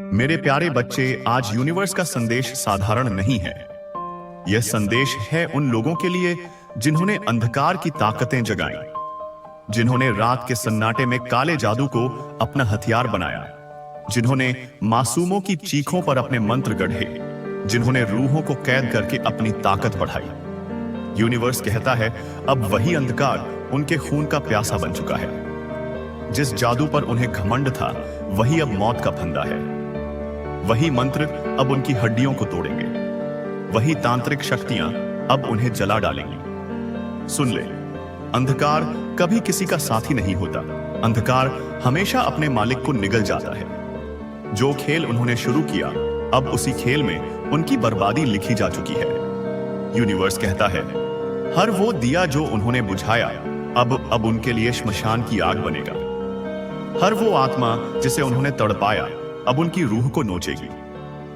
मेरे प्यारे बच्चे, आज यूनिवर्स का संदेश साधारण नहीं है। यह संदेश है उन लोगों के लिए जिन्होंने अंधकार की ताकतें जगाई, जिन्होंने रात के सन्नाटे में काले जादू को अपना हथियार बनाया, जिन्होंने मासूमों की चीखों पर अपने मंत्र गढ़े, जिन्होंने रूहों को कैद करके अपनी ताकत बढ़ाई। यूनिवर्स कहता है, अब वही अंधकार उनके खून का प्यासा बन चुका है। जिस जादू पर उन्हें घमंड था, वही अब मौत का फंदा है। वही मंत्र अब उनकी हड्डियों को तोड़ेंगे। वही तांत्रिक शक्तियां अब उन्हें जला डालेंगी। सुन ले, अंधकार कभी किसी का साथी नहीं होता। अंधकार हमेशा अपने मालिक को निगल जाता है। जो खेल उन्होंने शुरू किया, अब उसी खेल में उनकी बर्बादी लिखी जा चुकी है। यूनिवर्स कहता है, हर वो दिया जो उन्होंने बुझाया, अब उनके लिए श्मशान की आग बनेगा। हर वो आत्मा जिसे उन्होंने तड़पाया, अब उनकी रूह को नोचेगी।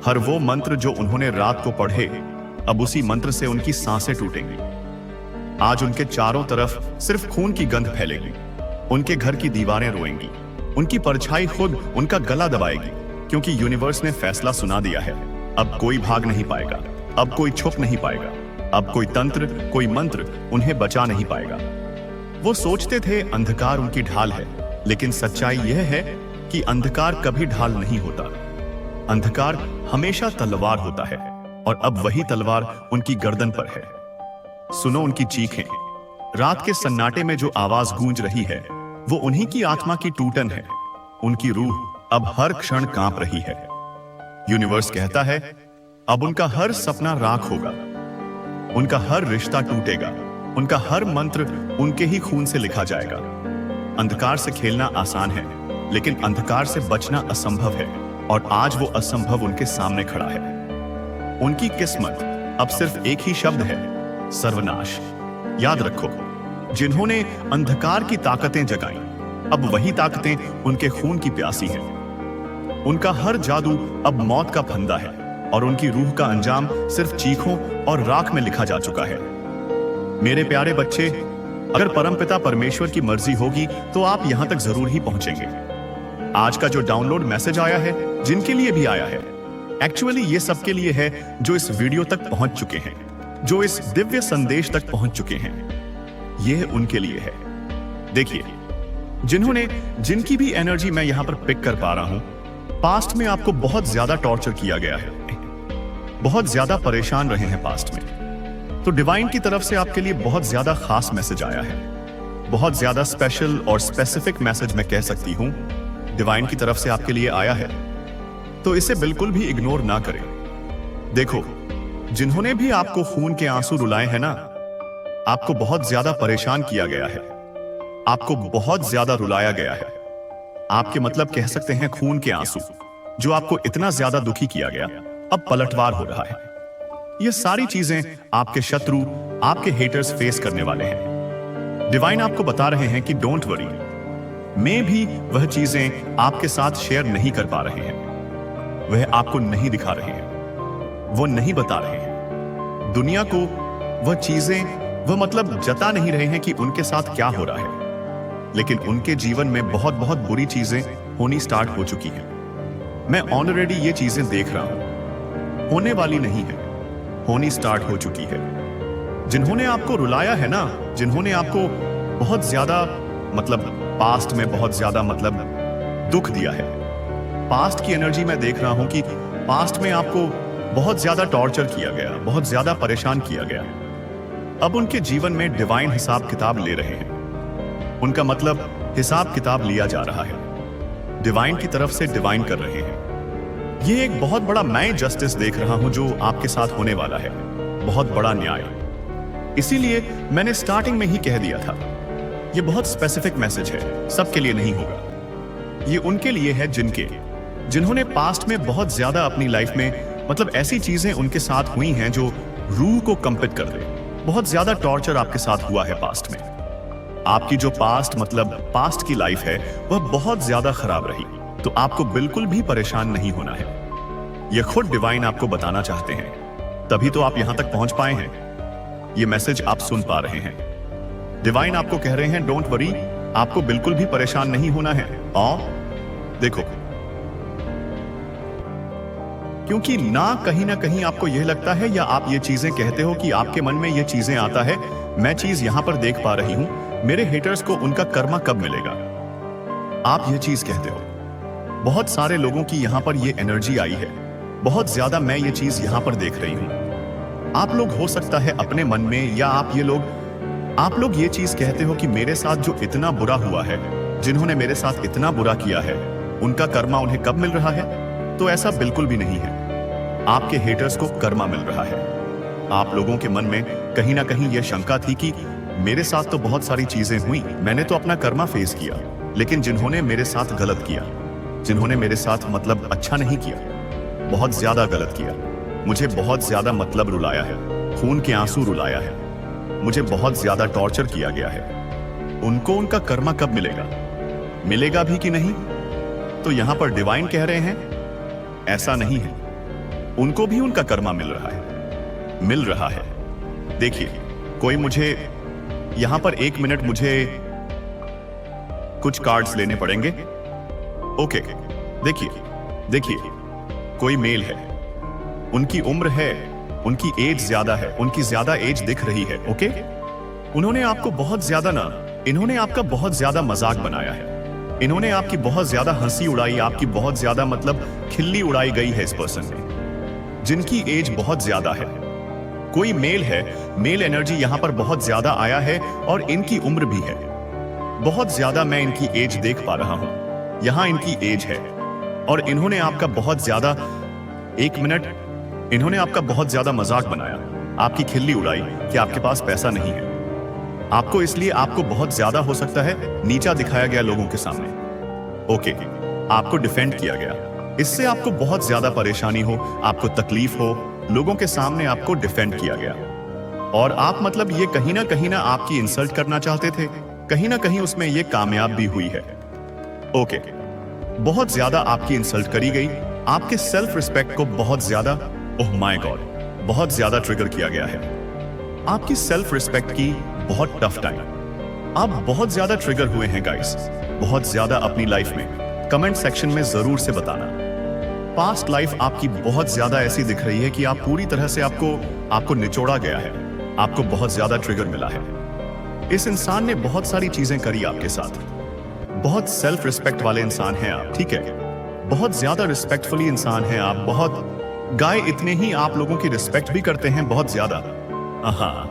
हर वो मंत्र जो उन्होंने रात को पढ़े, अब उसी मंत्र से उनकी सांसें टूटेंगी। आज उनके चारों तरफ सिर्फ खून की गंध फैलेगी। उनके घर की दीवारें रोएंगी। उनकी परछाई खुद उनका गला दबाएगी, क्योंकि यूनिवर्स ने फैसला सुना दिया है। अब कोई भाग नहीं पाएगा, अब कोई छुप नहीं पाएगा, अब कोई तंत्र, कोई मंत्र उन्हें बचा नहीं पाएगा। वो सोचते थे अंधकार उनकी ढाल है, लेकिन सच्चाई यह है कि अंधकार कभी ढाल नहीं होता। अंधकार हमेशा तलवार होता है, और अब वही तलवार उनकी गर्दन पर है। सुनो उनकी चीखें। रात के सन्नाटे में जो आवाज गूंज रही है, वो उन्हीं की आत्मा की टूटन है। उनकी रूह अब हर क्षण कांप रही है। यूनिवर्स कहता है, अब उनका हर सपना राख होगा। उनका हर रिश्ता टूटेगा। उनका हर मंत्र उनके ही खून से लिखा जाएगा। अंधकार से खेलना आसान है, लेकिन अंधकार से बचना असंभव है, और आज वो असंभव उनके सामने खड़ा है। उनकी किस्मत अब सिर्फ एक ही शब्द है, सर्वनाश। याद रखो, जिन्होंने अंधकार की ताकतें जगाई, अब वही ताकतें उनके खून की प्यासी हैं। उनका हर जादू अब मौत का फंदा है, और उनकी रूह का अंजाम सिर्फ चीखों और राख में लिखा जा चुका है। मेरे प्यारे बच्चे, अगर परमपिता परमेश्वर की मर्जी होगी तो आप यहां तक जरूर ही पहुंचेंगे। आज का जो डाउनलोड मैसेज आया है, जिनके लिए भी आया है, एक्चुअली ये सबके लिए है जो इस वीडियो तक पहुंच चुके हैं, जो इस दिव्य संदेश तक पहुंच चुके हैं। यह उनके लिए है। देखिए, जिनकी भी एनर्जी मैं यहां पर पिक कर पा रहा हूं, पास्ट में आपको बहुत ज्यादा टॉर्चर किया गया है, बहुत ज्यादा परेशान रहे हैं पास्ट में, तो डिवाइन की तरफ से आपके लिए बहुत ज्यादा खास मैसेज आया है। बहुत ज्यादा स्पेशल और स्पेसिफिक मैसेज मैं कह सकती हूं, डिवाइन की तरफ से आपके लिए आया है। तो इसे बिल्कुल भी इग्नोर ना करें। देखो, जिन्होंने भी आपको खून के आंसू रुलाए हैं ना, आपको बहुत ज्यादा परेशान किया गया है, आपको बहुत ज्यादा रुलाया गया है। आपके मतलब कह सकते हैं खून के आंसू, जो आपको इतना ज्यादा दुखी किया गया, अब पलटवार हो रहा है। ये सारी चीजें आपके शत्रु, आपके हेटर्स फेस करने वाले हैं। डिवाइन आपको बता रहे हैं कि डोंट वरी, मैं भी वह चीजें आपके साथ शेयर नहीं कर पा रहे हैं। वह आपको नहीं दिखा रहे हैं, वो नहीं बता रहे हैं दुनिया को वह चीजें, वह मतलब जता नहीं रहे हैं कि उनके साथ क्या हो रहा है। लेकिन उनके जीवन में बहुत बहुत बुरी चीजें होनी स्टार्ट हो चुकी हैं। मैं ऑलरेडी ये चीजें देख रहा हूं। होने वाली नहीं है, होनी स्टार्ट हो चुकी है। जिन्होंने आपको रुलाया है ना, जिन्होंने आपको बहुत ज्यादा मतलब पास्ट में बहुत ज्यादा मतलब दुख दिया है, पास्ट की एनर्जी मैं देख रहा हूं कि पास्ट में आपको बहुत ज्यादा टॉर्चर किया गया, बहुत ज्यादा परेशान किया गया। अब उनके जीवन में डिवाइन हिसाब किताब ले रहे हैं। उनका मतलब हिसाब किताब लिया जा रहा है। डिवाइन की तरफ से डिवाइन कर रहे हैं। ये एक बहुत बड़ा मैं जस्टिस देख रहा हूं जो आपके साथ होने वाला है, बहुत बड़ा न्याय। इसीलिए मैंने स्टार्टिंग में ही कह दिया था, ये बहुत स्पेसिफिक मैसेज है, सबके लिए नहीं होगा। ये उनके लिए है जिन्होंने पास्ट में बहुत ज्यादा अपनी लाइफ में मतलब ऐसी चीजें उनके साथ हुई हैं जो रूह को कंपित कर दे। बहुत ज्यादा टॉर्चर आपके साथ हुआ है पास्ट में। आपकी जो पास्ट की लाइफ है, वह बहुत ज्यादा खराब रही। तो आपको बिल्कुल भी परेशान नहीं होना है। यह खुद डिवाइन आपको बताना चाहते हैं, तभी तो आप यहां तक पहुंच पाए हैं। यह मैसेज आप सुन पा रहे हैं। डिवाइन आपको कह रहे हैं, डोंट वरी, आपको बिल्कुल भी परेशान नहीं होना है। और देखो, क्योंकि ना कहीं आपको यह लगता है या आप ये चीजें कहते हो कि आपके मन में ये चीजें आता है, मैं चीज यहां पर देख पा रही हूं, मेरे हेटर्स को उनका कर्मा कब मिलेगा। आप ये चीज कहते हो। बहुत सारे लोगों की यहां पर ये एनर्जी आई है, बहुत ज्यादा मैं ये चीज यहां पर देख रही हूं। आप लोग हो सकता है अपने मन में या आप लोग ये चीज कहते हो कि मेरे साथ जो इतना बुरा हुआ है, जिन्होंने मेरे साथ इतना बुरा किया है, उनका कर्मा उन्हें कब मिल रहा है। तो ऐसा बिल्कुल भी नहीं है। आपके हेटर्स को कर्मा मिल रहा है। आप लोगों के मन में कहीं ना कहीं यह शंका थी कि मेरे साथ तो बहुत सारी चीजें हुई, मैंने तो अपना कर्मा फेस किया, लेकिन जिन्होंने मेरे साथ गलत किया, जिन्होंने मेरे साथ मतलब अच्छा नहीं किया, बहुत ज्यादा गलत किया, मुझे बहुत ज्यादा मतलब रुलाया है, खून के आंसू रुलाया है, मुझे बहुत ज्यादा टॉर्चर किया गया है, उनको उनका कर्मा कब मिलेगा, मिलेगा भी कि नहीं। तो यहां पर डिवाइन कह रहे हैं ऐसा नहीं है, उनको भी उनका कर्मा मिल रहा है। देखिए, कोई मुझे यहां पर 1 मिनट, मुझे कुछ कार्ड्स लेने पड़ेंगे। ओके, देखिए कोई मेल है, उनकी उम्र है, उनकी एज ज्यादा है, उनकी ज्यादा एज दिख रही है। ओके, उन्होंने आपको बहुत ज्यादा इन्होंने आपका बहुत ज्यादा मजाक बनाया है, इन्होंने आपकी बहुत ज्यादा हंसी उड़ाई, आपकी बहुत ज्यादा मतलब खिल्ली उड़ाई गई है इस पर्सन ने, जिनकी एज बहुत ज्यादा है। कोई मेल है, मेल एनर्जी यहां पर बहुत ज्यादा आया है और इनकी उम्र भी है बहुत ज्यादा। मैं इनकी एज देख पा रहा हूं, यहां इनकी एज है और इन्होंने आपका बहुत ज्यादा, 1 मिनट, इन्होंने आपका बहुत ज्यादा मजाक बनाया, आपकी खिल्ली उड़ाई कि आपके पास पैसा नहीं है, आपको इसलिए आपको बहुत ज्यादा हो सकता है नीचा दिखाया गया लोगों के सामने। ओके, आपको डिफेंड किया गया, इससे आपको बहुत ज्यादा परेशानी हो, आपको तकलीफ हो, लोगों के सामने आपको डिफेंड किया गया और आप मतलब ये कहीं ना आपकी इंसल्ट करना चाहते थे, कहीं ना कहीं उसमें ये कामयाब भी हुई है। ओके, बहुत ज्यादा आपकी इंसल्ट करी गई, आपके सेल्फ रिस्पेक्ट को बहुत ज्यादा, ओह माय गॉड, बहुत ज्यादा ट्रिगर किया गया है। आपकी सेल्फ रिस्पेक्ट की बहुत टफ टाइम, आप बहुत ज्यादा ट्रिगर हुए हैं गाइस, बहुत ज्यादा अपनी लाइफ में। कमेंट सेक्शन में जरूर से बताना, पास्ट लाइफ आपकी बहुत ज्यादा ऐसी दिख रही है कि आप पूरी तरह से आपको निचोड़ा गया है, आपको बहुत ज्यादा ट्रिगर मिला है। इस इंसान ने बहुत सारी चीजें करी आपके साथ, बहुत सेल्फ रिस्पेक्ट वाले इंसान हैं आप, ठीक है, बहुत ज्यादा रिस्पेक्टफुली इंसान हैं आप, बहुत गाय इतने ही आप लोगों की रिस्पेक्ट भी करते हैं, बहुत ज्यादा, हाँ,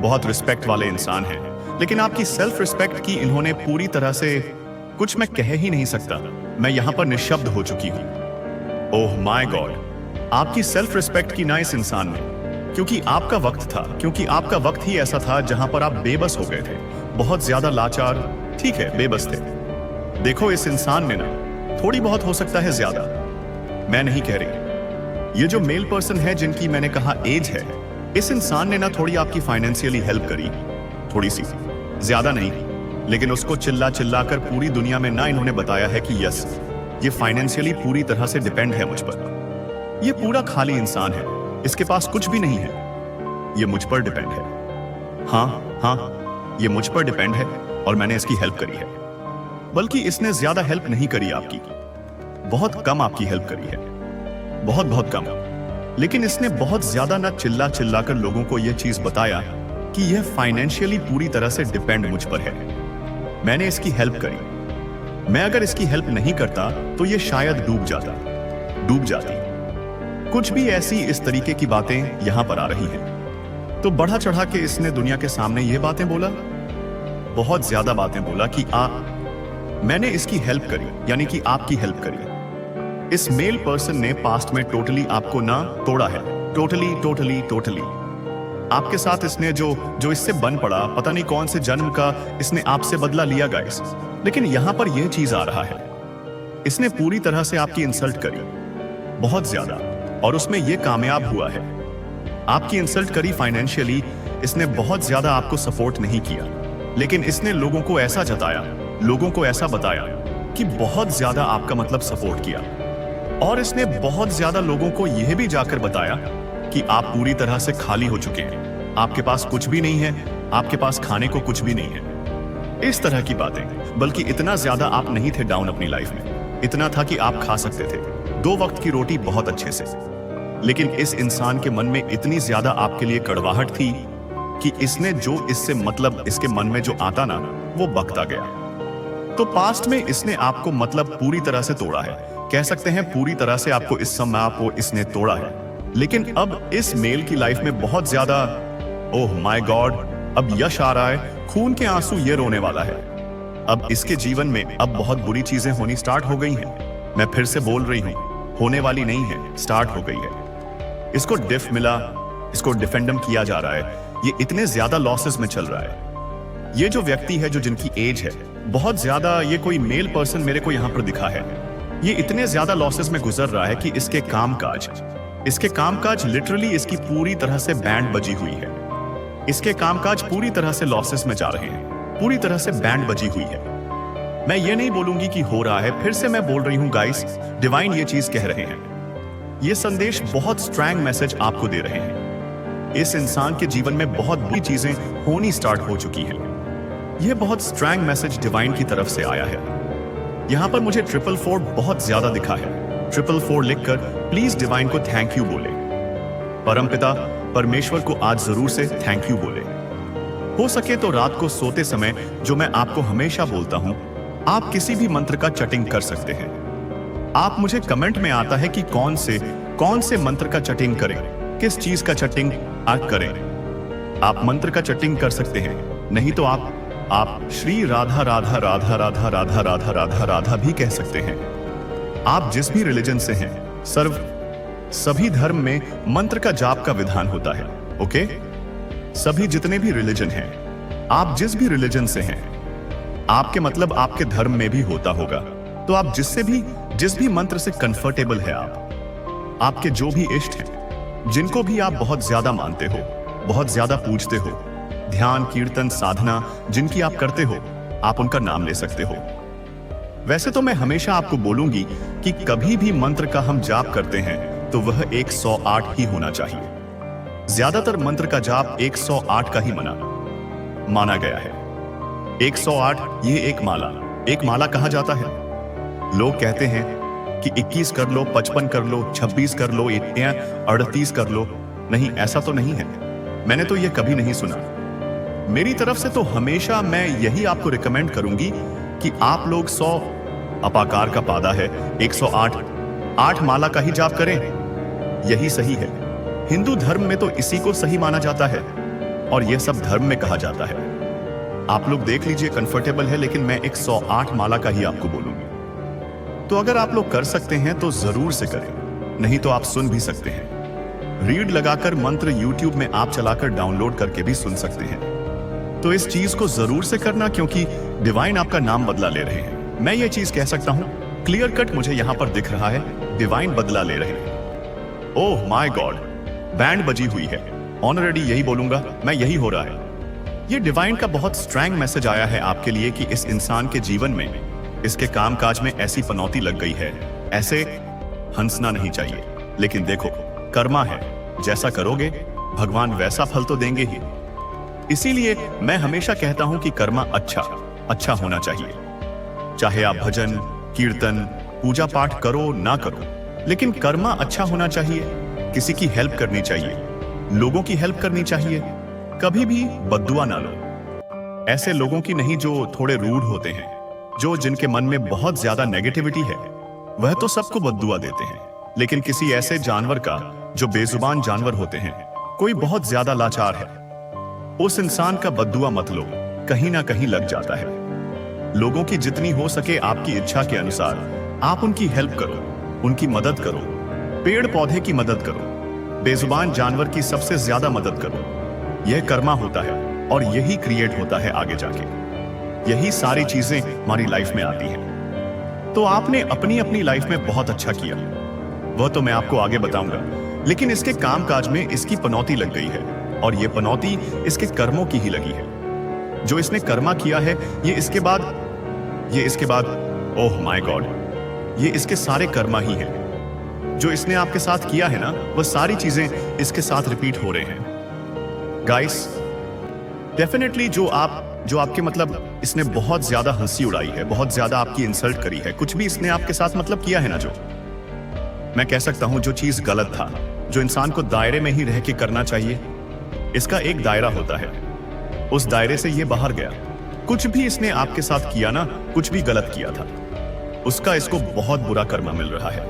बहुत रिस्पेक्ट वाले इंसान हैं, लेकिन आपकी सेल्फ रिस्पेक्ट की इन्होंने पूरी तरह से, कुछ मैं कह ही नहीं सकता, मैं यहां पर निशब्द हो चुकी हूं। ओह माय गॉड, आपकी सेल्फ रिस्पेक्ट की ना इस इंसान ने, क्योंकि आपका वक्त था, क्योंकि आपका वक्त ही ऐसा था जहां पर आप बेबस हो गए थे, बहुत ज्यादा लाचार, ठीक है, बेबस थे। देखो, इस इंसान ने ना थोड़ी बहुत हो सकता है ज्यादा, मैं नहीं कह रही, ये जो मेल पर्सन है जिनकी मैंने कहा एज है, इस इंसान ने ना थोड़ी आपकी फाइनेंशियली हेल्प करी, थोड़ी सी, ज्यादा नहीं, लेकिन उसको चिल्ला कर पूरी दुनिया में ना इन्होंने बताया है कि यस, ये फाइनेंशियली पूरी तरह से डिपेंड है मुझ पर, ये पूरा खाली इंसान है, इसके पास कुछ भी नहीं है, ये मुझ पर डिपेंड है। हाँ, ये मुझ पर डिपेंड है और मैंने इसकी हेल्प करी है, बल्कि इसने ज्यादा हेल्प नहीं करी आपकी, बहुत कम आपकी हेल्प करी है, बहुत कम, लेकिन इसने बहुत ज्यादा ना चिल्ला कर लोगों को यह चीज बताया कि यह फाइनेंशियली पूरी तरह से डिपेंड मुझ पर है, मैंने इसकी हेल्प करी, मैं अगर इसकी हेल्प नहीं करता तो ये शायद डूब जाती। कुछ भी ऐसी इस तरीके की बातें यहां पर आ रही हैं। तो बढ़ा चढ़ा के इसने दुनिया के सामने ये बातें बोला, बहुत ज्यादा बातें बोला कि मैंने इसकी हेल्प करी, यानी कि आपकी हेल्प करी। इस मेल पर्सन ने पास्ट में टोटली आपको ना तोड़ा है, टोटली आपके साथ इसने जो इससे बन पड़ा, पता नहीं कौन से जन्म का इसने आपसे बदला लिया गाइस, लेकिन यहां पर यह चीज आ रहा है, इसने पूरी तरह से आपकी इंसल्ट करी बहुत ज्यादा और उसमें यह कामयाब हुआ है। आपकी इंसल्ट करी फाइनेंशियली, इसने बहुत ज्यादा आपको सपोर्ट नहीं किया, लेकिन इसने लोगों को ऐसा जताया, लोगों को ऐसा बताया कि बहुत ज्यादा आपका मतलब सपोर्ट किया, और इसने बहुत ज्यादा लोगों को यह भी जाकर बताया कि आप पूरी तरह से खाली हो चुके हैं, आपके पास कुछ भी नहीं है, आपके पास खाने को कुछ भी नहीं है, इस तरह की बातें। बल्कि इतना ज्यादा आप नहीं थे डाउन अपनी लाइफ में, इतना था कि आप खा सकते थे 2 वक्त की रोटी बहुत अच्छे से, लेकिन इस इंसान के मन में इतनी ज्यादा आपके लिए कड़वाहट थी कि इसने जो इससे मतलब इसके मन में जो आता ना, वो बकता गया। तो पास्ट में इसने आपको मतलब पूरी तरह से तोड़ा है, कह सकते हैं पूरी तरह से आपको इस समय आपको इसने तोड़ा है। लेकिन अब इस मेल की लाइफ में बहुत ज्यादा, ओह माय गॉड, अब यश आ रहा है, खून के आंसू ये रोने वाला है। अब इसके जीवन में अब बहुत बुरी चीजें होनी स्टार्ट हो गई हैं। मैं फिर से बोल रही हूं, होने वाली नहीं है, स्टार्ट हो गई है। इसको डिफ मिला, इसको डिफेंडम किया जा रहा है, ये इतने ज्यादा लॉसेस में चल रहा है। ये जो व्यक्ति है जो जिनकी एज है बहुत ज्यादा, ये कोई मेल पर्सन मेरे को यहां पर दिखा है, ये इतने ज्यादा लॉसेस में गुजर रहा है कि इसके कामकाज लिटरली इसकी पूरी तरह से बैंड बजी हुई है। इसके कामकाज पूरी तरह से लॉसेस में जा रहे हैं, पूरी तरह से बैंड बजी हुई है। मैं ये नहीं बोलूंगी कि हो रहा है, फिर से मैं बोल रही हूं गाइस, डिवाइन ये चीज कह रहे हैं। ये संदेश बहुत स्ट्रॉन्ग मैसेज आपको दे रहे हैं। इस इंसान के जीवन में बहुत बुरी चीजें होनी स्टार्ट हो चुकी हैं। यह बहुत स्ट्रॉन्ग मैसेज डिवाइन की तरफ से आया है। यहां पर मुझे 444 बहुत ज्यादा दिखा है। 444 लिखकर प्लीज डिवाइन को थैंक यू बोले, परमपिता परमेश्वर को आज जरूर से थैंक यू बोले। हो सके तो रात को सोते समय, जो मैं आपको हमेशा बोलता हूं, आप किसी भी मंत्र का चटिंग कर सकते हैं। आप मुझे कमेंट में आता है कि कौन से मंत्र का चटिंग करें, किस चीज का चटिंग आप करें। आप मंत्र का चटिंग कर सकते हैं, नहीं तो आप श्री राधा राधा राधा राधा राधा राधा राधा राधा भी कह सकते हैं। आप जिस भी रिलीजन से हैं, सभी धर्म में मंत्र का जाप का विधान होता है। ओके, सभी जितने भी रिलीजन हैं, आप जिस भी रिलीजन से हैं, आपके मतलब आपके धर्म में भी होता होगा। तो आप जिस भी मंत्र से कंफर्टेबल है, आपके जो भी इष्ट हैं, जिनको भी आप बहुत ज्यादा मानते हो, बहुत ज्यादा पूजते हो, ध्यान कीर्तन साधना जिनकी आप करते हो, आप उनका नाम ले सकते हो। वैसे तो मैं हमेशा आपको बोलूंगी कि कभी भी मंत्र का हम जाप करते हैं तो वह 108 ही होना चाहिए। ज्यादातर मंत्र का जाप 108 का ही माना गया है। 108 ये एक माला कहा जाता है। लोग कहते हैं कि 21 कर लो, 55 कर लो, 26 कर लो, 38 कर लो। नहीं, ऐसा तो नहीं है, मैंने तो यह कभी नहीं सुना। मेरी तरफ से तो हमेशा मैं यही आपको रिकमेंड करूंगी कि आप लोग 100 अपाकार का पादा है, 108 माला का ही जाप करें, यही सही है। हिंदू धर्म में तो इसी को सही माना जाता है और यह सब धर्म में कहा जाता है। आप लोग देख लीजिए, कंफर्टेबल है, लेकिन मैं 108 माला का ही आपको बोलूंगी। तो अगर आप लोग कर सकते हैं तो जरूर से करें, नहीं तो आप सुन भी सकते हैं। रीड लगाकर मंत्र YouTube में आप चलाकर डाउनलोड करके भी सुन सकते हैं। तो इस चीज को जरूर से करना, क्योंकि डिवाइन आपका नाम बदला ले रहे हैं। मैं ये चीज कह सकता हूं, क्लियर कट मुझे यहां पर दिख रहा है, डिवाइन बदला ले रहे हैं। ओह माय गॉड, बैंड बजी हुई है। ऑलरेडी यही बोलूंगा मैं, यही हो रहा है। ये डिवाइन का बहुत स्ट्रॉन्ग मैसेज आया है आपके लिए कि इस इंसान के जीवन में, इसके कामकाज में ऐसी पनौती लग गई है। ऐसे हंसना नहीं चाहिए, लेकिन देखो कर्मा है, जैसा करोगे भगवान वैसा फल तो देंगे ही। इसीलिए मैं हमेशा कहता हूं कि कर्मा अच्छा होना चाहिए। चाहे आप भजन कीर्तन पूजा पाठ करो ना करो, लेकिन कर्मा अच्छा होना चाहिए। किसी की हेल्प करनी चाहिए, लोगों की हेल्प करनी चाहिए। कभी भी बद्दुआ ना लो। ऐसे लोगों की नहीं जो थोड़े रूड होते हैं, जिनके मन में बहुत ज्यादा नेगेटिविटी है, वह तो सबको बद्दुआ देते हैं। लेकिन किसी ऐसे जानवर का जो बेजुबान जानवर होते हैं, कोई बहुत ज्यादा लाचार है, उस इंसान का बद्दुआ मत लो, कहीं ना कहीं लग जाता है। लोगों की जितनी हो सके आपकी इच्छा के अनुसार आप उनकी हेल्प करो, उनकी मदद करो, पेड़ पौधे की मदद करो, बेजुबान जानवर की सबसे ज्यादा मदद करो। यह कर्मा होता है और यही क्रिएट होता है आगे जाके। यही सारी चीजें हमारी लाइफ में आती हैं। तो आपने अपनी अपनी लाइफ में बहुत अच्छा किया, वह तो मैं आपको आगे बताऊंगा। लेकिन इसके कामकाज में इसकी पनौती लग गई है, और यह पनौती इसके कर्मों की ही लगी है। जो इसने कर्मा किया है, ये इसके बाद ओह माय गॉड, ये इसके सारे कर्मा ही हैं। जो इसने आपके साथ किया है ना, वह सारी चीजें इसके साथ रिपीट हो रहे हैं। गाइस, डेफिनेटली जो आपके मतलब इसने बहुत ज्यादा हंसी उड़ाई है, बहुत ज्यादा आपकी इंसल्ट करी है, कुछ भी इसने आपके साथ मतलब किया है ना, जो मैं कह सकता हूं जो चीज गलत था, जो इंसान को दायरे में ही रह के करना चाहिए, इसका एक दायरा होता है। उस दायरे से ये बाहर गया, कुछ भी इसने आपके साथ किया ना, कुछ भी गलत किया था, उसका इसको बहुत बुरा कर्मा मिल रहा है।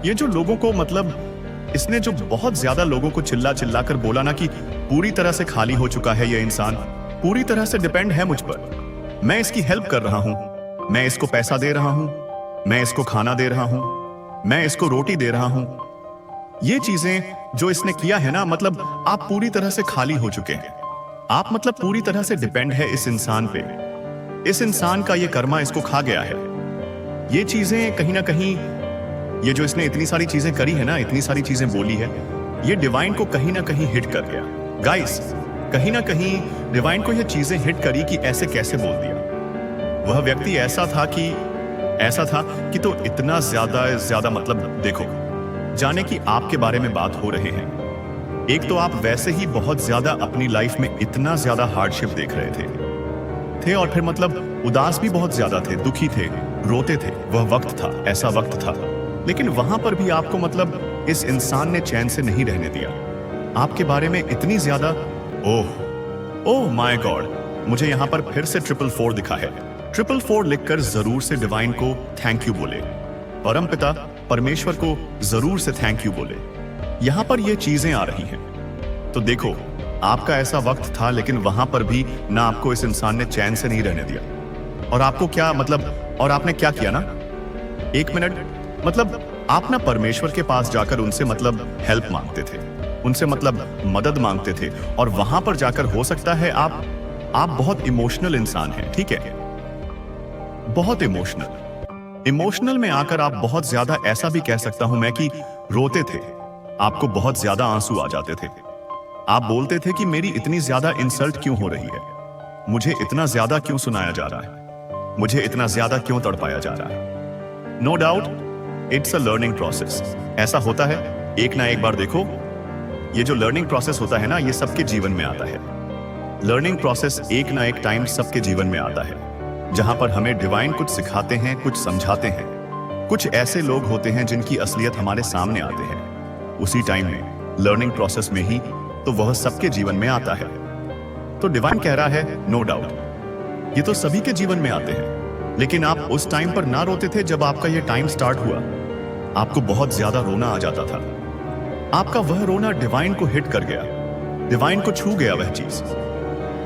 ये जो लोगों को मतलब इसने जो बहुत ज्यादा लोगों को चिल्ला चिल्ला कर बोला ना कि पूरी तरह से खाली हो चुका है ये इंसान, पूरी तरह से डिपेंड है मुझ पर, मैं इसकी हेल्प कर रहा हूं, मैं इसको पैसा दे रहा हूं, मैं इसको खाना दे रहा हूं, मैं इसको रोटी दे रहा हूं। ये चीजें जो इसने किया है ना, मतलब आप पूरी तरह से खाली हो चुके हैं। आप मतलब पूरी तरह से डिपेंड है इस इंसान पे। इस इंसान का ये कर्मा इसको खा गया है। ये चीजें कहीं ना कहीं, ये जो इसने इतनी सारी चीजें करी है ना, इतनी सारी चीजें बोली है, ये डिवाइन को कहीं ना कहीं हिट कर गया। गाइस, कहीं ना कहीं डिवाइन को ये चीजें हिट करी कि ऐसे कैसे बोल दिया। वह व्यक्ति ऐसा था कि तो इतना ज्यादा मतलब देखो, जाने कि आपके बारे में बात हो रहे हैं। एक तो आप वैसे ही बहुत ज्यादा अपनी लाइफ में इतना ज्यादा हार्डशिप देख रहे थे और फिर मतलब उदास भी बहुत ज्यादा थे, दुखी थे, रोते थे। वह वक्त था, ऐसा वक्त था, लेकिन वहां पर भी आपको मतलब इस इंसान ने चैन से नहीं रहने दिया। आपके बारे में इतनी ज्यादा, ओह माय गॉड, मुझे यहां पर फिर से 444 दिखा है। 444 लिखकर जरूर से डिवाइन को थैंक यू बोले, परमपिता परमेश्वर को जरूर से थैंक यू बोले। यहां पर ये चीजें आ रही हैं। तो देखो, आपका ऐसा वक्त था, लेकिन वहां पर भी ना आपको इस इंसान ने चैन से नहीं रहने दिया। और आपको क्या मतलब, और आपने क्या किया ना, एक मिनट, मतलब आप ना परमेश्वर के पास जाकर उनसे मतलब हेल्प मांगते थे, उनसे मतलब मदद मांगते थे, और वहां पर जाकर हो सकता है आप बहुत इमोशनल इंसान हैं, ठीक है, बहुत इमोशनल में आकर आप बहुत ज्यादा, ऐसा भी कह सकता हूं मैं कि रोते थे, आपको बहुत ज्यादा आंसू आ जाते थे। आप बोलते थे कि मेरी इतनी ज्यादा इंसल्ट क्यों हो रही है, मुझे इतना ज्यादा क्यों सुनाया जा रहा है, मुझे इतना ज्यादा क्यों तड़पाया जा रहा है। No doubt it's a learning process. ऐसा होता है, एक ना एक बार देखो, ये जो लर्निंग प्रोसेस होता है ना, ये सबके जीवन में आता है। लर्निंग प्रोसेस एक ना एक टाइम सबके जीवन में आता है, जहां पर हमें डिवाइन कुछ सिखाते हैं, कुछ समझाते हैं। कुछ ऐसे लोग होते हैं जिनकी असलियत हमारे सामने आते हैं उसी टाइम में, लर्निंग प्रोसेस में ही, तो वह सबके जीवन में आता है। तो डिवाइन कह रहा है, नो डाउट ये तो सभी के जीवन में आते हैं, लेकिन आप उस टाइम पर ना रोते थे जब आपका ये टाइम स्टार्ट हुआ। आपको बहुत ज्यादा रोना आ जाता था, आपका वह रोना डिवाइन को हिट कर गया, डिवाइन को छू गया वह चीज।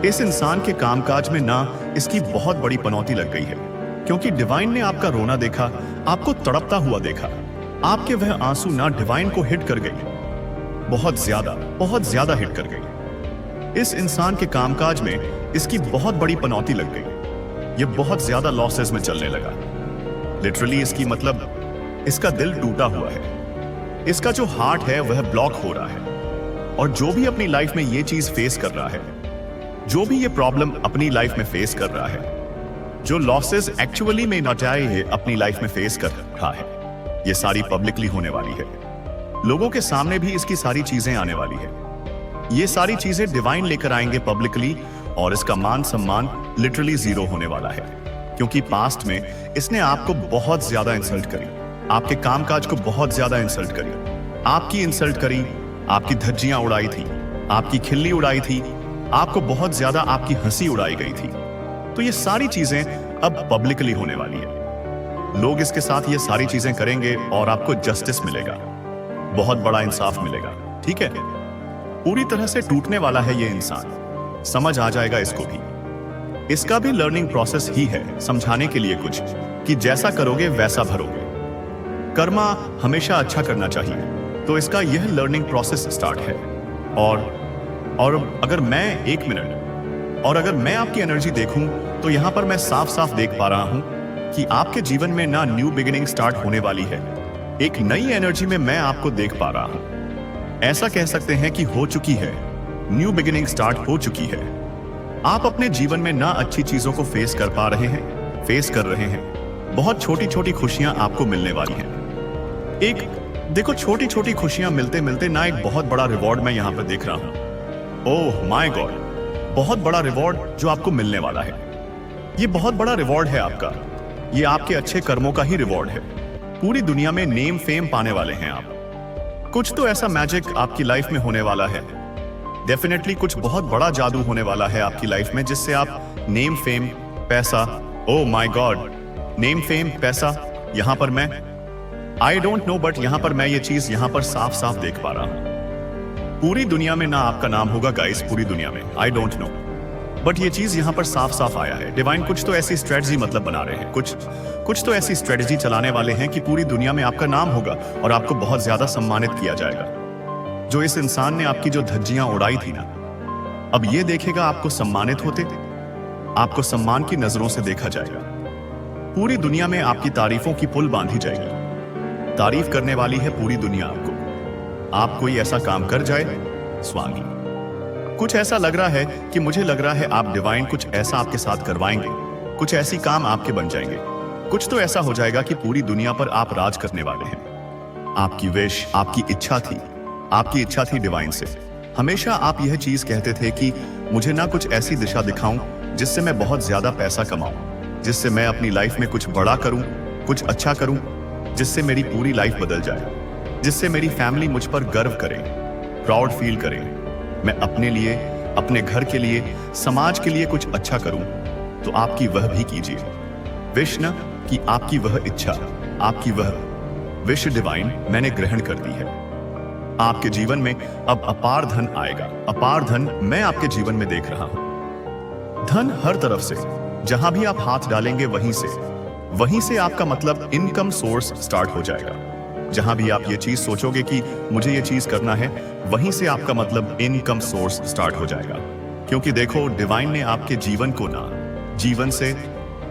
इस इंसान के कामकाज में ना इसकी बहुत बड़ी पनौती लग गई है, क्योंकि डिवाइन ने आपका रोना देखा, आपको तड़पता हुआ देखा। आपके वह आंसू ना डिवाइन को हिट कर गई, बहुत ज्यादा हिट कर गई। इस इंसान के कामकाज में इसकी बहुत बड़ी पनौती लग गई। ये बहुत ज्यादा लॉसेस में चलने लगा। लिटरली इसकी मतलब इसका दिल टूटा हुआ है, इसका जो हार्ट है वह ब्लॉक हो रहा है। और जो भी अपनी लाइफ में ये चीज फेस कर रहा है, जो भी ये प्रॉब्लम अपनी लाइफ में फेस कर रहा है, जो लॉसेस एक्चुअली में ना चाहे अपनी लाइफ में फेस कर रहा है, ये सारी पब्लिकली होने वाली है। लोगों के सामने भी इसकी सारी चीजें आने वाली है। ये सारी चीजें डिवाइन लेकर आएंगे पब्लिकली, और इसका मान सम्मान लिटरली जीरो होने वाला है, क्योंकि पास्ट में इसने आपको बहुत ज्यादा इंसल्ट करी, आपके कामकाज को बहुत ज्यादा इंसल्ट करी, आपकी इंसल्ट करी, आपकी धज्जियां उड़ाई थी, आपकी खिल्ली उड़ाई थी, आपको बहुत ज्यादा आपकी हंसी उड़ाई गई थी। तो ये सारी चीजें अब पब्लिकली होने वाली है। लोग इसके साथ ये सारी चीजें करेंगे और आपको जस्टिस मिलेगा, बहुत बड़ा इंसाफ मिलेगा, ठीक है। पूरी तरह से टूटने वाला है ये इंसान, समझ आ जाएगा इसको भी। इसका भी लर्निंग प्रोसेस ही है, समझाने के लिए कुछ कि जैसा करोगे वैसा भरोगे। कर्मा हमेशा अच्छा करना चाहिए, तो इसका यह लर्निंग प्रोसेस स्टार्ट है। और अगर मैं एक मिनट, और अगर मैं आपकी एनर्जी देखूं, तो यहां पर मैं साफ साफ देख पा रहा हूं कि आपके जीवन में ना न्यू बिगिनिंग स्टार्ट होने वाली है। एक नई एनर्जी में मैं आपको देख पा रहा हूं। ऐसा कह सकते हैं कि हो चुकी है, न्यू बिगिनिंग स्टार्ट हो चुकी है। आप अपने जीवन में ना अच्छी चीजों को फेस कर पा रहे हैं, फेस कर रहे हैं। बहुत छोटी छोटी खुशियां आपको मिलने वाली हैं। एक देखो, छोटी छोटी खुशियां मिलते मिलते ना एक बहुत बड़ा रिवॉर्ड मैं यहां पर देख रहा हूं। ओह माय गॉड, बहुत बड़ा रिवॉर्ड जो आपको मिलने वाला है। ये बहुत बड़ा रिवॉर्ड है आपका, ये आपके अच्छे कर्मों का ही रिवॉर्ड है। पूरी दुनिया में नेम फेम पाने वाले हैं आप। कुछ तो ऐसा मैजिक आपकी लाइफ में होने वाला है। डेफिनेटली कुछ बहुत बड़ा जादू होने वाला है आपकी लाइफ में, जिससे आप नेम, फेम, पैसा, oh my God, name, fame, पैसा, यहां पर मैं आई डोंट नो, बट यहां पर मैं ये चीज यहां पर साफ साफ देख पा रहा हूं। पूरी दुनिया में ना आपका नाम होगा गाइस, पूरी दुनिया में, आई डोंट नो, बट ये चीज यहां पर साफ साफ आया है। डिवाइन कुछ तो ऐसी स्ट्रेटजी मतलब बना रहे हैं, कुछ तो ऐसी स्ट्रेटजी चलाने वाले हैं कि पूरी दुनिया में आपका नाम होगा और आपको बहुत ज्यादा सम्मानित किया जाएगा। जो इस इंसान ने आपकी जो धज्जियां उड़ाई थी ना, अब ये देखेगा आपको सम्मानित होते, आपको सम्मान की नजरों से देखा जाएगा। पूरी दुनिया में आपकी तारीफों की पुल बांधी जाएगी। तारीफ करने वाली है पूरी दुनिया आपको। आप कोई ऐसा काम कर जाए, स्वामी, कुछ ऐसा लग रहा है कि मुझे लग रहा है आप डिवाइन कुछ ऐसा आपके साथ करवाएंगे, कुछ ऐसी काम आपके बन जाएंगे। कुछ तो ऐसा हो जाएगा कि पूरी दुनिया पर आप राज करने वाले हैं। आपकी विश, आपकी इच्छा थी डिवाइन से। हमेशा आप यह चीज कहते थे कि मुझे ना कुछ ऐसी दिशा दिखाऊं जिससे मैं बहुत ज्यादा पैसा कमाऊं, जिससे मैं अपनी लाइफ में कुछ बड़ा करूं, कुछ अच्छा करूं, जिससे मेरी पूरी लाइफ बदल जाए, जिससे मेरी फैमिली मुझ पर गर्व करे, प्राउड फील करे। मैं अपने लिए, अपने घर के लिए, समाज के लिए कुछ अच्छा करूं, तो आपकी वह भी कीजिए। विश न कि आपकी वह इच्छा, आपकी वह विश डिवाइन मैंने ग्रहण कर दी है। आपके जीवन में अब अपार धन आएगा। अपार धन मैं आपके जीवन में देख रहा हूं। धन हर तरफ से, जहां भी आप हाथ डालेंगे वहीं से आपका मतलब इनकम सोर्स स्टार्ट हो जाएगा। जहां भी आप ये चीज सोचोगे कि मुझे ये चीज करना है, वहीं से आपका मतलब इनकम सोर्स स्टार्ट हो जाएगा। क्योंकि देखो, डिवाइन ने आपके जीवन को ना जीवन से,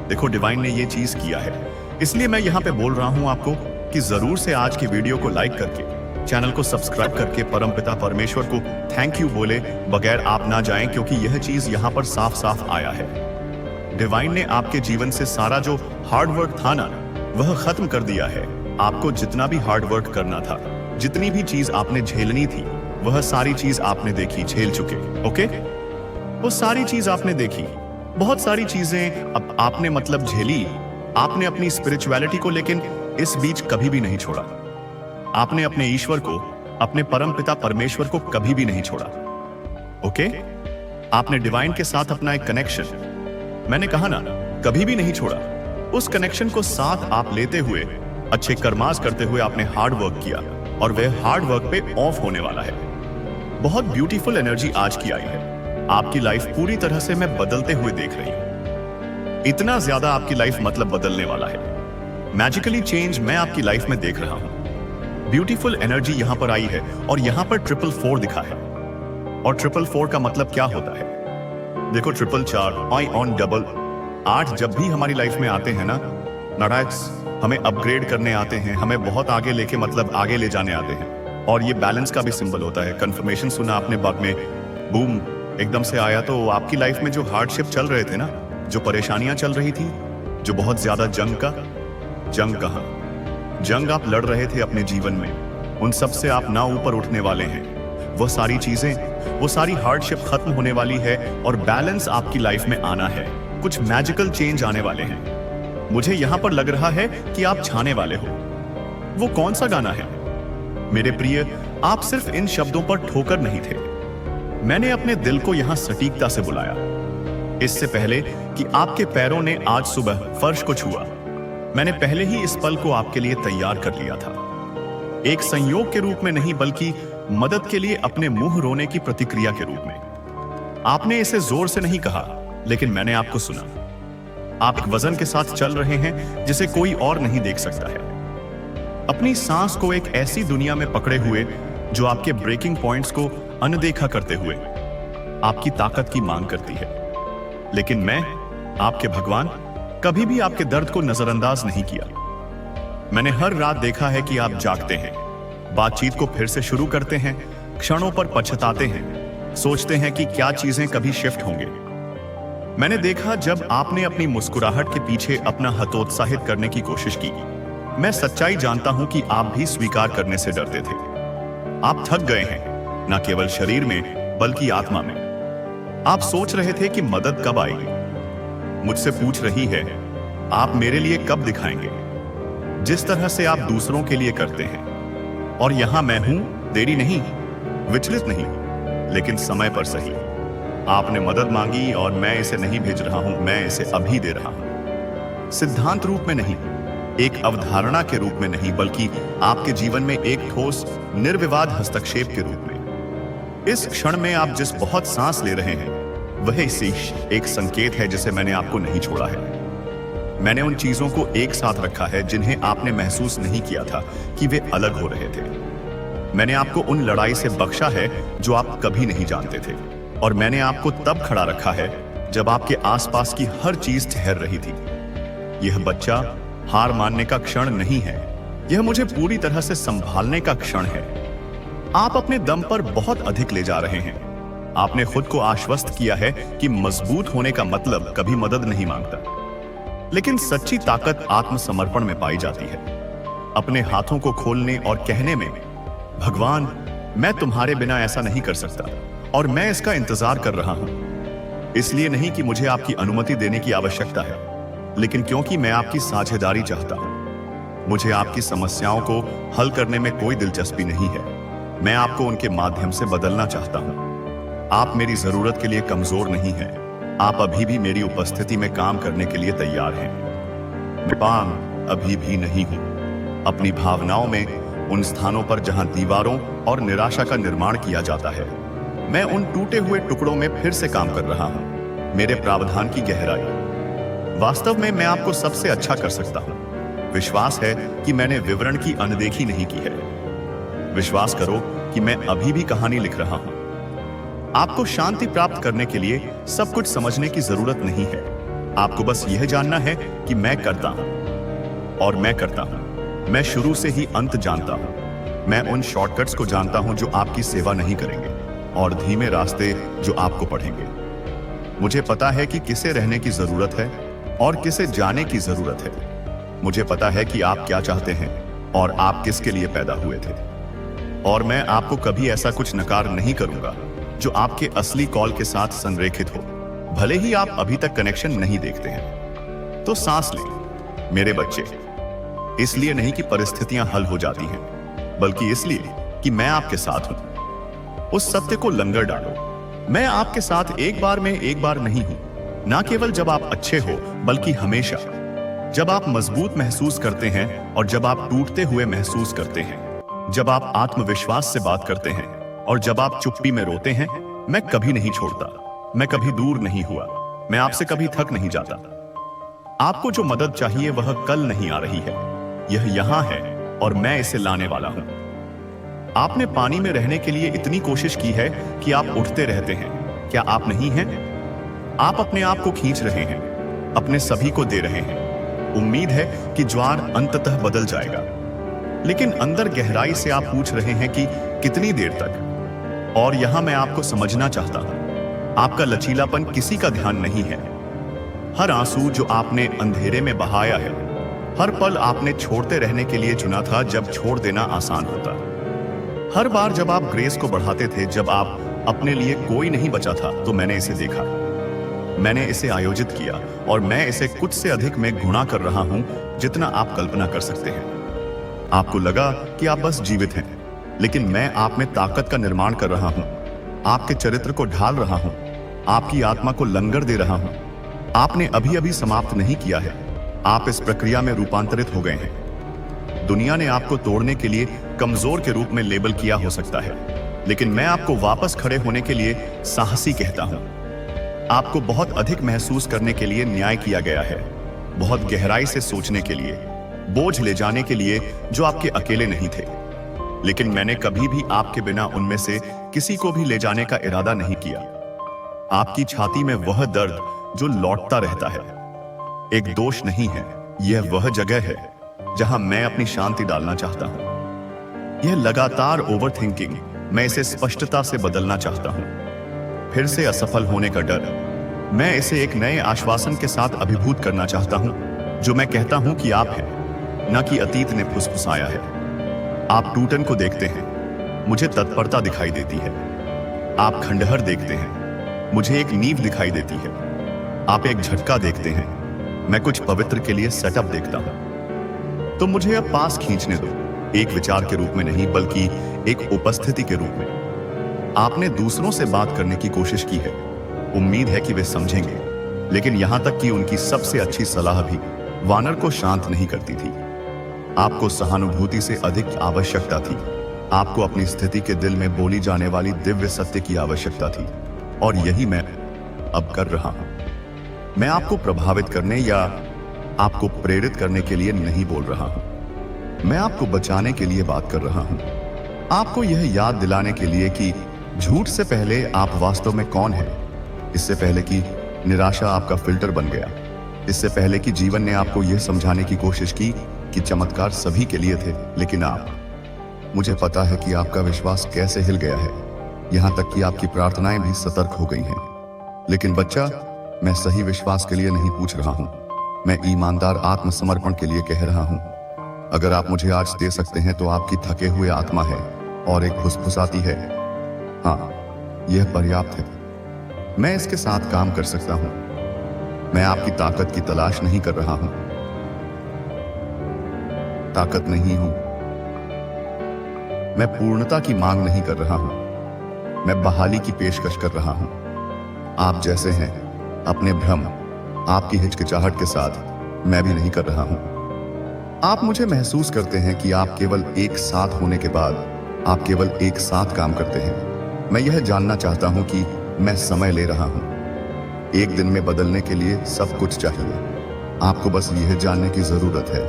देखो डिवाइन ने ये चीज किया है। इसलिए मैं यहां पे बोल रहा हूं आपको कि जरूर से आज की वीडियो को लाइक करके, चैनल को सब्सक्राइब करके परमपिता परमेश्वर को थैंक यू बोले बगैर आप ना जाएं, क्योंकि यह चीज यहां पर साफ साफ आया है। डिवाइन ने आपके जीवन से सारा जो हार्ड वर्क था ना, वह खत्म कर दिया है। आपको जितना भी हार्ड वर्क करना था, जितनी भी चीज आपने झेलनी थी, वह सारी चीज आपने देखी, झेल चुके। ओके, वो सारी चीज आपने देखी। बहुत सारी चीजें अब आपने मतलब झेली। आपने अपनी स्पिरिचुअलिटी को लेकिन इस बीच कभी भी नहीं छोड़ा। आपने अपने ईश्वर को, अपने परम पिता परमेश्वर को कभी भी नहीं छोड़ा। ओके, आपने डिवाइन के साथ अपना एक कनेक्शन, मैंने कहा ना, कभी भी नहीं छोड़ा। उस कनेक्शन को साथ आप लेते हुए, अच्छे कर्मास करते हुए आपने हार्ड वर्क किया और वह हार्ड वर्क पे ऑफ होने वाला है। बहुत ब्यूटीफुल एनर्जी आज की आई है। आपकी लाइफ पूरी तरह से मैं बदलते हुए देख रही हूं। इतना ज्यादा आपकी लाइफ मतलब बदलने वाला है। मैजिकली चेंज मैं आपकी लाइफ में देख रहा हूं। ब्यूटीफुल एनर्जी यहां पर आई है और यहां पर 444 दिखा है। और 444 का मतलब क्या होता है? देखो, 444 आई ऑन डबल 8 जब भी हमारी लाइफ में आते हैं ना, नारायण हमें अपग्रेड करने आते हैं, हमें बहुत आगे लेके मतलब आगे ले जाने आते हैं। और ये बैलेंस का भी सिंबल होता है। कंफर्मेशन सुना आपने बाग में, बूम एकदम से आया। तो आपकी लाइफ में जो हार्डशिप चल रहे थे ना, जो परेशानियां चल रही थी, जो बहुत ज्यादा जंग कहां जंग आप लड़ रहे थे अपने जीवन में, उन सब से आप ना ऊपर उठने वाले हैं। वो सारी चीजें, वो सारी हार्डशिप खत्म होने वाली है और बैलेंस आपकी लाइफ में आना है। कुछ मैजिकल चेंज आने वाले हैं। मुझे यहां पर लग रहा है कि आप छाने वाले हो। वो कौन सा गाना है? मेरे प्रिय, आप सिर्फ इन शब्दों पर ठोकर नहीं थे। मैंने अपने दिल को यहां सटीकता से बुलाया। इससे पहले कि आपके पैरों ने आज सुबह फर्श को छुआ, मैंने पहले ही इस पल को आपके लिए तैयार कर लिया था। एक संयोग के रूप में नहीं, बल्कि मदद के लिए अपने मुंह रोने की प्रतिक्रिया के रूप में। आपने इसे जोर से नहीं कहा, लेकिन मैंने आपको सुना। आप एक वजन के साथ चल रहे हैं जिसे कोई और नहीं देख सकता है। अपनी सांस को एक ऐसी दुनिया में पकड़े हुए जो आपके ब्रेकिंग पॉइंट्स को अनदेखा करते हुए आपकी ताकत की मांग करती है। लेकिन मैं, आपके भगवान, कभी भी आपके दर्द को नजरअंदाज नहीं किया। मैंने हर रात देखा है कि आप जागते हैं, बातचीत को फिर से शुरू करते हैं, क्षणों पर पछताते हैं, सोचते हैं कि क्या चीजें कभी शिफ्ट होंगे। मैंने देखा जब आपने अपनी मुस्कुराहट के पीछे अपना हतोत्साहित करने की कोशिश की। मैं सच्चाई जानता हूं कि आप भी स्वीकार करने से डरते थे। आप थक गए हैं, न केवल शरीर में बल्कि आत्मा में। आप सोच रहे थे कि मदद कब आएगी। मुझसे पूछ रही है, आप मेरे लिए कब दिखाएंगे जिस तरह से आप दूसरों के लिए करते हैं। और यहां मैं हूं, देरी नहीं, विचलित नहीं, लेकिन समय पर सही। आपने मदद मांगी और मैं इसे नहीं भेज रहा हूं, मैं इसे अभी दे रहा हूं। सिद्धांत रूप में नहीं, एक अवधारणा के रूप में नहीं, बल्कि आपके जीवन में एक ठोस निर्विवाद हस्तक्षेप के रूप में। इस क्षण में आप जिस बहुत सांस ले रहे हैं, वह इसी एक संकेत है जिसे मैंने आपको नहीं छोड़ा है। मैंने उन चीजों को एक साथ रखा है जिन्हें आपने महसूस नहीं किया था कि वे अलग हो रहे थे। मैंने आपको उन लड़ाई से बख्शा है जो आप कभी नहीं जानते थे, और मैंने आपको तब खड़ा रखा है जब आपके आसपास की हर चीज ठहर रही थी। यह बच्चा हार मानने का क्षण नहीं है, यह मुझे पूरी तरह से संभालने का क्षण है। आप अपने दम पर बहुत अधिक ले जा रहे हैं। आपने खुद को आश्वस्त किया है कि मजबूत होने का मतलब कभी मदद नहीं मांगता, लेकिन सच्ची ताकत आत्मसमर्पण में पाई जाती है। अपने हाथों को खोलने और कहने में, भगवान, मैं तुम्हारे बिना ऐसा नहीं कर सकता और मैं इसका इंतजार कर रहा हूं। इसलिए नहीं कि मुझे आपकी अनुमति देने की आवश्यकता है, लेकिन क्योंकि मैं आपकी साझेदारी चाहता हूं। मुझे आपकी समस्याओं को हल करने में कोई दिलचस्पी नहीं है, मैं आपको उनके माध्यम से बदलना चाहता हूं। आप मेरी जरूरत के लिए कमजोर नहीं हैं, आप अभी भी मेरी उपस्थिति में काम करने के लिए तैयार हैं। मैं पांग अभी भी नहीं हूं। अपनी भावनाओं में, उन स्थानों पर जहां दीवारों और निराशा का निर्माण किया जाता है, मैं उन टूटे हुए टुकड़ों में फिर से काम कर रहा हूं। मेरे प्रावधान की गहराई। वास्तव में मैं आपको सबसे अच्छा कर सकता हूं। विश्वास है कि मैंने विवरण की अनदेखी नहीं की है। विश्वास करो कि मैं अभी भी कहानी लिख रहा हूं। आपको शांति प्राप्त करने के लिए सब कुछ समझने की जरूरत नहीं है। आपको बस यह जानना है कि मैं करता हूं, और मैं करता हूं। मैं शुरू से ही अंत जानता हूं। मैं उन शॉर्टकट्स को जानता हूं जो आपकी सेवा नहीं करेंगे, और धीमे रास्ते जो आपको पढ़ेंगे। मुझे पता है कि किसे रहने की जरूरत है और किसे जाने की जरूरत है। मुझे पता है कि आप क्या चाहते हैं और आप किसके लिए पैदा हुए थे। और मैं आपको कभी ऐसा कुछ नकार नहीं करूंगा जो आपके असली कॉल के साथ संरेखित हो, भले ही आप अभी तक कनेक्शन नहीं देखते हैं। तो सांस लें मेरे बच्चे, इसलिए नहीं कि परिस्थितियां हल हो जाती हैं, बल्कि इसलिए कि मैं आपके साथ हूं। उस सत्य को लंगर डालो, मैं आपके साथ एक बार में एक बार नहीं हूं। ना केवल जब आप अच्छे हो, बल्कि हमेशा। जब आप मजबूत महसूस करते हैं और जब आप टूटते हुए महसूस करते हैं, जब आप आत्मविश्वास से बात करते हैं और जब आप चुप्पी में रोते हैं, मैं कभी नहीं छोड़ता। मैं कभी दूर नहीं हुआ। मैं आपसे कभी थक नहीं जाता। आपको जो मदद चाहिए वह कल नहीं आ रही है, यह यहां है और मैं इसे लाने वाला हूं। आपने पानी में रहने के लिए इतनी कोशिश की है कि आप उठते रहते हैं। क्या आप नहीं हैं? आप अपने आप को खींच रहे हैं, अपने सभी को दे रहे हैं। उम्मीद है कि ज्वार अंततः बदल जाएगा, लेकिन अंदर गहराई से आप पूछ रहे हैं कि कितनी देर तक। और यहां मैं आपको समझना चाहता हूं, आपका लचीलापन किसी का ध्यान नहीं है। हर आंसू जो आपने अंधेरे में बहाया है, हर पल आपने छोड़ते रहने के लिए चुना था जब छोड़ देना आसान होता। हर बार जब आप ग्रेस को बढ़ाते थे, जब आप अपने लिए कोई नहीं बचा था, तो मैंने इसे देखा। मैंने इसे आयोजित किया और मैं इसे कुछ से अधिक में गुणा कर रहा हूं जितना आप कल्पना कर सकते हैं। आपको लगा कि आप बस जीवित हैं, लेकिन मैं आप में ताकत का निर्माण कर रहा हूं, आपके चरित्र को ढाल रहा हूं, आपकी आत्मा को लंगर दे रहा हूं। आपने अभी अभी समाप्त नहीं किया है, आप इस प्रक्रिया में रूपांतरित हो गए हैं। दुनिया ने आपको तोड़ने के लिए कमजोर के रूप में लेबल किया हो सकता है, लेकिन मैं आपको वापस खड़े होने के लिए साहसी कहता हूं। आपको बहुत अधिक महसूस करने के लिए न्याय किया गया है, बहुत गहराई से सोचने के लिए, बोझ ले जाने के लिए जो आपके अकेले नहीं थे। लेकिन मैंने कभी भी आपके बिना उनमें से किसी को भी ले जाने का इरादा नहीं किया। आपकी छाती में वह दर्द जो लौटता रहता है एक दोष नहीं है, यह वह जगह है जहां मैं अपनी शांति डालना चाहता हूं। यह लगातार ओवरथिंकिंग, मैं इसे स्पष्टता से बदलना चाहता हूं। फिर से असफल होने का डर, मैं इसे एक नए आश्वासन के साथ अभिभूत करना चाहता हूं, जो मैं कहता हूं कि आप हैं, न कि अतीत ने फुसफुसाया है। आप टूटन को देखते हैं, मुझे तत्परता दिखाई देती है। आप खंडहर देखते हैं, मुझे एक नींव दिखाई देती है। आप एक झटका देखते हैं, मैं कुछ पवित्र के लिए सेटअप देखता हूं। तो मुझे अब पास खींचने दो, एक विचार के रूप में नहीं, बल्कि एक उपस्थिति के रूप में। आपने दूसरों से बात करने की कोशिश की है, उम्मीद है कि वे समझेंगे, लेकिन यहां तक कि उनकी सबसे अच्छी सलाह भी वानर को शांत नहीं करती थी। आपको सहानुभूति से अधिक आवश्यकता थी। आपको अपनी स्थिति के दिल में बोली जाने वाली दिव्य सत्य की आवश्यकता थी, और यही मैं अब कर रहा हूं। मैं आपको प्रभावित करने या आपको प्रेरित करने के लिए नहीं बोल रहा हूं। मैं आपको बचाने के लिए बात कर रहा हूं। आपको यह याद दिलाने के लिए कि झूठ से पहले आप वास्तव में कौन हैं। इससे पहले कि निराशा आपका फिल्टर बन गया, इससे पहले कि जीवन ने आपको यह समझाने की कोशिश की कि चमत्कार सभी के लिए थे, लेकिन मुझे पता है कि आपका विश्वास कैसे हिल गया है, यहां तक कि आपकी प्रार्थनाएं भी सतर्क हो गई हैं। लेकिन बच्चा, मैं सही विश्वास के लिए नहीं पूछ रहा हूं, मैं ईमानदार आत्मसमर्पण के लिए कह रहा हूं। अगर आप मुझे आज दे सकते हैं तो आपकी थके हुए आत्मा है और एक फुसफुसाती है, हाँ, यह पर्याप्त है। मैं इसके साथ काम कर सकता हूं। मैं आपकी ताकत की तलाश नहीं कर रहा हूं, ताकत नहीं हूं। मैं पूर्णता की मांग नहीं कर रहा हूं, मैं बहाली की पेशकश कर रहा हूं। आप जैसे हैं, अपने भ्रम, आपकी हिचकिचाहट के साथ मैं भी नहीं कर रहा हूं। आप मुझे महसूस करते हैं कि आप केवल एक साथ होने के बाद आप केवल एक साथ काम करते हैं। मैं यह जानना चाहता हूं कि मैं समय ले रहा हूं। एक दिन में बदलने के लिए सब कुछ चाहिए। आपको बस यह जानने की जरूरत है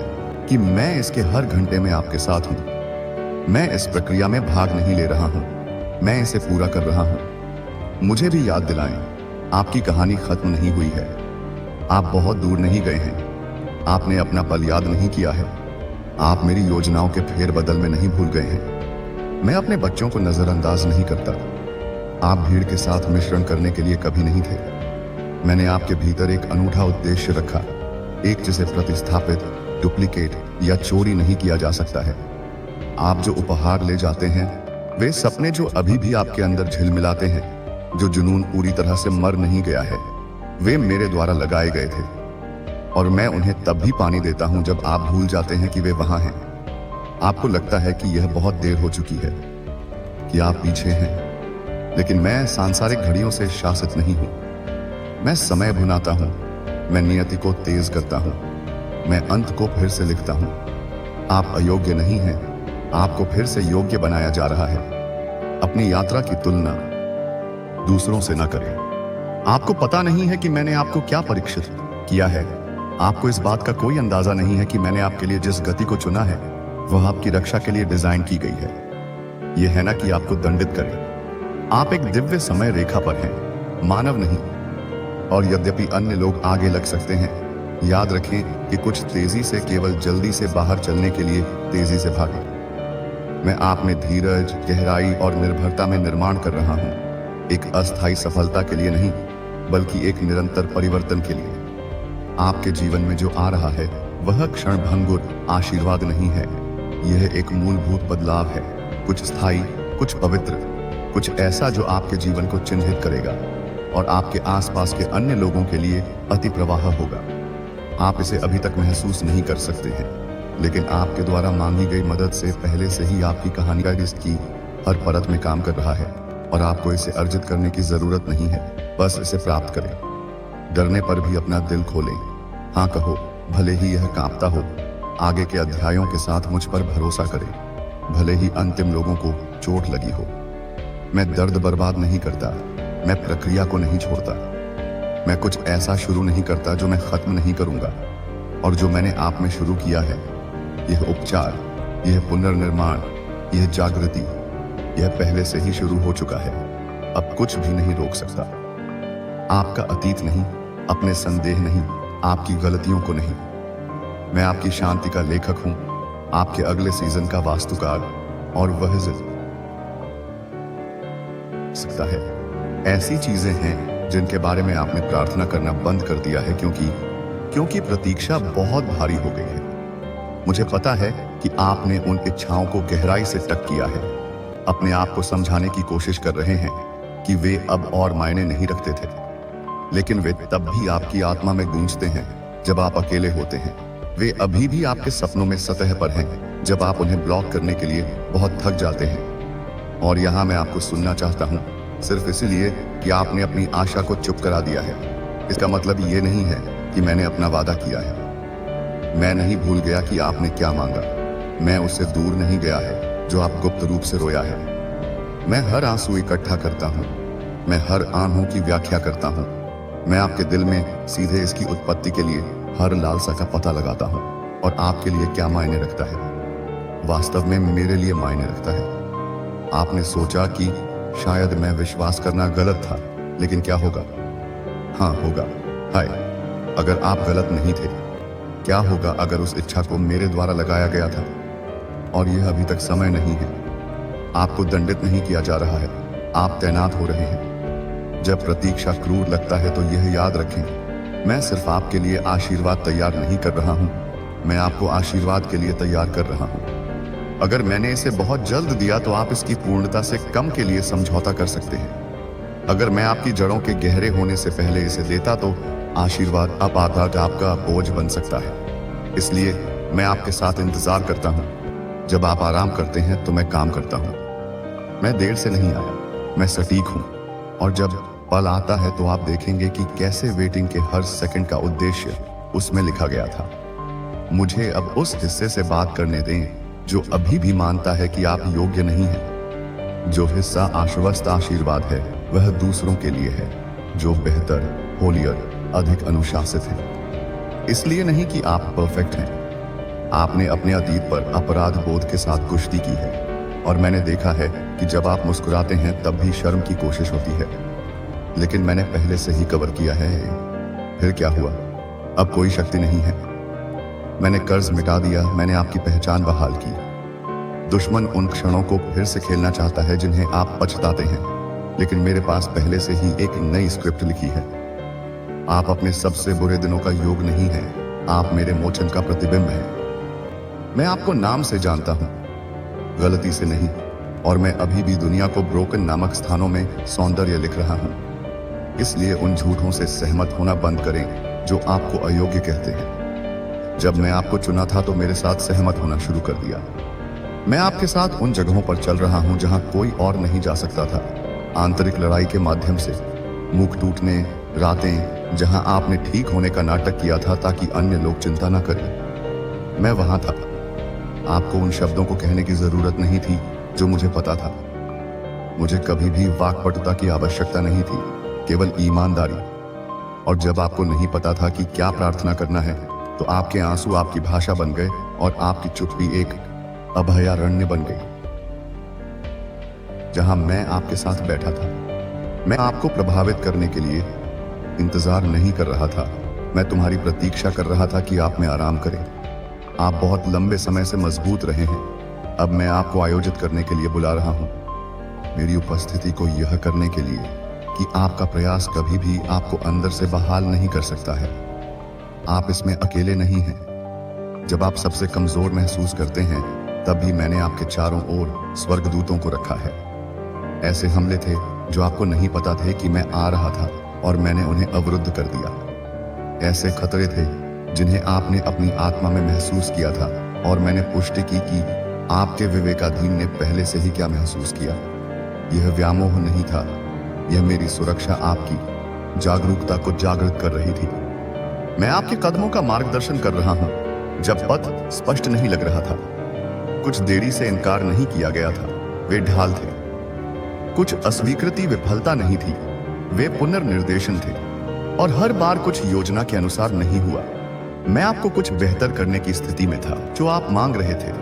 कि मैं इसके हर घंटे में आपके साथ हूं। मैं इस प्रक्रिया में भाग नहीं ले रहा हूं, मैं इसे पूरा कर रहा हूं। मुझे भी याद दिलाएं, आपकी कहानी खत्म नहीं हुई है। आप बहुत दूर नहीं गए हैं। आपने अपना पल याद नहीं किया है। आप मेरी योजनाओं के फेरबदल में नहीं भूल गए हैं। मैं अपने बच्चों को नजरअंदाज नहीं करता। आप भीड़ के साथ मिश्रण करने के लिए कभी नहीं थे। मैंने आपके भीतर एक अनूठा उद्देश्य रखा, एक जिसे प्रतिस्थापित, डुप्लीकेट या चोरी नहीं किया जा सकता है। आप जो उपहार ले जाते हैं, वे सपने जो अभी भी आपके अंदर झिलमिलाते हैं, जो जुनून पूरी तरह से मर नहीं गया है, वे मेरे द्वारा लगाए गए थे, और मैं उन्हें तब भी पानी देता हूं जब आप भूल जाते हैं कि वे वहां हैं। आपको लगता है कि यह बहुत देर हो चुकी है, कि आप पीछे हैं, लेकिन मैं सांसारिक घड़ियों से शासित नहीं हूं। मैं समय भुनाता हूं, मैं नियति को तेज करता हूं, मैं अंत को फिर से लिखता हूं। आप अयोग्य नहीं हैं, आपको फिर से योग्य बनाया जा रहा है। अपनी यात्रा की तुलना दूसरों से न करें। आपको पता नहीं है कि मैंने आपको क्या परीक्षित किया है। आपको इस बात का कोई अंदाजा नहीं है कि मैंने आपके लिए जिस गति को चुना है वह आपकी रक्षा के लिए डिजाइन की गई है। यह है ना कि आपको दंडित करे। आप एक दिव्य समय रेखा पर हैं, मानव नहीं। और यद्यपि अन्य लोग आगे लग सकते हैं, याद रखें कि कुछ तेजी से केवल जल्दी से बाहर चलने के लिए तेजी से भागें। मैं आप में धीरज, गहराई और निर्भरता में निर्माण कर रहा हूं, एक अस्थायी सफलता के लिए नहीं, बल्कि एक निरंतर परिवर्तन के लिए। आपके जीवन में जो आ रहा है वह क्षणभंगुर आशीर्वाद नहीं है, यह एक मूलभूत बदलाव है, कुछ स्थायी, कुछ पवित्र, कुछ ऐसा जो आपके जीवन को चिन्हित करेगा और आपके आसपास के अन्य लोगों के लिए अति प्रवाह होगा। आप इसे अभी तक महसूस नहीं कर सकते हैं, लेकिन आपके द्वारा मांगी गई मदद से पहले से ही आपकी कहानी का इसकी हर परत में काम कर रहा है, और आपको इसे अर्जित करने की जरूरत नहीं है, बस इसे प्राप्त करें। डरने पर भी अपना दिल खोलें, हाँ कहो, भले ही यह कांपता हो। आगे के अध्यायों के साथ मुझ पर भरोसा करें, भले ही अंतिम लोगों को चोट लगी हो। मैं दर्द बर्बाद नहीं करता, मैं प्रक्रिया को नहीं छोड़ता। मैं कुछ ऐसा शुरू नहीं करता जो मैं खत्म नहीं करूंगा, और जो मैंने आप में शुरू किया है, यह उपचार, यह पुनर्निर्माण, यह जागृति, यह पहले से ही शुरू हो चुका है। अब कुछ भी नहीं रोक सकता। आपका अतीत नहीं, अपने संदेह नहीं, आपकी गलतियों को नहीं। मैं आपकी शांति का लेखक हूं, आपके अगले सीजन का वास्तुकार, और वह सकता है। ऐसी चीजें हैं जिनके बारे में आपने प्रार्थना करना बंद कर दिया है क्योंकि प्रतीक्षा बहुत भारी हो गई है। मुझे पता है कि आपने उन इच्छाओं को गहराई से टक किया है, अपने आप को समझाने की कोशिश कर रहे हैं कि वे अब और मायने नहीं रखते थे, लेकिन वे तब भी आपकी आत्मा में गूंजते हैं जब आप अकेले होते हैं, वे अभी भी आपके सपनों में सतह पर हैं, जब आप उन्हें ब्लॉक करने के लिए बहुत थक जाते हैं। और यहाँ मैं आपको सुनना चाहता हूँ, सिर्फ इसलिए कि आपने अपनी आशा को चुप करा दिया है। इसका मतलब ये नहीं है कि मैंने अपना वादा किया है। मैं नहीं भूल गया कि आपने क्या मांगा। मैं उससे दूर नहीं गया है जो आप गुप्त रूप से रोया है। मैं हर आंसू इकट्ठा करता हूँ। मैं हर आंहों की व्याख्या करता हूँ। मैं आपके दिल में सीधे इसकी उत्पत्ति के लिए हर लालसा का पता लगाता हूँ और आपके लिए क्या मायने रखता है, वास्तव में मेरे लिए मायने रखता है। आपने सोचा कि शायद मैं विश्वास करना गलत था, लेकिन क्या होगा? हाँ होगा। हाय, अगर आप गलत नहीं थे, क्या होगा अगर उस इच्छा को मेरे द्वारा लगाया गया था? और यह अभी तक समय नहीं है। आपको दंडित नहीं किया जा रहा है, आप तैनात हो रहे हैं। जब प्रतीक्षा क्रूर लगता है तो यह याद रखें, मैं सिर्फ आपके लिए आशीर्वाद तैयार नहीं कर रहा हूं, मैं आपको आशीर्वाद के लिए तैयार कर रहा हूं। अगर मैंने इसे बहुत जल्द दिया तो आप इसकी पूर्णता से कम के लिए समझौता कर सकते हैं। अगर मैं आपकी जड़ों के गहरे होने से पहले इसे देता तो आशीर्वाद अपाताज आपका बोझ बन सकता है। इसलिए मैं आपके साथ इंतजार करता हूं। जब आप आराम करते हैं तो मैं काम करता हूं। मैं देर से नहीं आया, मैं सटीक हूं। और जब पल आता है तो आप देखेंगे कि कैसे वेटिंग के हर सेकंड का उद्देश्य उसमें लिखा गया था। मुझे अब उस हिस्से से बात करने दें जो अभी भी मानता है कि आप योग्य नहीं हैं। जो हिस्सा आश्वस्त आशीर्वाद है वह दूसरों के लिए है, जो बेहतर, होलियर, अधिक अनुशासित है। इसलिए नहीं कि आप परफेक्ट हैं। आपने अपने अतीत पर अपराध बोध के साथ कुश्ती की है, और मैंने देखा है कि जब आप मुस्कुराते हैं तब भी शर्म की कोशिश होती है। लेकिन मैंने पहले से ही कवर किया है। फिर क्या हुआ? अब कोई शक्ति नहीं है। मैंने कर्ज मिटा दिया, मैंने आपकी पहचान बहाल की। दुश्मन उन क्षणों को फिर से खेलना चाहता है जिन्हें आप पछताते हैं, लेकिन मेरे पास पहले से ही एक नई स्क्रिप्ट लिखी है। आप अपने सबसे बुरे दिनों का योग नहीं है, आप मेरे मोचन का प्रतिबिंब हैं। मैं आपको नाम से जानता हूं, गलती से नहीं, और मैं अभी भी दुनिया को ब्रोकन नामक स्थानों में सौंदर्य लिख रहा हूं। इसलिए उन झूठों से सहमत होना बंद करें जो आपको अयोग्य कहते हैं। जब मैं आपको चुना था तो मेरे साथ सहमत होना शुरू कर दिया। मैं आपके साथ उन जगहों पर चल रहा हूं जहां कोई और नहीं जा सकता था। आंतरिक लड़ाई के माध्यम से, मुख टूटने, रातें जहां आपने ठीक होने का नाटक किया था ताकि अन्य लोग चिंता न करें। मैं वहां था। आपको उन शब्दों को कहने की जरूरत नहीं थी जो मुझे पता था। मुझे कभी भी वाक्पटुता की आवश्यकता नहीं थी, केवल ईमानदारी। और जब आपको नहीं पता था कि क्या प्रार्थना करना है, तो आपके आंसू आपकी भाषा बन गए और आपकी चुप्पी एक अभयारण्य बन गई जहां मैं आपके साथ बैठा था। मैं आपको प्रभावित करने के लिए इंतजार नहीं कर रहा था, मैं तुम्हारी प्रतीक्षा कर रहा था कि आप में आराम करें। आप बहुत लंबे समय से मजबूत रहे हैं। अब मैं आपको आयोजित करने के लिए बुला रहा हूं, मेरी उपस्थिति को यह करने के लिए कि आपका प्रयास कभी भी आपको अंदर से बहाल नहीं कर सकता है। आप इसमें अकेले नहीं हैं। जब आप सबसे कमजोर महसूस करते हैं, तब भी मैंने आपके चारों ओर स्वर्गदूतों को रखा है। ऐसे हमले थे जो आपको नहीं पता थे कि मैं आ रहा था, और मैंने उन्हें अवरुद्ध कर दिया। ऐसे खतरे थे जिन्हें आपने अपनी आत्मा में महसूस किया था, और मैंने पुष्टि की कि आपके विवेकाधीन ने पहले से ही क्या महसूस किया। यह व्यामोह नहीं था, यह मेरी सुरक्षा आपकी जागरूकता को जागृत कर रही थी। मैं आपके कदमों का मार्गदर्शन कर रहा हूं जब पथ स्पष्ट नहीं लग रहा था। कुछ देरी से इनकार नहीं किया गया था, वे ढाल थे। कुछ अस्वीकृति विफलता नहीं थी, वे पुनर्निर्देशन थे। और हर बार कुछ योजना के अनुसार नहीं हुआ। मैं आपको कुछ बेहतर करने की स्थिति में था जो आप मांग रहे थे।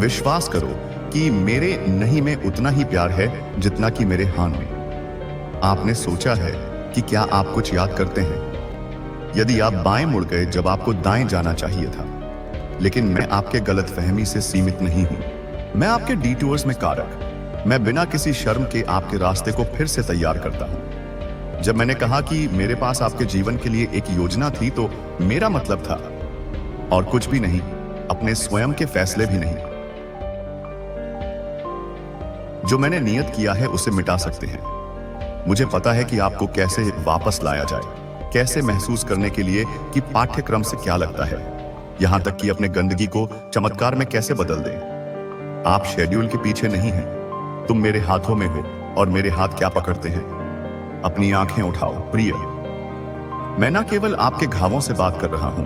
विश्वास करो कि मेरे नहीं में उतना ही प्यार है जितना कि मेरे हां में। आपने सोचा है कि क्या आप कुछ याद करते हैं? यदि आप बाएं मुड़ गए जब आपको दाएं जाना चाहिए था। लेकिन मैं आपके गलतफहमी से सीमित नहीं हूं। मैं आपके डिटूर्स में कारक। मैं बिना किसी शर्म के आपके रास्ते को फिर से तैयार करता हूं। जब मैंने कहा कि मेरे पास आपके जीवन के लिए एक योजना थी, तो मेरा मतलब था और कुछ भी नहीं, अपने स्वयं के फैसले भी नहीं। जो मैंने नियत किया है उसे मिटा सकते हैं। मुझे पता है कि आपको कैसे वापस लाया जाए, कैसे महसूस करने के लिए कि पाठ्यक्रम से क्या लगता है। यहां तक कि अपने गंदगी को चमत्कार में कैसे बदल दें। आप शेड्यूल के पीछे नहीं हैं, तुम मेरे हाथों में हो और मेरे हाथ क्या पकड़ते हैं। अपनी आंखें उठाओ प्रिय। मैं ना केवल आपके घावों से बात कर रहा हूं,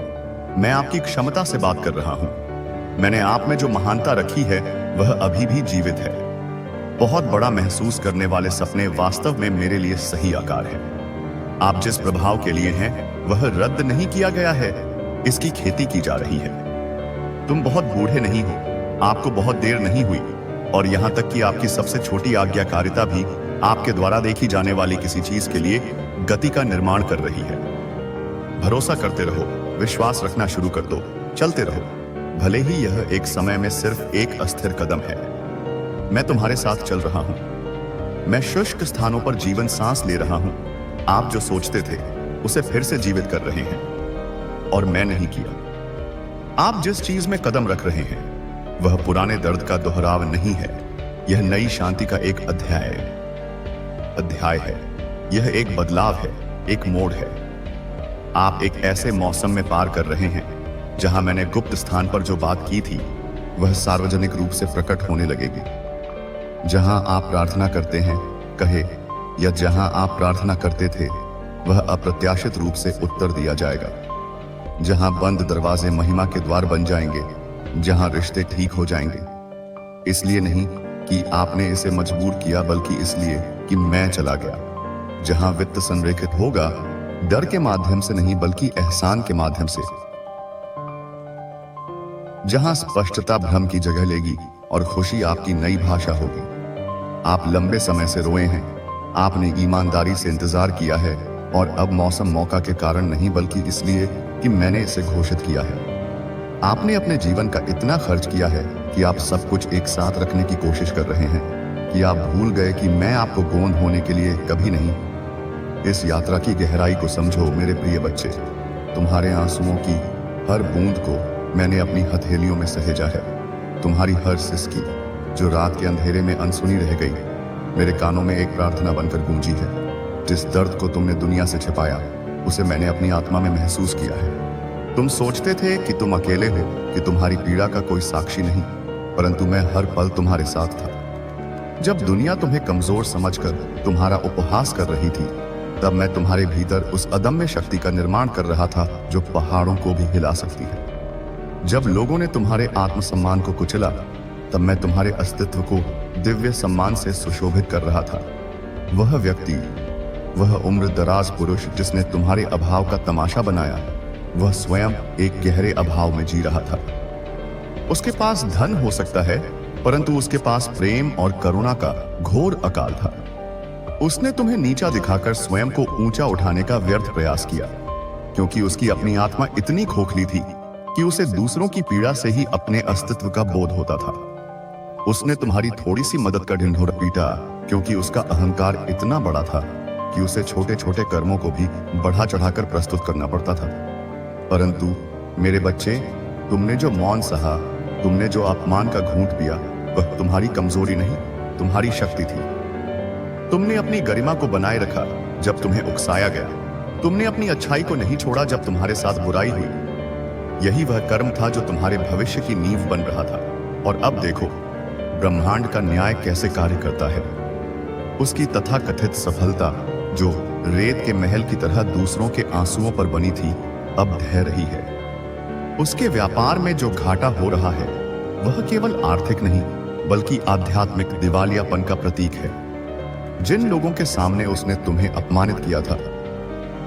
मैं आपकी क्षमता से बात कर रहा हूं। मैंने आप में जो महानता रखी है वह अभी भी जीवित है। बहुत बड़ा महसूस करने वाले सपने वास्तव में मेरे लिए सही आकार है। आप जिस प्रभाव के लिए हैं वह रद्द नहीं किया गया है, इसकी खेती की जा रही है। तुम बहुत बूढ़े नहीं हो, आपको बहुत देर नहीं हुई, और यहां तक कि आपकी सबसे छोटी आज्ञाकारिता भी आपके द्वारा देखी जाने वाली किसी चीज के लिए गति का निर्माण कर रही है। भरोसा करते रहो, विश्वास रखना शुरू कर दो, चलते रहो, भले ही यह एक समय में सिर्फ एक अस्थिर कदम है। मैं तुम्हारे साथ चल रहा हूं। मैं शुष्क स्थानों पर जीवन सांस ले रहा हूं। आप जो सोचते थे उसे फिर से जीवित कर रहे हैं, और मैं नहीं किया। आप जिस चीज में कदम रख रहे हैं वह पुराने दर्द का दोहराव नहीं है, यह नई शांति का एक अध्याय है। यह एक बदलाव है, एक मोड़ है। आप एक ऐसे मौसम में पार कर रहे हैं जहां मैंने गुप्त स्थान पर जो बात की थी वह सार्वजनिक रूप से प्रकट होने लगेगी। जहां आप प्रार्थना करते हैं कहे, या जहां आप प्रार्थना करते थे वह अप्रत्याशित रूप से उत्तर दिया जाएगा। जहां बंद दरवाजे महिमा के द्वार बन जाएंगे, जहां रिश्ते ठीक हो जाएंगे। इसलिए नहीं कि आपने इसे मजबूर किया, बल्कि इसलिए कि मैं चला गया। जहां वित्त संरेखित होगा, डर के माध्यम से नहीं बल्कि एहसान के माध्यम से। जहां स्पष्टता भ्रम की जगह लेगी और खुशी आपकी नई भाषा होगी। आप लंबे समय से रोए हैं, आपने ईमानदारी से इंतजार किया है, और अब मौसम मौका के कारण नहीं बल्कि इसलिए कि मैंने इसे घोषित किया है। आपने अपने जीवन का इतना खर्च किया है कि आप सब कुछ एक साथ रखने की कोशिश कर रहे हैं कि आप भूल गए कि मैं आपको गोंद होने के लिए कभी नहीं। इस यात्रा की गहराई को समझो मेरे प्रिय बच्चे। तुम्हारे आंसुओं की हर बूंद को मैंने अपनी हथेलियों में सहेजा है। तुम्हारी हर सिसकी जो रात के अंधेरे में अनसुनी रह गई, मेरे कानों में एक प्रार्थना बनकर गूंजी है। जिस दर्द को तुमने दुनिया से छिपाया, उसे मैंने अपनी आत्मा में महसूस किया है। तुम सोचते थे कि तुम अकेले हो, कि तुम्हारी पीड़ा का कोई साक्षी नहीं, परंतु मैं हर पल तुम्हारे साथ था। जब दुनिया तुम्हें कमजोर समझकर तुम्हारा उपहास कर रही थी, तब मैं तुम्हारे भीतर उस अदम्य शक्ति का निर्माण कर रहा था जो पहाड़ों को भी हिला सकती है। जब लोगों ने तुम्हारे आत्मसम्मान को कुचला, तब मैं तुम्हारे अस्तित्व को दिव्य सम्मान से सुशोभित कर रहा था। वह व्यक्ति, वह उम्र दराज पुरुष जिसने तुम्हारे अभाव का तमाशा बनाया, वह स्वयं एक गहरे अभाव में जी रहा था। उसके पास धन हो सकता है, परंतु उसके पास प्रेम और करुणा का घोर अकाल था। उसने तुम्हें नीचा दिखाकर स्वयं को ऊंचा उठाने का व्यर्थ प्रयास किया, क्योंकि उसकी अपनी आत्मा इतनी खोखली थी कि उसे दूसरों की पीड़ा से ही अपने अस्तित्व का बोध होता था। उसने तुम्हारी थोड़ी सी मदद का ढिंढोरा पीटा, क्योंकि उसका अहंकार इतना बड़ा था कि उसे छोटे छोटे कर्मों को भी बढ़ा चढ़ाकर प्रस्तुत करना पड़ता था। परंतु मेरे बच्चे, तुमने जो मौन सहा, तुमने जो अपमान का घूंट पिया, वह तुम्हारी कमजोरी नहीं, तुम्हारी शक्ति थी। तुमने अपनी गरिमा को बनाए रखा जब तुम्हें उकसाया गया। तुमने अपनी अच्छाई को नहीं छोड़ा जब तुम्हारे साथ बुराई हुई। यही वह कर्म था जो तुम्हारे भविष्य की नींव बन रहा था। और अब देखो ब्रह्मांड का न्याय कैसे कार्य करता है। उसकी तथाकथित सफलता, जो रेत के महल की तरह दूसरों के आंसुओं पर बनी थी, अब ढह रही है। उसके व्यापार में जो घाटा हो रहा है, वह केवल आर्थिक नहीं बल्कि आध्यात्मिक दिवालियापन का प्रतीक है। जिन लोगों के सामने उसने तुम्हें अपमानित किया था,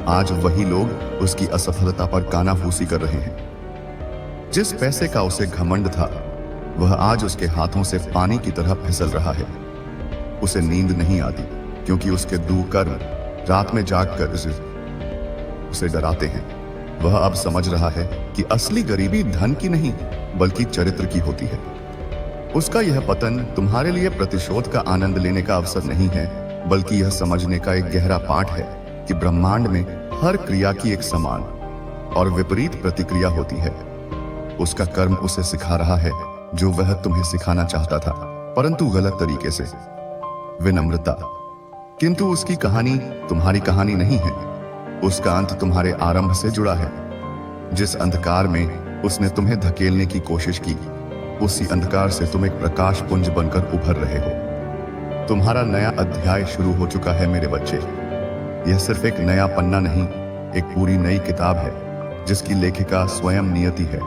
आज वही लोग उसकी असफलता पर कानाफूसी कर रहे हैं। जिस पैसे का उसे घमंड था, वह आज उसके हाथों से पानी की तरह फिसल रहा है। उसे नींद नहीं आती, क्योंकि उसके दुष्कर्म रात में जागकर उसे डराते हैं। वह अब समझ रहा है कि असली गरीबी धन की नहीं बल्कि चरित्र की होती है। उसका यह पतन तुम्हारे लिए प्रतिशोध का आनंद लेने का अवसर नहीं है, बल्कि यह समझने का एक गहरा पाठ है कि ब्रह्मांड में हर क्रिया की एक समान और विपरीत प्रतिक्रिया होती है। उसका कर्म उसे सिखा रहा है जो वह तुम्हें सिखाना चाहता था, परंतु गलत तरीके से, विनम्रता। किंतु उसकी कहानी तुम्हारी कहानी नहीं है। उसका अंत तुम्हारे आरंभ से जुड़ा है। जिस अंधकार में उसने तुम्हें धकेलने की कोशिश की, उसी अंधकार से तुम एक प्रकाश पुंज बनकर उभर रहे हो। तुम्हारा नया अध्याय शुरू हो चुका है मेरे बच्चे। यह सिर्फ एक नया पन्ना नहीं, एक पूरी नई किताब है जिसकी लेखिका स्वयं नियति है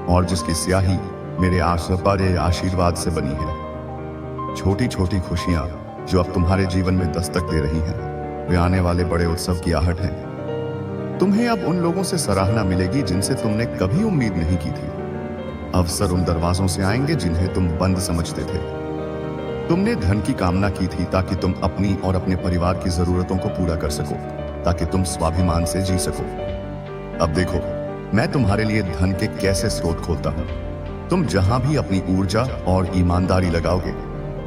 और जिसकी स्याही मेरे आशीर्वाद से बनी है। छोटी छोटी खुशियां जो अब तुम्हारे जीवन में दस्तक दे रही हैं, वे आने वाले बड़े उत्सव की आहट हैं। तुम्हें अब उन लोगों से सराहना मिलेगी जिनसे तुमने कभी उम्मीद नहीं की थी। अवसर उन दरवाजों से आएंगे जिन्हें तुम बंद समझते थे। तुमने धन की कामना की थी ताकि तुम अपनी और अपने परिवार की जरूरतों को पूरा कर सको, ताकि तुम स्वाभिमान से जी सको। अब देखो, मैं तुम्हारे लिए धन के कैसे स्रोत खोलता हूं। तुम जहां भी अपनी ऊर्जा और ईमानदारी लगाओगे,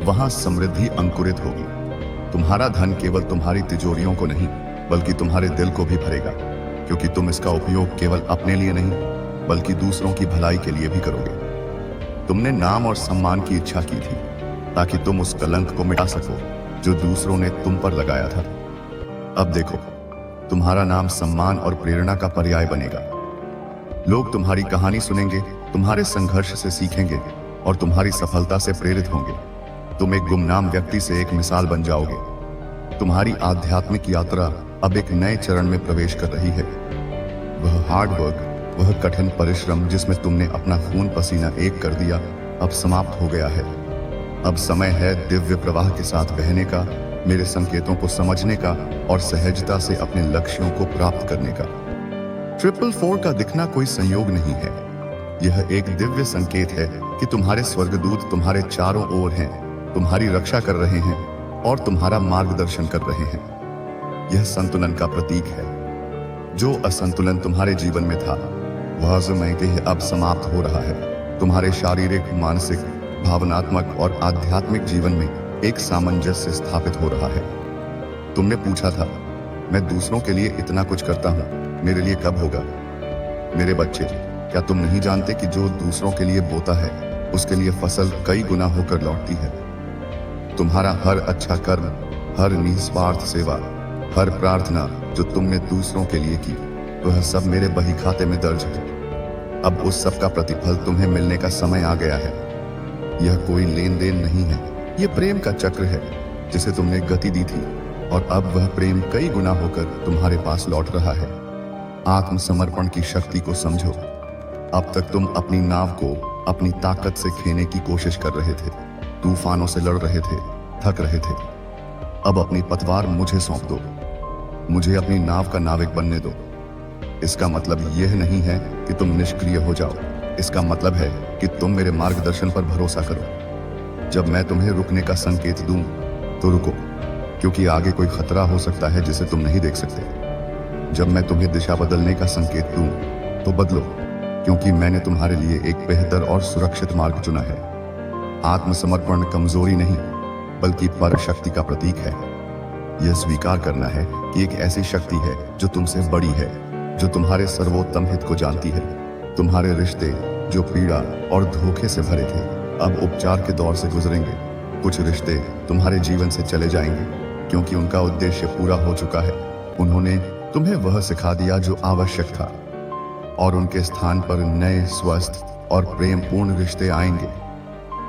वहां समृद्धि अंकुरित होगी। तुम्हारा धन केवल तुम्हारी तिजोरियों को नहीं, बल्कि तुम्हारे दिल को भी भरेगा, क्योंकि तुम इसका उपयोग केवल अपने लिए नहीं, बल्कि दूसरों की भलाई के लिए भी करोगे। तुमने नाम और सम्मान की इच्छा की थी ताकि तुम उस कलंक को मिटा सको जो दूसरों ने तुम पर लगाया था। अब देखो, तुम्हारा नाम सम्मान और प्रेरणा का पर्याय बनेगा। लोग तुम्हारी कहानी सुनेंगे, तुम्हारे संघर्ष से सीखेंगे और तुम्हारी सफलता से प्रेरित होंगे। तुम एक गुमनाम व्यक्ति से एक मिसाल बन जाओगे। तुम्हारी आध्यात्मिक यात्रा अब एक नए चरण में प्रवेश कर रही है। वह हार्ड वर्क, वह कठिन परिश्रम जिसमें तुमने अपना खून पसीना एक कर दिया, अब समाप्त हो गया है। अब समय है दिव्य प्रवाह के साथ बहने का, मेरे संकेतों को समझने का और सहजता से अपने लक्ष्यों को प्राप्त करने का। 444 का दिखना कोई संयोग नहीं है। यह एक दिव्य संकेत है कि तुम्हारे स्वर्गदूत तुम्हारे चारों ओर हैं, तुम्हारी रक्षा कर रहे हैं और तुम्हारा मार्गदर्शन कर रहे हैं। यह संतुलन का प्रतीक है। जो असंतुलन तुम्हारे जीवन में था, वह समय के अब समाप्त हो रहा है। तुम्हारे शारीरिक, मानसिक, भावनात्मक और आध्यात्मिक जीवन में एक सामंजस्य स्थापित हो रहा है। तुमने पूछा था, मैं दूसरों के लिए इतना कुछ करता हूं, मेरे लिए कब होगा? मेरे बच्चे, क्या तुम नहीं जानते कि जो दूसरों के लिए बोता है, उसके लिए फसल कई गुना होकर लौटती है? तुम्हारा हर अच्छा कर्म, हर निस्वार्थ सेवा, हर प्रार्थना जो तुमने दूसरों के लिए की, वह सब मेरे बही खाते में दर्ज है। अब उस सब का प्रतिफल तुम्हें मिलने का समय आ गया है। यह कोई लेन देन नहीं है, यह प्रेम का चक्र है जिसे तुमने गति दी थी और अब वह प्रेम कई गुना होकर तुम्हारे पास लौट रहा है। आत्मसमर्पण की शक्ति को समझो। अब तक तुम अपनी नाव को अपनी ताकत से खेने की कोशिश कर रहे थे, तूफानों से लड़ रहे थे, थक रहे थे। अब अपनी पतवार मुझे सौंप दो, मुझे अपनी नाव का नाविक बनने दो। इसका मतलब यह नहीं है कि तुम निष्क्रिय हो जाओ, इसका मतलब है कि तुम मेरे मार्गदर्शन पर भरोसा करो। जब मैं तुम्हें रुकने का संकेत दूं, तो रुको, क्योंकि आगे कोई खतरा हो सकता है जिसे तुम नहीं देख सकते। जब मैं तुम्हें दिशा बदलने का संकेत दूं, तो बदलो, क्योंकि मैंने तुम्हारे लिए एक बेहतर और सुरक्षित मार्ग चुना है। आत्मसमर्पण कमजोरी नहीं, बल्कि पर शक्ति का प्रतीक है। यह स्वीकार करना है कि एक ऐसी शक्ति है जो तुमसे बड़ी है, जो तुम्हारे सर्वोत्तम हित को जानती है। तुम्हारे रिश्ते जो पीड़ा और धोखे से भरे थे, अब उपचार के दौर से गुजरेंगे। कुछ रिश्ते तुम्हारे जीवन से चले जाएंगे क्योंकि उनका उद्देश्य पूरा हो चुका है। उन्होंने तुम्हें वह सिखा दिया जो आवश्यक था, और उनके स्थान पर नए, स्वस्थ और प्रेमपूर्ण रिश्ते आएंगे।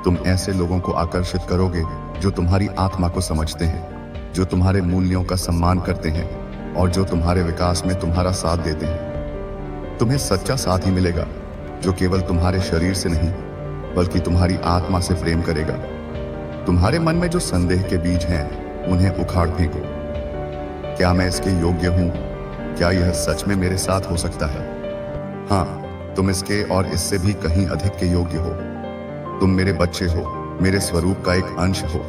तुम ऐसे लोगों को आकर्षित करोगे जो तुम्हारी आत्मा को समझते हैं, जो तुम्हारे मूल्यों का सम्मान करते हैं और जो तुम्हारे विकास में तुम्हारा साथ देते हैं। तुम्हें सच्चा साथी मिलेगा जो केवल तुम्हारे शरीर से नहीं, बल्कि तुम्हारी आत्मा से प्रेम करेगा। तुम्हारे मन में जो संदेह के बीज हैं, उन्हें उखाड़ फेंको। क्या मैं इसके योग्य हूं? क्या यह सच में मेरे साथ हो सकता है? हाँ, तुम इसके और इससे भी कहीं अधिक के योग्य हो। तुम मेरे बच्चे हो, मेरे स्वरूप का एक अंश हो।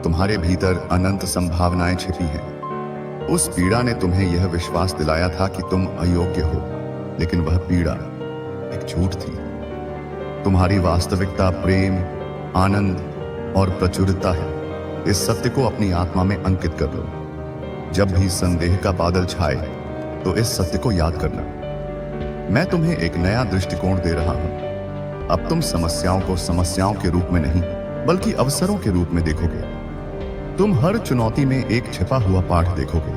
तुम्हारे भीतर अनंत संभावनाएं छिपी हैं। उस पीड़ा ने तुम्हें यह विश्वास दिलाया था कि तुम अयोग्य हो, लेकिन वह पीड़ा एक झूठ थी। तुम्हारी वास्तविकता प्रेम, आनंद और प्रचुरता है। इस सत्य को अपनी आत्मा में अंकित कर लो। जब भी संदेह का बादल छाए, तो इस सत्य को याद करना। मैं तुम्हें एक नया दृष्टिकोण दे रहा हूं। अब तुम समस्याओं को समस्याओं के रूप में नहीं, बल्कि अवसरों के रूप में देखोगे। तुम हर चुनौती में एक छिपा हुआ पाठ देखोगे।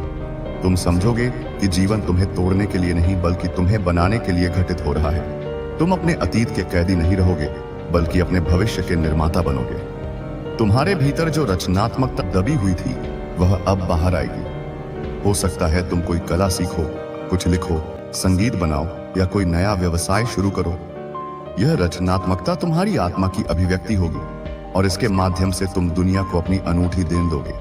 तुम समझोगे कि जीवन तुम्हें तोड़ने के लिए नहीं, बल्कि तुम्हें बनाने के लिए घटित हो रहा है। तुम अपने अतीत के कैदी नहीं रहोगे, बल्कि अपने भविष्य के निर्माता बनोगे। तुम्हारे भीतर जो रचनात्मकता दबी हुई थी, वह अब बाहर आएगी। हो सकता है तुम कोई कला सीखो, कुछ लिखो, संगीत बनाओ या कोई नया व्यवसाय शुरू करो। यह रचनात्मकता तुम्हारी आत्मा की अभिव्यक्ति होगी और इसके माध्यम से तुम दुनिया को अपनी अनूठी देन दोगे।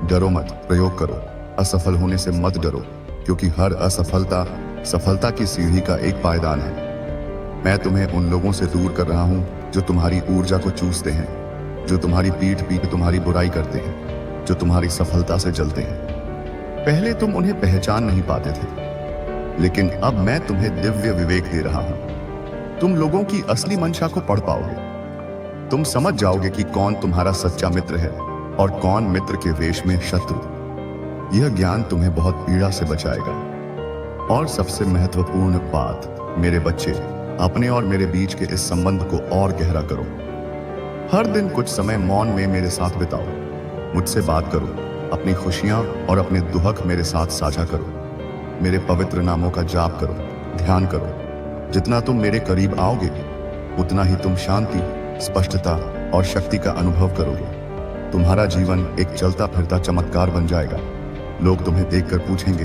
डरो मत, प्रयोग करो। असफल होने से मत डरो, क्योंकि हर असफलता सफलता की सीढ़ी का एक पायदान है। मैं तुम्हें उन लोगों से दूर कर रहा हूं जो तुम्हारी ऊर्जा को चूसते हैं, जो तुम्हारी पीठ पीछे तुम्हारी बुराई करते हैं, जो तुम्हारी सफलता से जलते हैं। पहले तुम उन्हें पहचान नहीं पाते थे, लेकिन अब मैं तुम्हें दिव्य विवेक दे रहा हूं। तुम लोगों की असली मंशा को पढ़ पाओगे। तुम समझ जाओगे कि कौन तुम्हारा सच्चा मित्र है और कौन मित्र के वेश में शत्रु। यह ज्ञान तुम्हें बहुत पीड़ा से बचाएगा। और सबसे महत्वपूर्ण बात, मेरे बच्चे, अपने और मेरे बीच के इस संबंध को और गहरा करो। हर दिन कुछ समय मौन में मेरे साथ बिताओ, मुझसे बात करो, अपनी खुशियां और अपने दुख मेरे साथ साझा करो, मेरे पवित्र नामों का जाप करो, ध्यान करो। जितना तुम मेरे करीब आओगे, उतना ही तुम शांति, स्पष्टता और शक्ति का अनुभव करोगे। तुम्हारा जीवन एक चलता फिरता चमत्कार बन जाएगा। लोग तुम्हें देखकर पूछेंगे,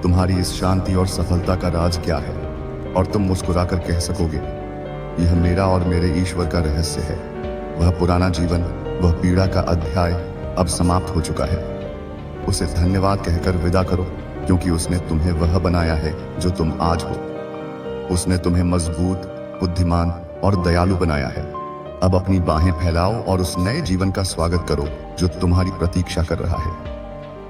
तुम्हारी इस शांति और सफलता का राज क्या है? और तुम मुस्कुराकर कह सकोगे, यह मेरा और मेरे ईश्वर का रहस्य है। वह पुराना जीवन, वह पीड़ा का अध्याय अब समाप्त हो चुका है। उसे धन्यवाद कहकर विदा करो, क्योंकि उसने तुम्हें वह बनाया है जो तुम आज हो। उसने तुम्हें मजबूत, बुद्धिमान और दयालु बनाया है। अब अपनी बाहें फैलाओ और उस नए जीवन का स्वागत करो जो तुम्हारी प्रतीक्षा कर रहा है।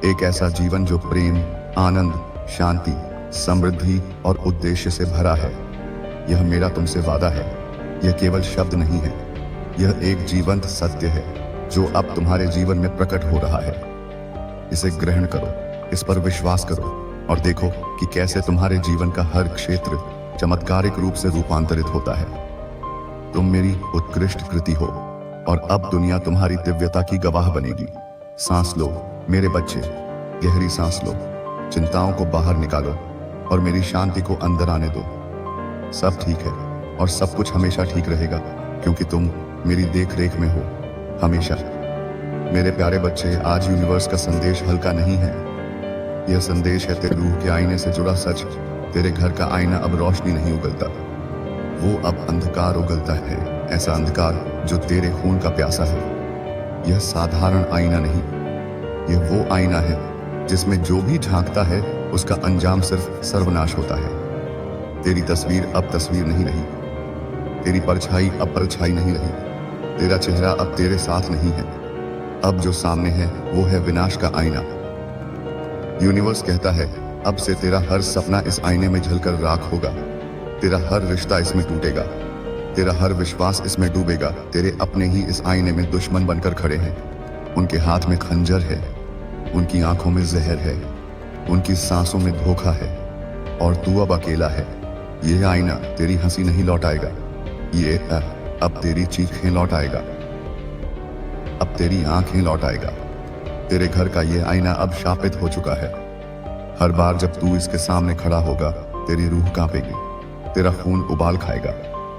एक ऐसा जीवन जो प्रेम, आनंद, शांति, समृद्धि और उद्देश्य से भरा है। यह मेरा तुमसे वादा है। यह केवल शब्द नहीं है, यह एक जीवंत सत्य है जो अब तुम्हारे जीवन में प्रकट हो रहा है। इसे ग्रहण करो, इस पर विश्वास करो और देखो कि कैसे तुम्हारे जीवन का हर क्षेत्र चमत्कारिक रूप से रूपांतरित होता है। तुम मेरी उत्कृष्ट कृति हो और अब दुनिया तुम्हारी दिव्यता की गवाह बनेगी। सांस लो मेरे बच्चे, गहरी सांस लो। चिंताओं को बाहर निकालो और मेरी शांति को अंदर आने दो। सब ठीक है और सब कुछ हमेशा ठीक रहेगा, क्योंकि तुम मेरी देख रेख में हो हमेशा। मेरे प्यारे बच्चे, आज यूनिवर्स का संदेश हल्का नहीं है। यह संदेश है तेरे रूह के आईने से जुड़ा सच। तेरे घर का आईना अब रोशनी नहीं उगलता, वो अब अंधकार उगलता है। ऐसा अंधकार जो तेरे खून का प्यासा है। यह साधारण आईना नहीं, यह वो आईना है जिसमें जो भी झांकता है उसका अंजाम सिर्फ सर्वनाश होता है। तेरी तस्वीर अब तस्वीर नहीं रही, तेरी परछाई अब परछाई नहीं रही, तेरा चेहरा अब तेरे साथ नहीं है। अब जो सामने है वो है विनाश का आईना। यूनिवर्स कहता है, अब से तेरा हर सपना इस आईने में झलकर राख होगा। तेरा हर रिश्ता इसमें टूटेगा, तेरा हर विश्वास इसमें डूबेगा। तेरे अपने ही इस आईने में दुश्मन बनकर खड़े हैं। उनके हाथ में खंजर है, उनकी आंखों में जहर है, उनकी सांसों में धोखा है और तू अब अकेला है। यह आईना तेरी हंसी नहीं लौटाएगा, ये अब तेरी चीखें लौटाएगा, अब तेरी आंखें लौटाएगा। तेरे घर का ये आईना अब शापित हो चुका है। हर बार जब तू इसके सामने खड़ा होगा, तेरी रूह कांपेगी, तेरा खून उबाल खाएगा,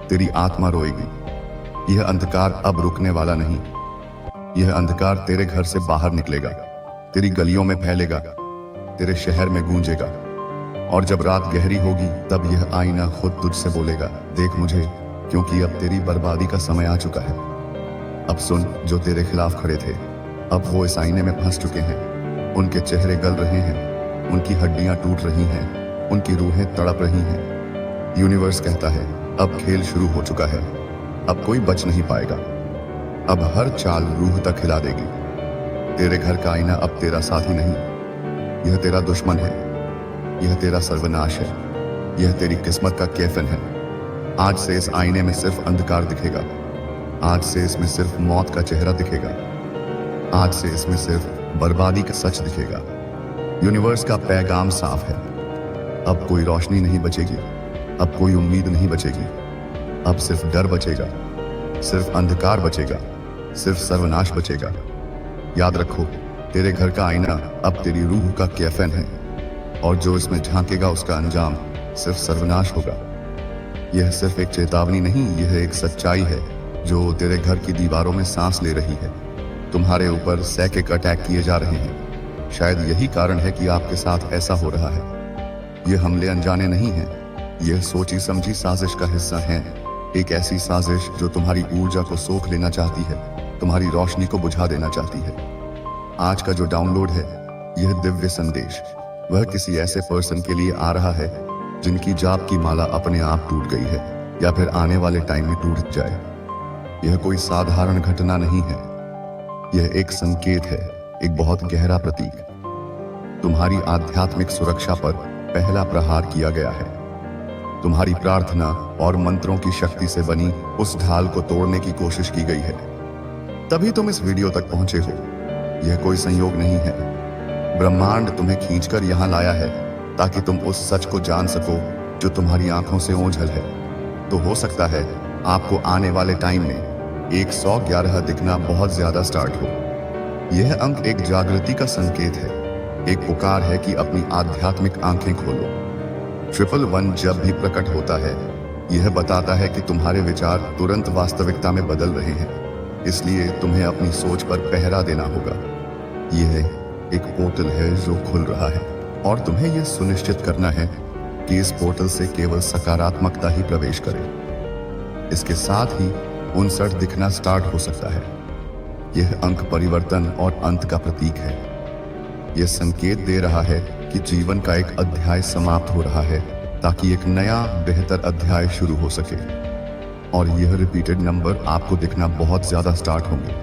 तेरी आत्मा रोएगी। यह अंधकार अब रुकने वाला नहीं। यह अंधकार तेरे घर से बाहर निकलेगा, तेरी गलियों में फैलेगा, तेरे शहर में गूंजेगा। और जब रात गहरी होगी, तब यह आईना खुद तुझसे बोलेगा, देख मुझे, क्योंकि अब तेरी बर्बादी का समय आ चुका है। अब सुन, जो तेरे खिलाफ खड़े थे, अब वो इस आईने में फंस चुके हैं। उनके चेहरे गल रहे हैं, उनकी हड्डियां टूट रही हैं, उनकी रूहें तड़प रही हैं। यूनिवर्स कहता है, अब खेल शुरू हो चुका है, अब कोई बच नहीं पाएगा। अब हर चाल रूह तक हिला देगी। तेरे घर का आईना अब तेरा साथी नहीं, यह तेरा दुश्मन है, यह तेरा सर्वनाश है, यह तेरी किस्मत का कैफन है। आज से इस आईने में सिर्फ अंधकार दिखेगा, आज से इसमें सिर्फ मौत का चेहरा दिखेगा, आज से इसमें सिर्फ बर्बादी का सच दिखेगा। यूनिवर्स का पैगाम साफ है, अब कोई रोशनी नहीं बचेगी, अब कोई उम्मीद नहीं बचेगी, अब सिर्फ डर बचेगा, सिर्फ अंधकार बचेगा, सिर्फ सर्वनाश बचेगा। याद रखो, तेरे घर का आईना अब तेरी रूह का कैफन है और जो इसमें झांकेगा उसका अंजाम सिर्फ सर्वनाश होगा। यह सिर्फ एक चेतावनी नहीं, यह एक सच्चाई है जो तेरे घर की दीवारों में सांस ले रही है। तुम्हारे ऊपर सैकड़ों अटैक किए जा रहे हैं। शायद यही कारण है कि आपके साथ ऐसा हो रहा है। यह हमले अनजाने नहीं हैं, यह सोची समझी साजिश का हिस्सा है। एक ऐसी साजिश जो तुम्हारी ऊर्जा को सोख लेना चाहती है, तुम्हारी रोशनी को बुझा देना चाहती है। आज का जो डाउनलोड है, यह दिव्य संदेश वह किसी ऐसे पर्सन के लिए आ रहा है जिनकी जाप की माला अपने आप टूट गई है या फिर आने वाले टाइम में टूट जाए। यह कोई साधारण घटना नहीं है, यह एक संकेत है, एक बहुत गहरा प्रतीक। तुम्हारी आध्यात्मिक सुरक्षा पर पहला प्रहार किया गया है। तुम्हारी प्रार्थना और मंत्रों की शक्ति से बनी उस ढाल को तोड़ने की कोशिश की गई है। तभी तुम इस वीडियो तक पहुंचे हो। यह कोई संयोग नहीं है। ब्रह्मांड तुम्हें खींचकर यहां लाया है ताकि तुम उस सच को जान सको जो तुम्हारी आंखों से ओझल है। तो हो सकता है आपको आने वाले टाइम में 111 दिखना बहुत ज्यादा स्टार्ट हो। यह अंक एक जागृति का संकेत है, एक पुकार है कि अपनी आध्यात्मिक आंखें खोलो। 111 जब भी प्रकट होता है, यह बताता है कि तुम्हारे विचार तुरंत वास्तविकता में बदल रहे हैं। इसलिए तुम्हें अपनी सोच पर पहरा देना होगा। यह एक पोर्टल है जो खुल रहा है और तुम्हें यह सुनिश्चित करना है कि इस पोर्टल से केवल सकारात्मकता ही प्रवेश करे। इसके साथ ही 59 दिखना स्टार्ट हो सकता है। यह अंक परिवर्तन और अंत का प्रतीक है। यह संकेत दे रहा है कि जीवन का एक अध्याय समाप्त हो रहा है ताकि एक नया बेहतर अध्याय शुरू हो सके। और यह रिपीटेड नंबर आपको दिखना बहुत ज्यादा स्टार्ट होंगे,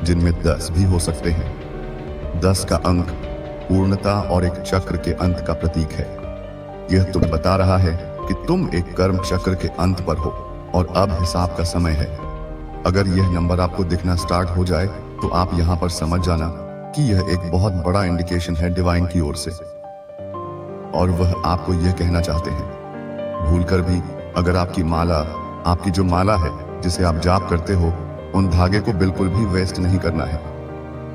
जिनमें 10 भी हो सकते हैं। 10 का अंक पूर्णता और एक चक्र के अंत का प्रतीक है। यह तुम्हें बता रहा है कि तुम एक कर्म चक्र के अंत पर हो और अब हिसाब का समय है। अगर यह नंबर आपको दिखना स्टार्ट हो जाए तो आप यहां पर समझ जाना कि यह एक बहुत बड़ा इंडिकेशन है डिवाइन की ओर से, और वह आपको यह कहना चाहते हैं। भूलकर भी अगर आपकी जो माला है जिसे आप जाप करते हो, उन धागे को बिल्कुल भी वेस्ट नहीं करना है।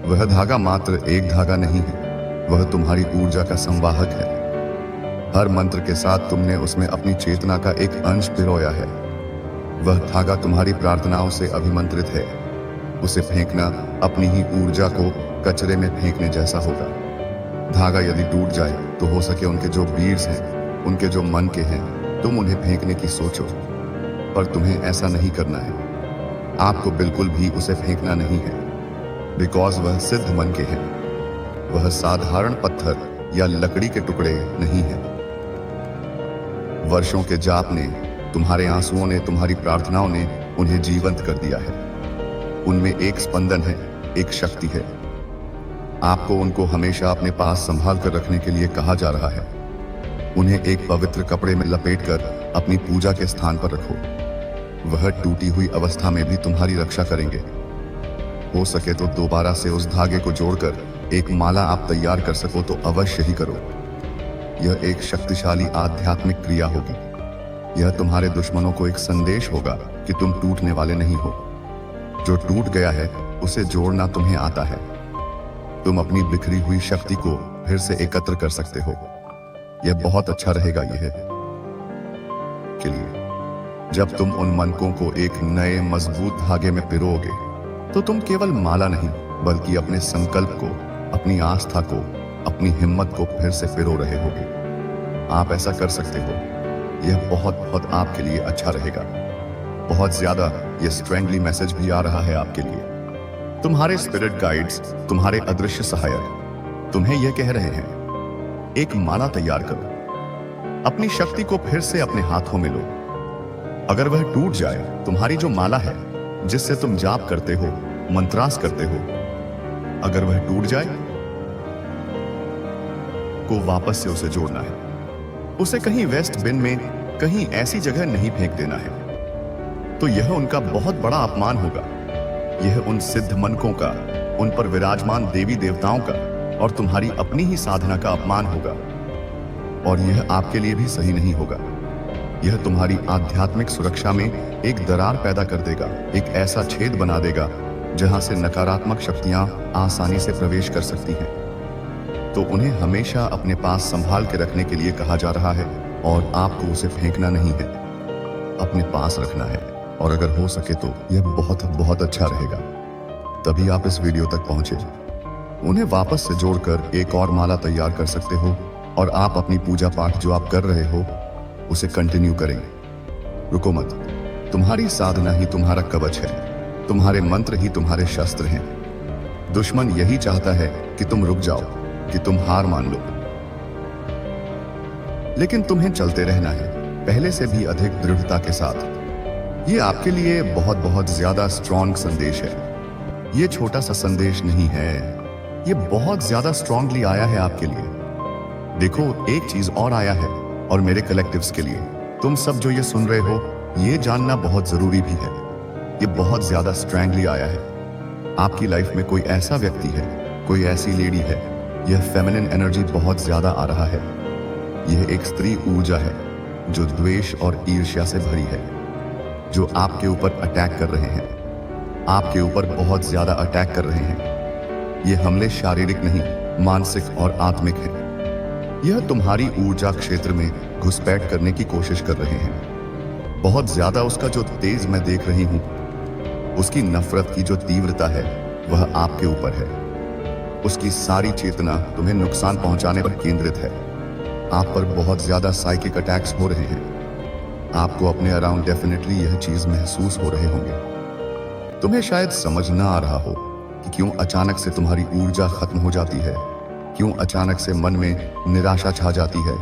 वह धागा मात्र एक धागा नहीं है, वह तुम्हारी ऊर्जा का संवाहक है। हर मंत्र के साथ तुमने उसमें अपनी चेतना का एक अंश पिरोया है। वह धागा तुम्हारी प्रार्थनाओं से अभिमंत्रित है। उसे फेंकना अपनी ही ऊर्जा को कचरे में फेंकने जैसा होगा। धागा यदि टूट जाए तो हो सके उनके जो बीड्स हैं, उनके जो मन के हैं, तुम उन्हें फेंकने की सोचो, पर तुम्हें ऐसा नहीं करना है। आपको बिल्कुल भी उसे फेंकना नहीं है, बिकॉज वह सिद्ध मन के हैं। वह साधारण पत्थर या लकड़ी के टुकड़े नहीं है। वर्षों के जाप ने, तुम्हारे आंसुओं ने, तुम्हारी प्रार्थनाओं ने उन्हें जीवंत कर दिया है। उनमें एक स्पंदन है, एक शक्ति है। आपको उनको हमेशा अपने पास संभाल कर रखने के लिए कहा जा रहा है। उन्हें एक पवित्र कपड़े में लपेटकर अपनी पूजा के स्थान पर रखो। वह टूटी हुई अवस्था में भी तुम्हारी रक्षा करेंगे। हो सके तो दोबारा से उस धागे को जोड़कर एक माला आप तैयार कर सको तो अवश्य ही करो। यह एक शक्तिशाली आध्यात्मिक क्रिया होगी। यह तुम्हारे दुश्मनों को एक संदेश होगा कि तुम टूटने वाले नहीं हो। जो टूट गया है उसे जोड़ना तुम्हें आता है। तुम अपनी बिखरी हुई शक्ति को फिर से एकत्र कर सकते हो। यह बहुत अच्छा रहेगा यह के लिए। जब तुम उन मनकों को एक नए मजबूत धागे में पिरोगे तो तुम केवल माला नहीं बल्कि अपने संकल्प को, अपनी आस्था को, अपनी हिम्मत को फिर से पिरो रहे होगे। आप ऐसा कर सकते हो। यह बहुत आपके लिए अच्छा रहेगा। बहुत ज्यादा यह स्ट्रेंगली मैसेज भी आ रहा है आपके लिए। तुम्हारे स्पिरिट गाइड्स, तुम्हारे अदृश्य सहायक तुम्हें यह कह रहे हैं, एक माला तैयार करो। अपनी शक्ति को फिर से अपने हाथों में लो। अगर वह टूट जाए, तुम्हारी जो माला है जिससे तुम जाप करते हो, मंत्रास करते हो, अगर वह टूट जाए को वापस से उसे जोड़ना है। उसे कहीं वेस्ट बिन में, कहीं ऐसी जगह नहीं फेंक देना है। तो यह उनका बहुत बड़ा अपमान होगा। यह उन सिद्ध मनकों का, उन पर विराजमान देवी देवताओं का और तुम्हारी अपनी ही साधना का अपमान होगा। और यह आपके लिए भी सही नहीं होगा। यह तुम्हारी आध्यात्मिक सुरक्षा में एक दरार पैदा कर देगा, एक ऐसा छेद बना देगा जहां से नकारात्मक शक्तियां आसानी से प्रवेश कर सकती हैं। तो उन्हें हमेशा अपने पास संभाल के रखने के लिए कहा जा रहा है और आपको उसे फेंकना नहीं है। अपने पास रखना है, और अगर हो सके तो यह बहुत बहुत अच्छा रहेगा। तभी आप इस वीडियो तक पहुंचे। उन्हें वापस से जोड़कर एक और माला तैयार कर सकते हो, और आप अपनी पूजा पाठ जो आप कर रहे हो उसे कंटिन्यू करेंगे। रुको मत, तुम्हारी साधना ही तुम्हारा कवच है, तुम्हारे मंत्र ही तुम्हारे शस्त्र हैं। दुश्मन यही चाहता है कि तुम रुक जाओ, कि तुम हार मान लो, लेकिन तुम्हें चलते रहना है, पहले से भी अधिक दृढ़ता के साथ। ये आपके लिए बहुत बहुत ज्यादा स्ट्रॉन्ग संदेश है। ये छोटा सा संदेश नहीं है, ये बहुत ज्यादा स्ट्रांगली आया है आपके लिए। देखो, एक चीज और आया है, और मेरे कलेक्टिव्स के लिए, तुम सब जो ये सुन रहे हो, ये जानना बहुत जरूरी भी है। ये बहुत ज्यादा स्ट्रांगली आया है। आपकी लाइफ में कोई ऐसा व्यक्ति है, कोई ऐसी लेडी है, यह फेमिनिन एनर्जी बहुत ज्यादा आ रहा है। यह एक स्त्री ऊर्जा है जो द्वेष और ईर्ष्या से भरी है, जो आपके ऊपर अटैक कर रहे हैं, आपके ऊपर बहुत ज्यादा अटैक कर रहे हैं। ये हमले शारीरिक नहीं, मानसिक और आत्मिक हैं। यह तुम्हारी ऊर्जा क्षेत्र में घुसपैठ करने की कोशिश कर रहे हैं। बहुत ज्यादा उसका जो तेज मैं देख रही हूं, उसकी नफरत की जो तीव्रता है वह आपके ऊपर है। उसकी सारी चेतना तुम्हें नुकसान पहुंचाने पर केंद्रित है। आप पर बहुत ज्यादा साइकिक अटैक्स हो रहे हैं। आपको अपने अराउंड डेफिनेटली यह चीज महसूस हो रहे होंगे। तुम्हें शायद समझ ना आ रहा हो कि क्यों अचानक से तुम्हारी ऊर्जा खत्म हो जाती है, क्यों अचानक से मन में निराशा छा जाती है,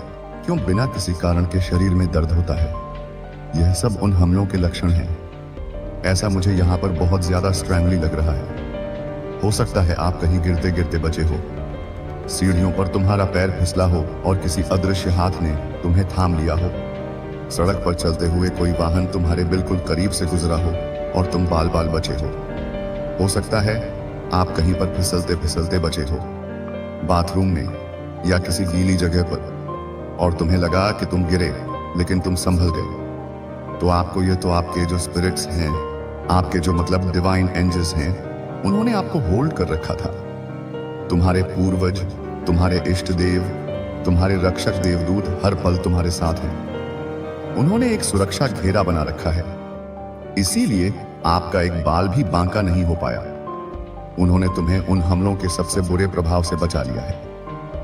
क्यों बिना किसी कारण के शरीर में दर्द होता है। यह सब उन हमलों के लक्षण हैं। ऐसा मुझे यहाँ पर बहुत ज्यादा स्ट्रांगली लग रहा है। हो सकता है आप कहीं गिरते गिरते बचे हो, सीढ़ियों पर तुम्हारा पैर फिसला हो और किसी अदृश्य हाथ ने तुम्हें थाम लिया हो। सड़क पर चलते हुए कोई वाहन तुम्हारे बिल्कुल करीब से गुजरा हो और तुम बाल बाल बचे हो सकता है आप कहीं पर फिसलते फिसलते बचे हो, बाथरूम में या किसी गीली जगह पर, और तुम्हें लगा कि तुम गिरे लेकिन तुम संभल गए। तो आपके जो स्पिरिट्स हैं, आपके जो मतलब डिवाइन एंजल्स हैं, उन्होंने आपको होल्ड कर रखा था। तुम्हारे पूर्वज, तुम्हारे इष्ट देव, तुम्हारे रक्षक देवदूत हर पल तुम्हारे साथ हैं। उन्होंने एक सुरक्षा घेरा बना रखा है, इसीलिए आपका एक बाल भी बांका नहीं हो पाया। उन्होंने तुम्हें उन हमलों के सबसे बुरे प्रभाव से बचा लिया है।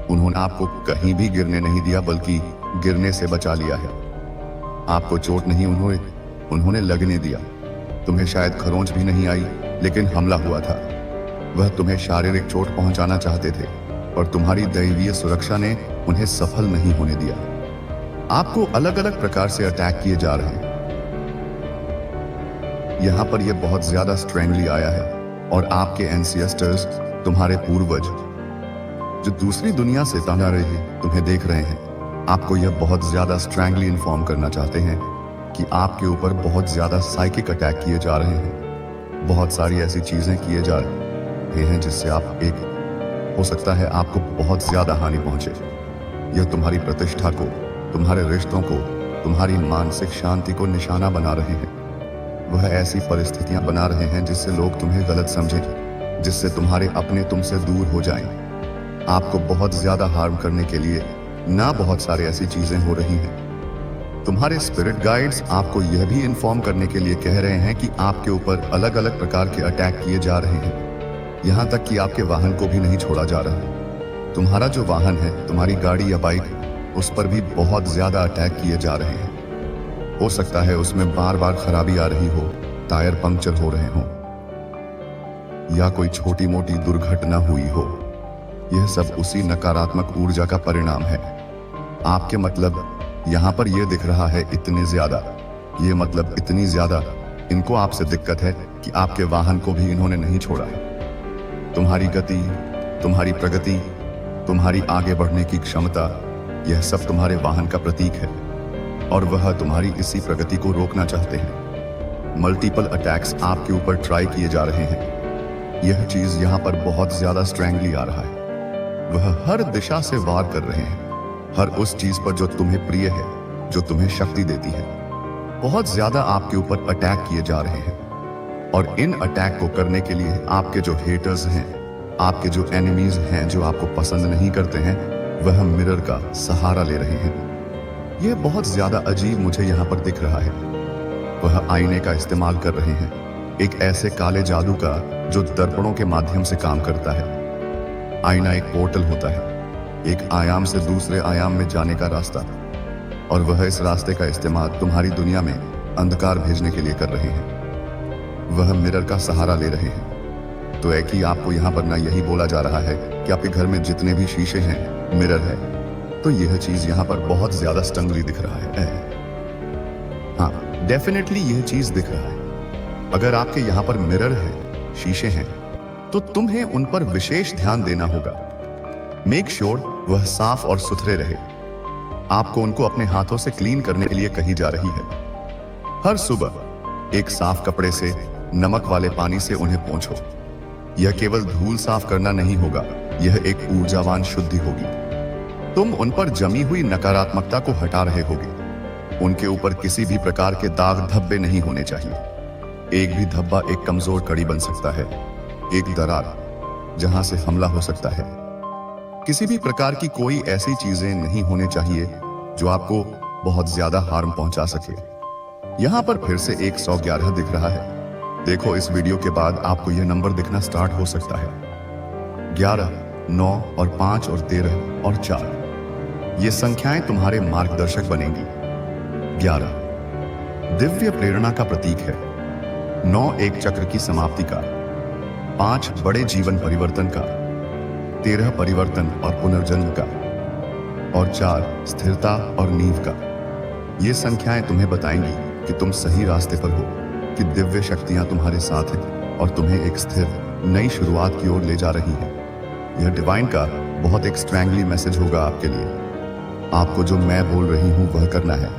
उन्होंने आपको कहीं भी गिरने नहीं दिया, बल्कि गिरने से बचा लिया है। आपको चोट नहीं उन्होंने लगने दिया। तुम्हें शायद खरोंच भी नहीं आई, लेकिन हमला हुआ था। वह तुम्हें शारीरिक चोट पहुंचाना चाहते थे, और तुम्हारी दैवीय सुरक्षा ने उन्हें सफल नहीं होने दिया। आपको अलग अलग प्रकार से अटैक किए जा रहे हैं। यहां पर यह बहुत ज्यादा स्ट्रेंगली आया है, और आपके एंसियस्टर्स, तुम्हारे पूर्वज जो दूसरी दुनिया से तना रहे हैं, तुम्हें देख रहे हैं। आपको यह बहुत ज्यादा स्ट्रेंगली इन्फॉर्म करना चाहते हैं कि आपके ऊपर बहुत ज्यादा साइकिक अटैक किए जा रहे हैं। बहुत सारी ऐसी चीजें किए जा रहे हैं जिससे हो सकता है आपको बहुत ज्यादा हानि पहुंचे। यह तुम्हारी प्रतिष्ठा को, तुम्हारे रिश्तों को, तुम्हारी मानसिक शांति को निशाना बना रहे हैं। वह ऐसी परिस्थितियां बना रहे हैं जिससे लोग तुम्हें गलत समझें, जिससे तुम्हारे अपने तुमसे दूर हो जाएं। आपको बहुत ज्यादा हार्म करने के लिए ना बहुत सारी ऐसी चीजें हो रही हैं। तुम्हारे स्पिरिट गाइड्स आपको यह भी इन्फॉर्म करने के लिए कह रहे हैं कि आपके ऊपर अलग अलग प्रकार के अटैक किए जा रहे हैं। यहां तक कि आपके वाहन को भी नहीं छोड़ा जा रहा। तुम्हारा जो वाहन है, तुम्हारी गाड़ी या बाइक, उस पर भी बहुत ज्यादा अटैक किए जा रहे हैं। हो सकता है उसमें बार बार खराबी आ रही हो, टायर पंक्चर हो रहे हो, या कोई छोटी मोटी दुर्घटना हुई हो। यह सब उसी नकारात्मक ऊर्जा का परिणाम है। आपके मतलब यहां पर यह दिख रहा है इतने ज्यादा, ये मतलब इतनी ज्यादा इनको आपसे दिक्कत है कि आपके वाहन को भी इन्होंने नहीं छोड़ा है। तुम्हारी गति, तुम्हारी प्रगति, तुम्हारी आगे बढ़ने की क्षमता, यह सब तुम्हारे वाहन का प्रतीक है, और वह तुम्हारी इसी प्रगति को रोकना चाहते हैं। मल्टीपल अटैक्स आपके ऊपर ट्राई किए जा रहे हैं। यह चीज यहां पर बहुत ज्यादा स्ट्रेंगली आ रहा है। वह हर दिशा से वार कर रहे हैं, हर उस चीज पर जो तुम्हें प्रिय है, जो तुम्हें शक्ति देती है। बहुत ज्यादा आपके ऊपर अटैक किए जा रहे हैं, और इन अटैक को करने के लिए आपके जो हेटर्स हैं, आपके जो एनिमीज हैं, जो आपको पसंद नहीं करते हैं, वह मिरर का सहारा ले रहे हैं। यह बहुत ज्यादा अजीब मुझे यहां पर दिख रहा है। वह आईने का इस्तेमाल कर रहे हैं, एक ऐसे काले जादू का जो दर्पणों के माध्यम से काम करता है। आईना एक पोर्टल होता है, एक आयाम से दूसरे आयाम में जाने का रास्ता, और वह इस रास्ते का इस्तेमाल तुम्हारी दुनिया में अंधकार भेजने के लिए कर रहे हैं। वह मिरर का सहारा ले रहे हैं। तो एक ही आपको यहाँ पर ना यही बोला जा रहा है कि आपके घर में जितने भी शीशे हैं मिरर है, तो यह चीज यहाँ पर बहुत ज्यादा स्ट्रांगली दिख रहा है। हाँ, डेफिनेटली यह चीज दिख रहा है। अगर आपके यहाँ पर मिरर है, शीशे हैं, तो तुम्हें उन पर विशेष ध्यान देना होगा। मेक श्योर वह साफ और सुथरे रहे। आपको उनको अपने हाथों से क्लीन करने के लिए कही जा रही है। हर सुबह एक साफ कपड़े से नमक वाले पानी से उन्हें पोंछो। यह केवल धूल साफ करना नहीं होगा, यह एक ऊर्जावान शुद्धि होगी। तुम उन पर जमी हुई नकारात्मकता को हटा रहे होगे। उनके ऊपर किसी भी प्रकार के दाग धब्बे नहीं होने चाहिए। एक भी धब्बा एक कमजोर कड़ी बन सकता है, एक दरार जहां से हमला हो सकता है। किसी भी प्रकार की कोई ऐसी चीजें नहीं होने चाहिए जो आपको बहुत ज्यादा हार्म पहुंचा सके। यहां पर फिर से 111 दिख रहा है। देखो, इस वीडियो के बाद आपको यह नंबर दिखना स्टार्ट हो सकता है। 11, 9 और 5 और 13 और 4 ये संख्याएं तुम्हारे मार्गदर्शक बनेंगी। 11 दिव्य प्रेरणा का प्रतीक है। 9 एक चक्र की समाप्ति का, 5 बड़े जीवन परिवर्तन का, 13 परिवर्तन और पुनर्जन्म का, और 4 स्थिरता और नींव का। ये संख्याएं तुम्हें बताएंगी कि तुम सही रास्ते पर हो, कि दिव्य शक्तियां तुम्हारे साथ हैं और तुम्हें एक स्थिर नई शुरुआत की ओर ले जा रही हैं। यह डिवाइन का बहुत एक स्ट्रॉन्गली मैसेज होगा आपके लिए। आपको जो मैं बोल रही हूं वह करना है।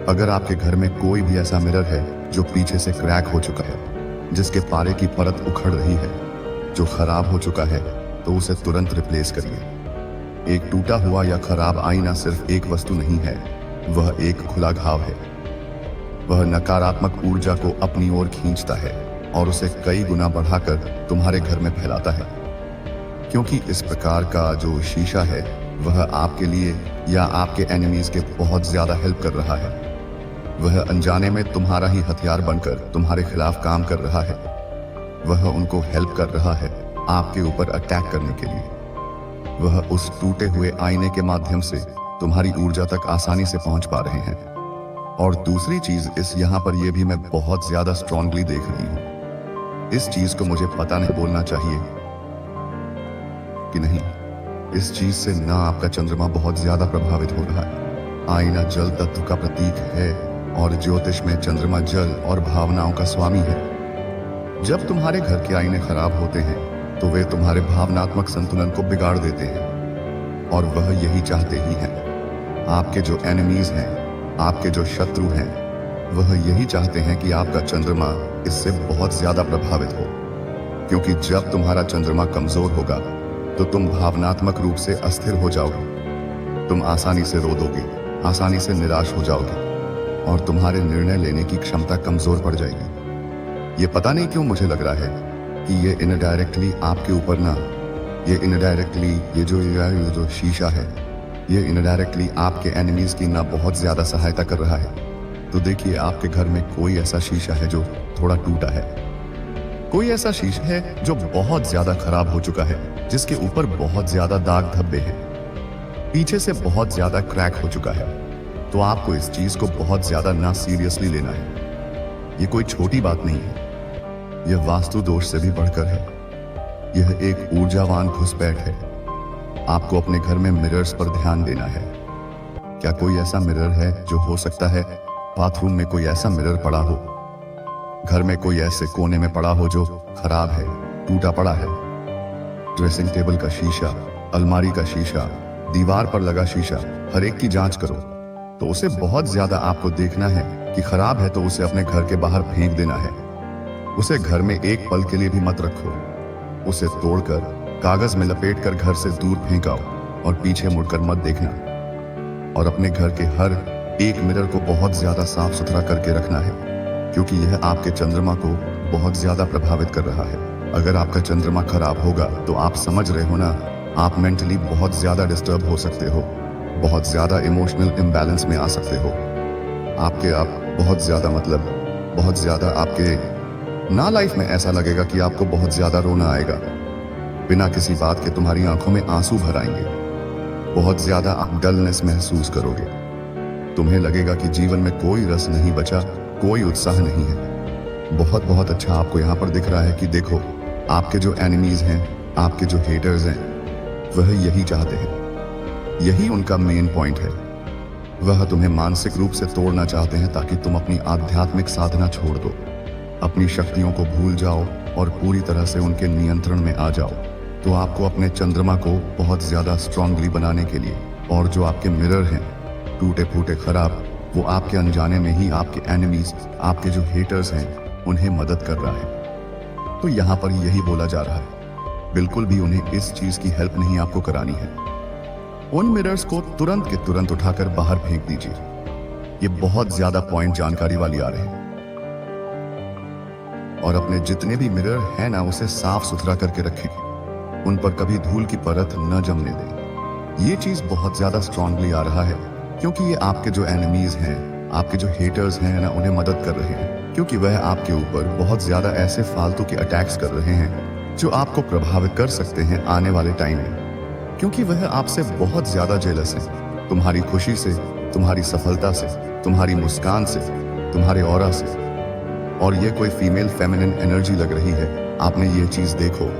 अगर आपके घर में कोई भी ऐसा मिरर है जो पीछे से क्रैक हो चुका है, जिसके पारे की परत उखड़ रही है, जो खराब हो चुका है, तो उसे तुरंत रिप्लेस करिए। एक टूटा हुआ या खराब आईना सिर्फ एक वस्तु नहीं है, वह एक खुला घाव है। वह नकारात्मक ऊर्जा को अपनी ओर खींचता है और उसे कई गुना बढ़ाकर तुम्हारे घर में फैलाता है। क्योंकि इस प्रकार का जो शीशा है वह आपके लिए या आपके एनिमीज के बहुत ज्यादा हेल्प कर रहा है। वह अनजाने में तुम्हारा ही हथियार बनकर तुम्हारे खिलाफ काम कर रहा है। वह उनको हेल्प कर रहा है आपके ऊपर अटैक करने के लिए। वह उस टूटे हुए आईने के माध्यम से तुम्हारी ऊर्जा तक आसानी से पहुंच पा रहे हैं। और दूसरी चीज इस यहाँ पर यह भी मैं बहुत ज्यादा स्ट्रांगली देख रही हूं। इस चीज को मुझे पता नहीं बोलना चाहिए कि नहीं, इस चीज से ना आपका चंद्रमा बहुत ज्यादा प्रभावित हो रहा है। आईना जल तत्व का प्रतीक है और ज्योतिष में चंद्रमा जल और भावनाओं का स्वामी है। जब तुम्हारे घर के आईने खराब होते हैं तो वे तुम्हारे भावनात्मक संतुलन को बिगाड़ देते हैं, और वह यही चाहते ही हैं। आपके जो एनिमीज हैं, आपके जो शत्रु हैं, वह यही चाहते हैं कि आपका चंद्रमा इससे बहुत ज्यादा प्रभावित हो। क्योंकि जब तुम्हारा चंद्रमा कमजोर होगा तो तुम भावनात्मक रूप से अस्थिर हो जाओगे। तुम आसानी से रो दोगे, आसानी से निराश हो जाओगे, और तुम्हारे निर्णय लेने की क्षमता कमजोर पड़ जाएगी। ये पता नहीं क्यों मुझे लग रहा है कि ये इनडायरेक्टली आपके ऊपर ना, ये इनडायरेक्टली ये जो शीशा है, ये इनडायरेक्टली आपके एनिमीज की ना बहुत ज्यादा सहायता कर रहा है। तो देखिए, आपके घर में कोई ऐसा शीशा है जो थोड़ा टूटा है, कोई ऐसा शीशा है जो बहुत ज्यादा खराब हो चुका है, जिसके ऊपर बहुत ज्यादा दाग धब्बे हैं, पीछे से बहुत ज्यादा क्रैक हो चुका है। तो आपको इस चीज को बहुत ज्यादा ना सीरियसली लेना है। ये कोई छोटी बात नहीं है, यह वास्तु दोष से भी बढ़कर है। यह एक ऊर्जावान घुसपैठ है। आपको अपने घर में मिरर्स पर ध्यान देना है। क्या कोई ऐसा मिरर है जो हो सकता है बाथरूम में कोई ऐसा मिरर पड़ा हो, घर में कोई ऐसे कोने में पड़ा हो जो खराब है, टूटा पड़ा है। ड्रेसिंग टेबल का शीशा, अलमारी का शीशा, दीवार पर लगा शीशा, हर एक की जांच करो। तो उसे बहुत ज्यादा आपको देखना है कि खराब है तो उसे अपने घर के बाहर फेंक देना है। उसे घर में एक पल के लिए भी मत रखो। उसे तोड़कर कागज में लपेटकर घर से दूर फेंकाओ और पीछे मुड़कर मत देखना। और अपने घर के हर एक मिरर को बहुत ज्यादा साफ सुथरा करके रखना है, क्योंकि यह आपके चंद्रमा को बहुत ज्यादा प्रभावित कर रहा है। अगर आपका चंद्रमा खराब होगा तो आप समझ रहे हो ना, आप मेंटली बहुत ज्यादा डिस्टर्ब हो सकते हो, बहुत ज्यादा इमोशनल इम्बैलेंस में आ सकते हो। आप बहुत ज्यादा, मतलब बहुत ज्यादा आपके ना लाइफ में ऐसा लगेगा कि आपको बहुत ज्यादा रोना आएगा। बिना किसी बात के तुम्हारी आंखों में आंसू भर आएंगे। बहुत ज्यादा आप डलनेस महसूस करोगे। तुम्हें लगेगा कि जीवन में कोई रस नहीं बचा, कोई उत्साह नहीं है। बहुत बहुत अच्छा आपको यहाँ पर दिख रहा है कि देखो, आपके जो एनिमीज हैं, आपके जो हेटर्स हैं, वह यही चाहते हैं। यही उनका मेन पॉइंट है। वह तुम्हें मानसिक रूप से तोड़ना चाहते हैं ताकि तुम अपनी आध्यात्मिक साधना छोड़ दो, अपनी शक्तियों को भूल जाओ और पूरी तरह से उनके नियंत्रण में आ जाओ। तो आपको अपने चंद्रमा को बहुत ज्यादा स्ट्रांगली बनाने के लिए, और जो आपके मिरर हैं टूटे फूटे खराब, वो आपके अनजाने में ही आपके एनिमीज, आपके जो हेटर्स हैं, उन्हें मदद कर रहा है। तो यहाँ पर यही बोला जा रहा है, बिल्कुल भी उन्हें इस चीज की हेल्प नहीं आपको करानी है। उन मिरर्स को तुरंत के तुरंत उठाकर बाहर फेंक दीजिए। ये बहुत ज्यादा पॉइंट जानकारी वाली आ रहे हैं। और अपने जितने भी मिरर है ना, उसे साफ सुथरा करके रखें। उन पर कभी धूल की परत न जमने दें। ये चीज बहुत ज्यादा स्ट्रांगली आ रहा है क्योंकि ये आपके जो एनिमीज हैं, आपके जो हेटर्स हैं ना, उन्हें मदद कर रहे हैं, क्योंकि वह आपके ऊपर बहुत ज्यादा ऐसे फालतू के अटैक्स कर रहे हैं जो आपको प्रभावित कर सकते हैं आने वाले टाइम में, क्योंकि वह आपसे बहुत ज्यादा जेलस है। तुम्हारी खुशी से, तुम्हारी सफलता से, तुम्हारी मुस्कान से, तुम्हारे ऑरा से। और ये कोई फीमेल फेमिनिन एनर्जी लग रही है। आपने ये चीज देखो।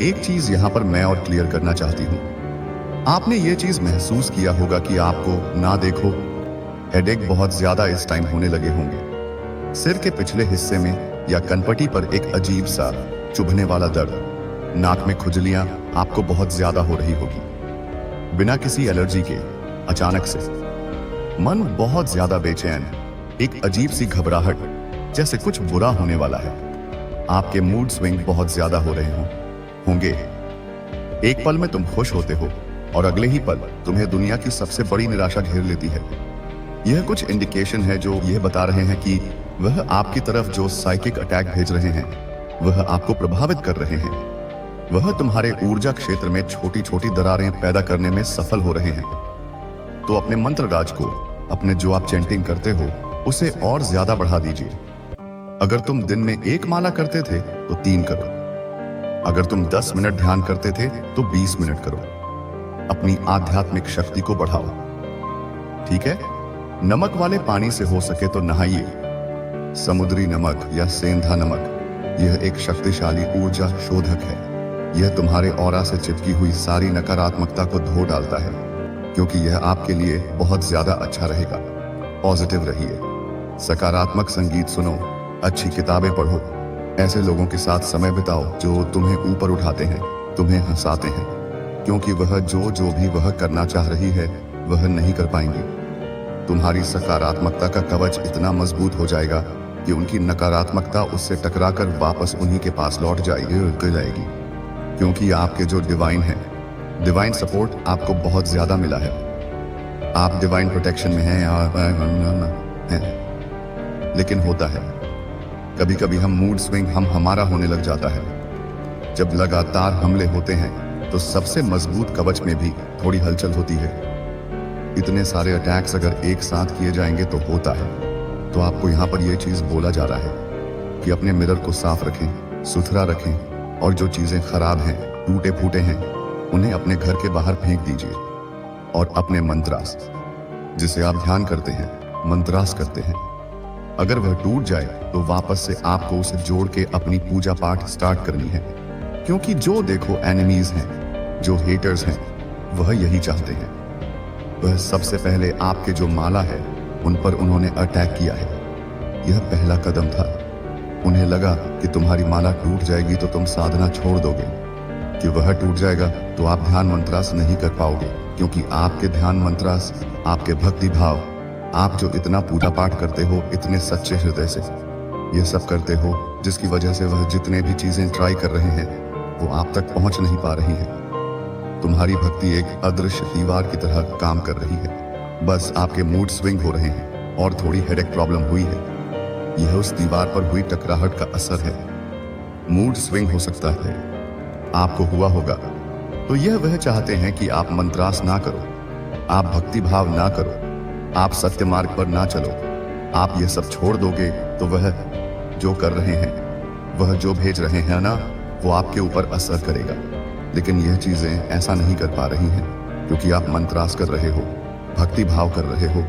एक चीज यहाँ पर मैं और क्लियर करना चाहती हूँ। आपने ये चीज महसूस किया होगा कि आपको ना देखो हेडेक बहुत ज्यादा इस टाइम होने लगे होंगे। सिर के पिछले हिस्से में या कनपटी पर एक अजीब सा चुभने वाला दर्द, नाक में खुजलियां आपको बहुत ज्यादा हो रही होगी बिना किसी एलर्जी के। अचानक से मन बहुत ज्यादा बेचैन, एक अजीब सी घबराहट जैसे कुछ बुरा होने वाला है। आपके मूड स्विंग बहुत ज्यादा हो रहे होंगे। एक पल में तुम खुश होते हो और अगले ही पल तुम्हें दुनिया की सबसे बड़ी निराशा घेर लेती है। यह कुछ इंडिकेशन है जो यह बता रहे हैं कि वह आपकी तरफ जो साइकिक अटैक भेज रहे हैं, वह आपको प्रभावित कर रहे हैं। वह तुम्हारे ऊर्जा क्षेत्र में छोटी छोटी दरारें पैदा करने में सफल हो रहे हैं। तो अपने मंत्र राज को, अपने जो आप चैंटिंग करते हो, उसे और ज्यादा बढ़ा दीजिए। अगर तुम दिन में 1 माला करते थे तो 3 करो। अगर तुम 10 मिनट ध्यान करते थे तो 20 मिनट करो। अपनी आध्यात्मिक शक्ति को बढ़ाओ। ठीक है? नमक वाले पानी से हो सके तो नहाइए। समुद्री नमक या सेंधा नमक, यह एक शक्तिशाली ऊर्जा शोधक है। यह तुम्हारे ऑरा से चिपकी हुई सारी नकारात्मकता को धो डालता है, क्योंकि यह आपके लिए बहुत ज्यादा अच्छा रहेगा। पॉजिटिव रहिए, सकारात्मक संगीत सुनो, अच्छी किताबें पढ़ो, ऐसे लोगों के साथ समय बिताओ जो तुम्हें ऊपर उठाते हैं, तुम्हें हंसाते हैं, क्योंकि वह जो भी वह करना चाह रही है वह नहीं कर पाएंगी। तुम्हारी सकारात्मकता का कवच इतना मजबूत हो जाएगा कि उनकी नकारात्मकता उससे टकराकर वापस उन्हीं के पास लौट जाएगी, क्योंकि आपके जो डिवाइन है, डिवाइन सपोर्ट आपको बहुत ज्यादा मिला है। आप डिवाइन प्रोटेक्शन में हैं लेकिन होता है कभी कभी हम मूड स्विंग हमारा होने लग जाता है। जब लगातार हमले होते हैं तो सबसे मजबूत कवच में भी थोड़ी हलचल होती है। इतने सारे अटैक्स अगर एक साथ किए जाएंगे तो होता है। तो आपको यहाँ पर यह चीज बोला जा रहा है कि अपने मिरर को साफ रखें, सुथरा रखें, और जो चीजें खराब हैं, टूटे फूटे हैं, उन्हें अपने घर के बाहर फेंक दीजिए। और अपने मंत्रास, जिसे आप ध्यान करते हैं, मंत्रास करते हैं, अगर वह टूट जाए तो वापस से आपको उसे जोड़ के अपनी पूजा पाठ स्टार्ट करनी है, क्योंकि जो देखो एनिमीज हैं, जो हेटर्स हैं, वह यही चाहते हैं। वह सबसे पहले आपके जो माला है उन पर उन्होंने अटैक किया है। यह पहला कदम था। उन्हें लगा कि तुम्हारी माला टूट जाएगी तो तुम साधना छोड़ दोगे, कि वह टूट जाएगा तो आप ध्यान मंत्रास नहीं कर पाओगे, क्योंकि आपके ध्यान मंत्रास, आपके भक्ति भाव, आप जो इतना पूजा पाठ करते हो इतने सच्चे हृदय से, यह सब करते हो, जिसकी वजह से वह जितने भी चीजें ट्राई कर रहे हैं वो आप तक पहुंच नहीं पा रही है। तुम्हारी भक्ति एक अदृश्य दीवार की तरह काम कर रही है। बस आपके मूड स्विंग हो रहे हैं और थोड़ी हेडेक प्रॉब्लम हुई है। यह उस दीवार पर हुई टकराहट का असर है। मूड स्विंग हो सकता है, आपको हुआ होगा। तो यह वह चाहते हैं कि आप मंत्रास ना करो, आप भक्ति भाव ना करो, आप सत्य मार्ग पर ना चलो, आप ये सब छोड़ दोगे तो वह जो कर रहे हैं, वह जो भेज रहे हैं ना, वो आपके ऊपर असर करेगा। लेकिन यह चीजें ऐसा नहीं कर पा रही हैं क्योंकि आप मंत्रास कर रहे हो, भक्ति भाव कर रहे हो।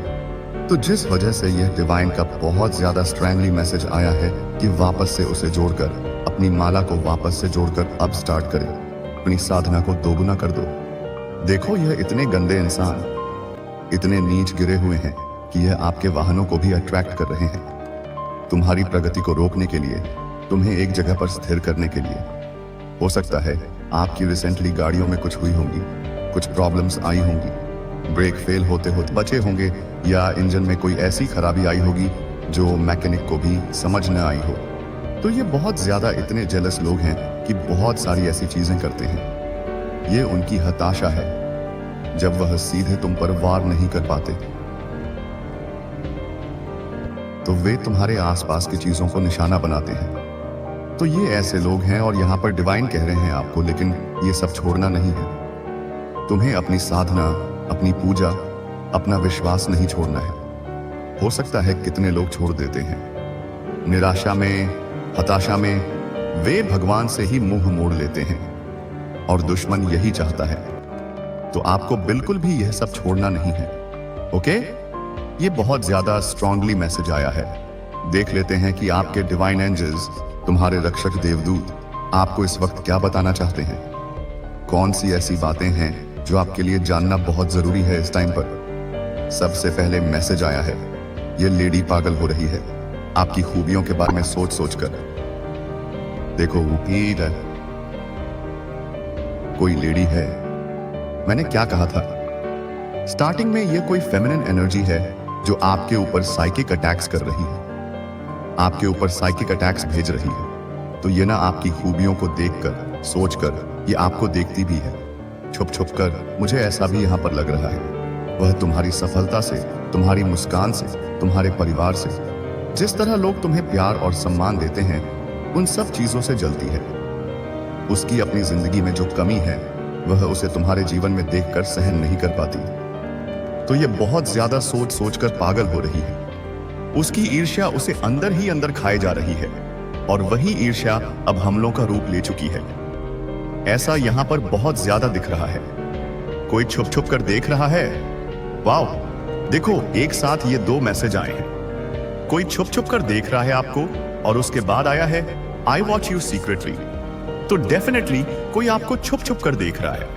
तो जिस वजह से यह डिवाइन का बहुत ज्यादा स्ट्रांगली मैसेज आया है कि वापस से उसे जोड़कर अपनी माला को वापस से जोड़कर अब स्टार्ट करें, अपनी साधना को दोगुना कर दो। देखो, यह इतने गंदे इंसान इतने नीच गिरे हुए हैं कि यह आपके वाहनों को भी अट्रैक्ट कर रहे हैं। तुम्हारी प्रगति को रोकने के लिए, तुम्हें एक जगह पर स्थिर करने के लिए। हो सकता है आपकी रिसेंटली गाड़ियों में कुछ हुई होंगी, कुछ प्रॉब्लम्स आई होंगी, ब्रेक फेल होते होते बचे होंगे, या इंजन में कोई ऐसी खराबी आई होगी जो मैकेनिक को भी समझ न आई हो। तो ये बहुत ज्यादा इतने जेलस लोग हैं कि बहुत सारी ऐसी चीजें करते हैं। ये उनकी हताशा है जब वह सीधे तुम पर वार नहीं कर पाते, तो वे तुम्हारे आसपास की चीजों को निशाना बनाते हैं। तो ये ऐसे लोग हैं और यहां पर डिवाइन कह रहे हैं आपको, लेकिन ये सब छोड़ना नहीं है। तुम्हें अपनी साधना, अपनी पूजा, अपना विश्वास नहीं छोड़ना है। हो सकता है कितने लोग छोड़ देते हैं निराशा में, हताशा में। वे भगवान से ही मुंह मोड़ लेते हैं और दुश्मन यही चाहता है। तो आपको बिल्कुल भी यह सब छोड़ना नहीं है। ओके, ये बहुत ज्यादा स्ट्रांगली मैसेज आया है। देख लेते हैं कि आपके डिवाइन एंजल्स, तुम्हारे रक्षक देवदूत, आपको इस वक्त क्या बताना चाहते हैं। कौन सी ऐसी बातें हैं जो आपके लिए जानना बहुत जरूरी है इस टाइम पर। सबसे पहले मैसेज आया है, ये लेडी पागल हो रही है आपकी खूबियों के बारे में सोच सोच कर। देखो, वो पीर है, कोई लेडी है। मैंने क्या कहा था स्टार्टिंग में, ये कोई फेमिनिन एनर्जी है जो आपके ऊपर साइकिक अटैक्स कर रही है, आपके ऊपर साइकिक अटैक्स भेज रही है। तो ये ना आपकी खूबियों को देखकर, सोचकर, ये आपको देखती भी है छुप छुप कर। मुझे ऐसा भी यहां पर लग रहा है वह तुम्हारी सफलता से, तुम्हारी मुस्कान से, तुम्हारे परिवार से, जिस तरह लोग तुम्हें प्यार और सम्मान देते हैं, उन सब चीजों से जलती है। उसकी अपनी जिंदगी में जो कमी है वह उसे तुम्हारे जीवन में देखकर सहन नहीं कर पाती। तो ये बहुत ज्यादा सोच सोच कर पागल हो रही है। उसकी ईर्ष्या उसे अंदर ही अंदर खाए जा रही है और वही ईर्ष्या अब हमलों का रूप ले चुकी है। ऐसा यहां पर बहुत ज्यादा दिख रहा है। कोई छुप छुप कर देख रहा है। वाओ, देखो, एक साथ ये दो मैसेज आए हैं। कोई छुप छुप कर देख रहा है आपको और उसके बाद आया है आई वॉच यू सीक्रेटली। तो डेफिनेटली कोई आपको छुप छुप कर देख रहा है।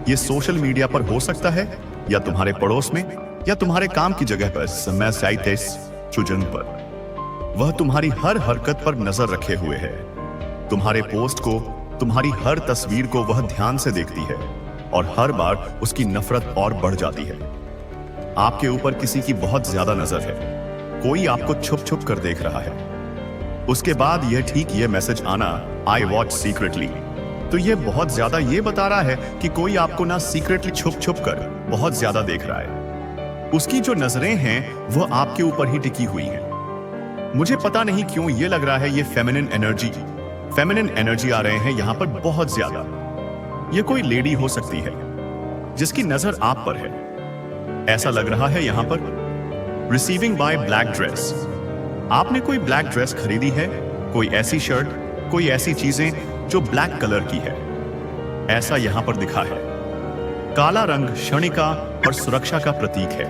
ये सोशल मीडिया पर हो सकता है, या तुम्हारे पड़ोस में, या तुम्हारे काम की जगह पर, समय साइटेस चुजन पर। वह तुम्हारी हर हरकत पर नजर रखे हुए है। तुम्हारे पोस्ट को, तुम्हारी हर तस्वीर को वह ध्यान से देखती है और हर बार उसकी नफरत और बढ़ जाती है। आपके ऊपर किसी की बहुत ज्यादा नजर है। कोई आपको छुप छुप कर देख रहा है। उसके बाद यह ठीक ये मैसेज आना, आई वॉच सीक्रेटली। तो यह बहुत ज्यादा ये बता रहा है कि कोई आपको ना सीक्रेटली छुप छुप कर बहुत ज्यादा देख रहा है। उसकी जो नजरें हैं वह आपके ऊपर ही टिकी हुई हैं। मुझे पता नहीं क्यों ये लग रहा है ये फेमिनिन एनर्जी आ रहे हैं यहां पर बहुत ज्यादा। ये कोई लेडी हो सकती है जिसकी नजर आप पर है। ऐसा लग रहा है यहां पर रिसीविंग बाय ब्लैक ड्रेस। आपने कोई ब्लैक ड्रेस खरीदी है, कोई ऐसी शर्ट, कोई ऐसी चीजें जो ब्लैक कलर की है। ऐसा यहां पर दिखा है। काला रंग क्षणिका और सुरक्षा का प्रतीक है।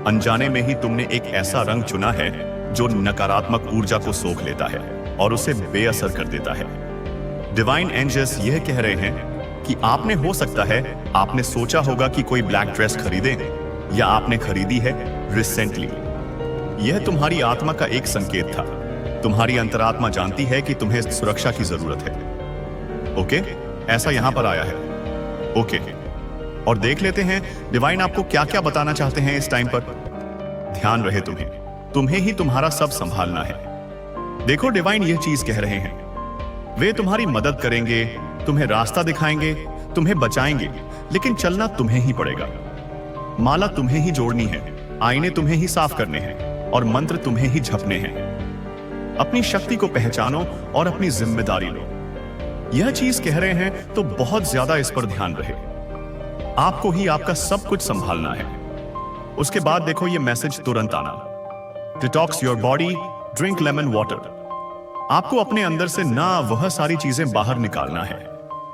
अनजाने में ही तुमने एक ऐसा रंग चुना है जो नकारात्मक ऊर्जा को सोख लेता है और उसे बेअसर कर देता है। डिवाइन एंजल्स यह कह रहे हैं कि आपने, हो सकता है आपने सोचा होगा कि कोई ब्लैक ड्रेस खरीदे, या आपने खरीदी है रिसेंटली। यह तुम्हारी आत्मा का एक संकेत था। तुम्हारी अंतरात्मा जानती है कि तुम्हें सुरक्षा की जरूरत है। ओके, ऐसा यहां पर आया है। ओके, और देख लेते हैं डिवाइन आपको क्या क्या बताना चाहते हैं इस टाइम पर। ध्यान रहे तुम्हें ही तुम्हारा सब संभालना है। देखो, डिवाइन यह चीज कह रहे हैं, वे तुम्हारी मदद करेंगे, तुम्हें रास्ता दिखाएंगे, तुम्हें बचाएंगे, लेकिन चलना तुम्हें ही पड़ेगा। माला तुम्हें ही जोड़नी है, आईने तुम्हें ही साफ करने हैं और मंत्र तुम्हें ही झपने हैं। अपनी शक्ति को पहचानो और अपनी जिम्मेदारी लो। यह चीज कह रहे हैं तो बहुत ज्यादा इस पर ध्यान रहे। आपको ही आपका सब कुछ संभालना है। उसके बाद देखो ये मैसेज तुरंत आना, detox your body, drink lemon water. आपको अपने अंदर से ना वह सारी चीजें बाहर निकालना है,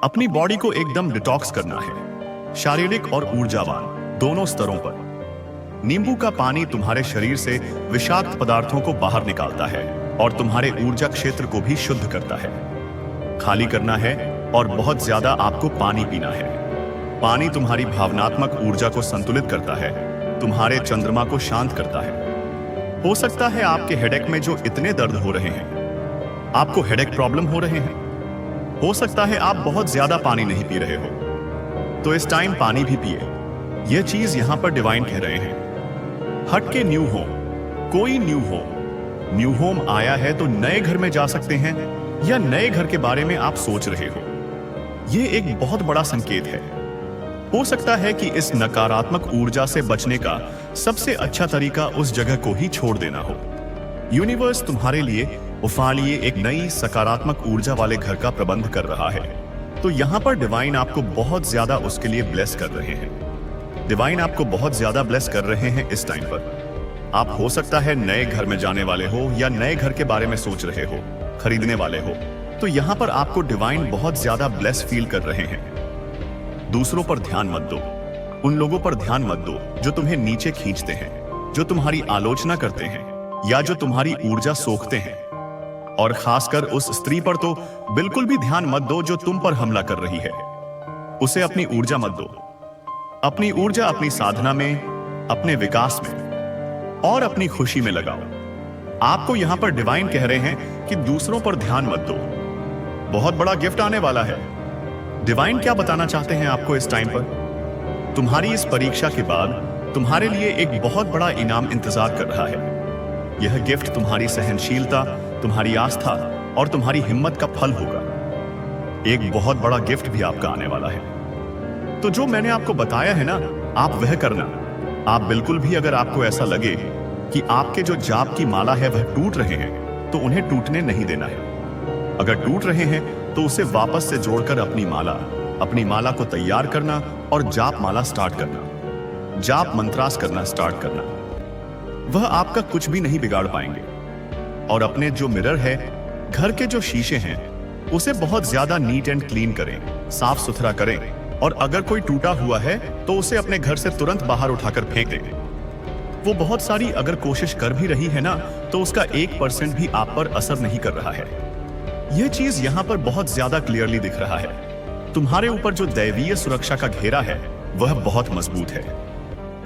अपनी बॉडी को एकदम डिटॉक्स करना है, शारीरिक और ऊर्जावान दोनों स्तरों पर। नींबू का पानी तुम्हारे शरीर से विषाक्त पदार्थों को बाहर निकालता है और तुम्हारे ऊर्जा क्षेत्र को भी शुद्ध करता है। खाली करना है और बहुत ज्यादा आपको पानी पीना है। पानी तुम्हारी भावनात्मक ऊर्जा को संतुलित करता है, तुम्हारे चंद्रमा को शांत करता है। हो सकता है आपके हेडेक में जो इतने दर्द हो रहे हैं, आपको हेडेक प्रॉब्लम हो रहे हैं। हो सकता है आप बहुत ज्यादा पानी नहीं पी रहे हो, तो इस टाइम पानी भी पिए। यह चीज यहां पर डिवाइन कह रहे हैं। हट के न्यू होम, कोई न्यू होम आया है तो नए घर में जा सकते हैं या नए घर के बारे में आप सोच रहे हो। यह एक बहुत बड़ा संकेत है। हो सकता है कि इस नकारात्मक ऊर्जा से बचने का सबसे अच्छा तरीका उस जगह को ही छोड़ देना हो। यूनिवर्स तुम्हारे लिए उफालिए एक नई सकारात्मक ऊर्जा वाले घर का प्रबंध कर रहा है। तो यहां पर डिवाइन आपको बहुत ज्यादा उसके लिए ब्लेस कर रहे हैं। डिवाइन आपको बहुत ज्यादा ब्लेस कर रहे हैं इस टाइम पर। आप हो सकता है नए घर में जाने वाले हो या नए घर के बारे में सोच रहे हो, खरीदने वाले हो, तो यहां पर आपको डिवाइन बहुत ज्यादा ब्लेस फील कर रहे हैं। दूसरों पर ध्यान मत दो, उन लोगों पर ध्यान मत दो जो तुम्हें नीचे खींचते हैं, जो तुम्हारी आलोचना करते हैं या जो तुम्हारी ऊर्जा सोखते हैं। और खासकर उस स्त्री पर तो बिल्कुल भी ध्यान मत दो जो तुम पर हमला कर रही है। उसे अपनी ऊर्जा मत दो। अपनी ऊर्जा अपनी साधना में, अपने विकास में और अपनी खुशी में लगाओ। आपको यहां पर डिवाइन कह रहे हैं कि दूसरों पर ध्यान मत दो। बहुत बड़ा गिफ्ट आने वाला है। डिवाइन क्या बताना चाहते हैं आपको इस टाइम पर? तुम्हारी इस परीक्षा के बाद तुम्हारे लिए एक बहुत बड़ा इनाम इंतजार कर रहा है। यह गिफ्ट तुम्हारी सहनशीलता, तुम्हारी आस्था और तुम्हारी हिम्मत का फल होगा। एक बहुत बड़ा गिफ्ट भी आपका आने वाला है। तो जो मैंने आपको बताया है ना, आप वह करना। आप बिल्कुल भी अगर आपको ऐसा लगे कि आपके जो जाप की माला है वह टूट रहे हैं, तो उन्हें टूटने नहीं देना है। अगर टूट रहे हैं तो उसे वापस से जोड़कर अपनी माला को तैयार करना और जाप माला स्टार्ट करना, जाप मंत्रास करना स्टार्ट करना। वह आपका कुछ भी नहीं बिगाड़ पाएंगे। और अपने जो मिरर है, घर के जो शीशे हैं, उसे बहुत ज्यादा नीट एंड क्लीन करें, साफ सुथरा करें। और अगर कोई टूटा हुआ है तो उसे अपने घर से तुरंत बाहर उठाकर फेंक दें। वो बहुत सारी अगर कोशिश कर भी रही है ना, तो उसका 1% भी आप पर असर नहीं कर रहा है। यह चीज यहां पर बहुत ज्यादा क्लियरली दिख रहा है। तुम्हारे ऊपर जो दैवीय सुरक्षा का घेरा है वह बहुत मजबूत है,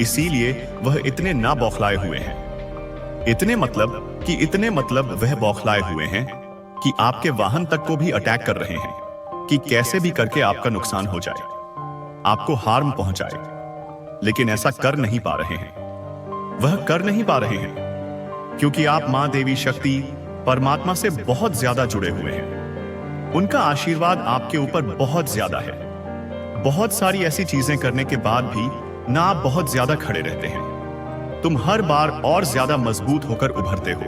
इसीलिए वह इतने ना बौखलाए हुए हैं। इतने मतलब वह बौखलाए हुए हैं कि आपके वाहन तक को भी अटैक कर रहे हैं कि कैसे भी करके आपका नुकसान हो जाए, आपको हार्म पहुंचाए। लेकिन ऐसा कर नहीं पा रहे हैं। वह कर नहीं पा रहे हैं क्योंकि आप मां देवी शक्ति परमात्मा से बहुत ज्यादा जुड़े हुए हैं। उनका आशीर्वाद आपके ऊपर बहुत ज्यादा है। बहुत सारी ऐसी चीजें करने के बाद भी ना आप बहुत ज्यादा खड़े रहते हैं। तुम हर बार और ज्यादा मजबूत होकर उभरते हो।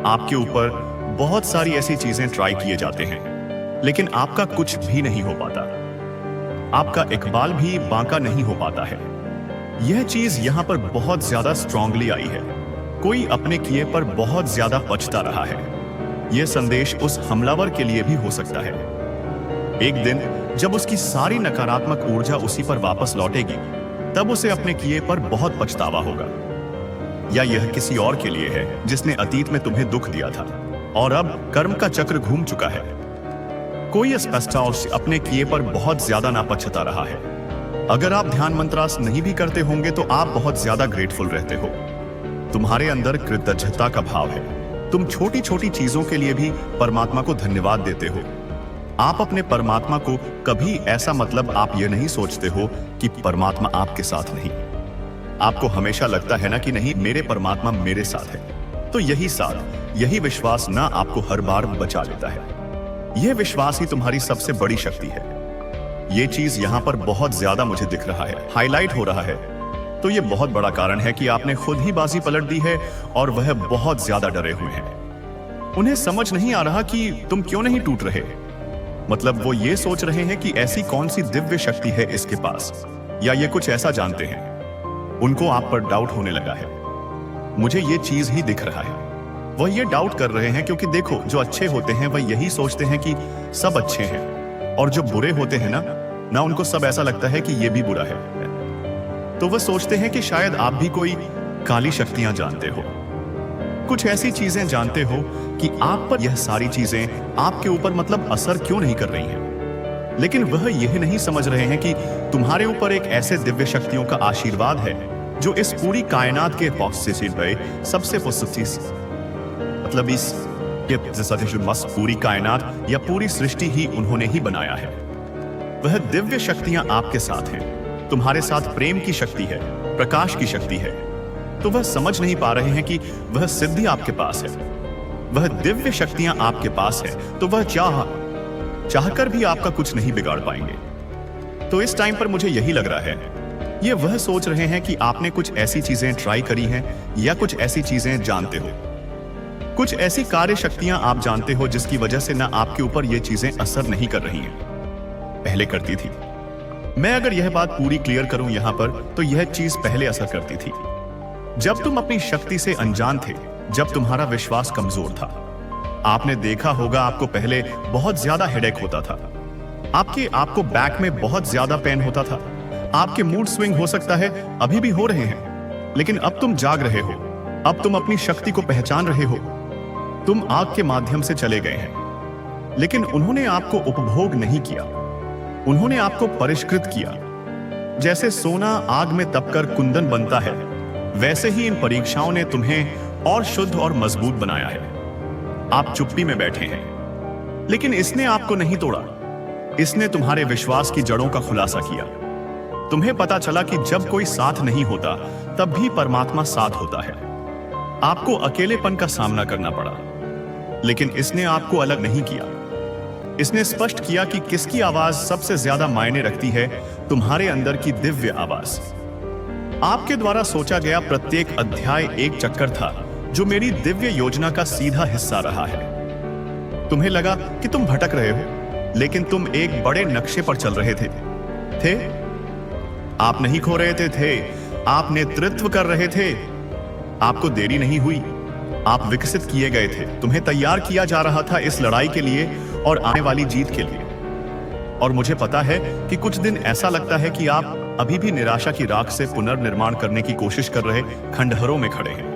आपके ऊपर बहुत सारी ऐसी चीजें ट्राई किए जाते हैं, लेकिन आपका कुछ भी नहीं हो पाता। आपका इकबाल भी बांका नहीं हो पाता है। यह चीज यहां पर बहुत ज्यादा स्ट्रांगली आई है। कोई अपने किए पर बहुत ज्यादा पछता रहा है। यह संदेश उस हमलावर के लिए भी हो सकता है। एक दिन जब उसकी सारी नकारात्मक ऊर्जा उसी पर वापस लौटेगी, तब उसे अपने किए पर बहुत पछतावा होगा। या यह किसी और के लिए है जिसने अतीत में तुम्हें दुख दिया था और अब कर्म का चक्र घूम चुका है। कोई एस्बेस्टोस अपने किए पर बहुत ज्यादा ना पछता रहा है। अगर आप ध्यान मंत्रास नहीं भी करते होंगे तो आप बहुत ज्यादा ग्रेटफुल रहते हो। तुम्हारे अंदर कृतज्ञता का भाव है। तुम छोटी छोटी चीजों के लिए भी परमात्मा को धन्यवाद देते हो। आप अपने परमात्मा को कभी ऐसा मतलब आप ये नहीं सोचते हो कि परमात्मा आपके साथ नहीं। आपको हमेशा लगता है ना कि नहीं, मेरे परमात्मा मेरे साथ है। तो यही विश्वास ना आपको हर बार बचा लेता है। यह विश्वास ही तुम्हारी सबसे बड़ी शक्ति है। यह चीज यहां पर बहुत ज्यादा मुझे दिख रहा है, हाईलाइट हो रहा है। तो यह बहुत बड़ा कारण है कि आपने खुद ही बाजी पलट दी है और वह बहुत ज्यादा डरे हुए हैं। उन्हें समझ नहीं आ रहा कि तुम क्यों नहीं टूट रहे। मतलब वो ये सोच रहे हैं कि ऐसी कौन सी दिव्य शक्ति है इसके पास, या ये कुछ ऐसा जानते हैं। उनको आप पर डाउट होने लगा है। मुझे ये चीज ही दिख रहा है। वह ये डाउट कर रहे हैं क्योंकि देखो, जो अच्छे होते हैं वह यही सोचते हैं कि सब अच्छे हैं, और जो बुरे होते हैं ना उनको सब ऐसा लगता है कि ये भी बुरा है। तो वह सोचते हैं कि शायद आप भी कोई काली शक्तियां जानते हो, कुछ ऐसी चीजें जानते हो कि आप पर यह सारी चीजें आपके ऊपर मतलब असर क्यों नहीं कर रही हैं। लेकिन वह यह नहीं समझ रहे हैं कि तुम्हारे ऊपर एक ऐसे दिव्य शक्तियों का आशीर्वाद है जो इस पूरी कायनात के सबसे मतलब इस पूरी कायनात या पूरी सृष्टि ही उन्होंने ही बनाया है। वह दिव्य शक्तियां आपके साथ हैं, तुम्हारे साथ प्रेम की शक्ति है, प्रकाश की शक्ति है। तो वह समझ नहीं पा रहे हैं कि वह सिद्धि आपके पास है, वह दिव्य शक्तियां आपके पास है, तो वह चाहकर भी आपका कुछ नहीं बिगाड़ पाएंगे। तो इस टाइम पर मुझे यही लग रहा है, ये वह सोच रहे हैं कि आपने कुछ ऐसी चीजें ट्राई करी हैं या कुछ ऐसी चीजें जानते हो, कुछ ऐसी कार्य शक्तियां आप जानते हो जिसकी वजह से ना आपके ऊपर ये चीजें असर नहीं कर रही हैं, पहले करती थी। मैं अगर यह बात पूरी क्लियर करूं यहां पर, तो यह चीज पहले असर करती थी जब तुम अपनी शक्ति से अनजान थे, जब तुम्हारा विश्वास कमजोर था। आपने देखा होगा आपको पहले बहुत ज्यादा हेडेक होता था, आपको बैक में बहुत ज्यादा पेन होता था, आपके मूड स्विंग हो सकता है अभी भी हो रहे हैं, लेकिन अब तुम जाग रहे हो, अब तुम अपनी शक्ति को पहचान रहे हो, तुम आग के माध्यम से चले गए हैं। लेकिन उन्होंने आपको उपभोग नहीं किया, उन्होंने आपको परिष्कृत किया। जैसे सोना आग में तपकर कुंदन बनता है, वैसे ही इन परीक्षाओं ने तुम्हें और शुद्ध और मजबूत बनाया है। आप चुप्पी में बैठे हैं, लेकिन इसने आपको नहीं तोड़ा, इसने तुम्हारे विश्वास की जड़ों का खुलासा किया। तुम्हें पता चला कि जब कोई साथ नहीं होता तब भी परमात्मा साथ होता है। आपको अकेलेपन का सामना करना पड़ा, लेकिन इसने आपको अलग नहीं किया। इसने स्पष्ट किया कि किसकी आवाज सबसे ज्यादा मायने रखती है, तुम्हारे अंदर की दिव्य आवाज। आपके द्वारा सोचा गया प्रत्येक अध्याय एक चक्कर था जो मेरी दिव्य योजना का सीधा हिस्सा रहा है। तुम्हें लगा कि तुम भटक रहे हो, लेकिन तुम एक बड़े नक्शे पर चल रहे थे? आप नहीं खो रहे थे, आप नेतृत्व कर रहे थे। आपको देरी नहीं हुई, आप विकसित किए गए थे। तुम्हें तैयार किया जा रहा था इस लड़ाई के लिए और आने वाली जीत के लिए। और मुझे पता है कि कुछ दिन ऐसा लगता है कि आप अभी भी निराशा की राख से पुनर्निर्माण करने की कोशिश कर रहे खंडहरों में खड़े हैं,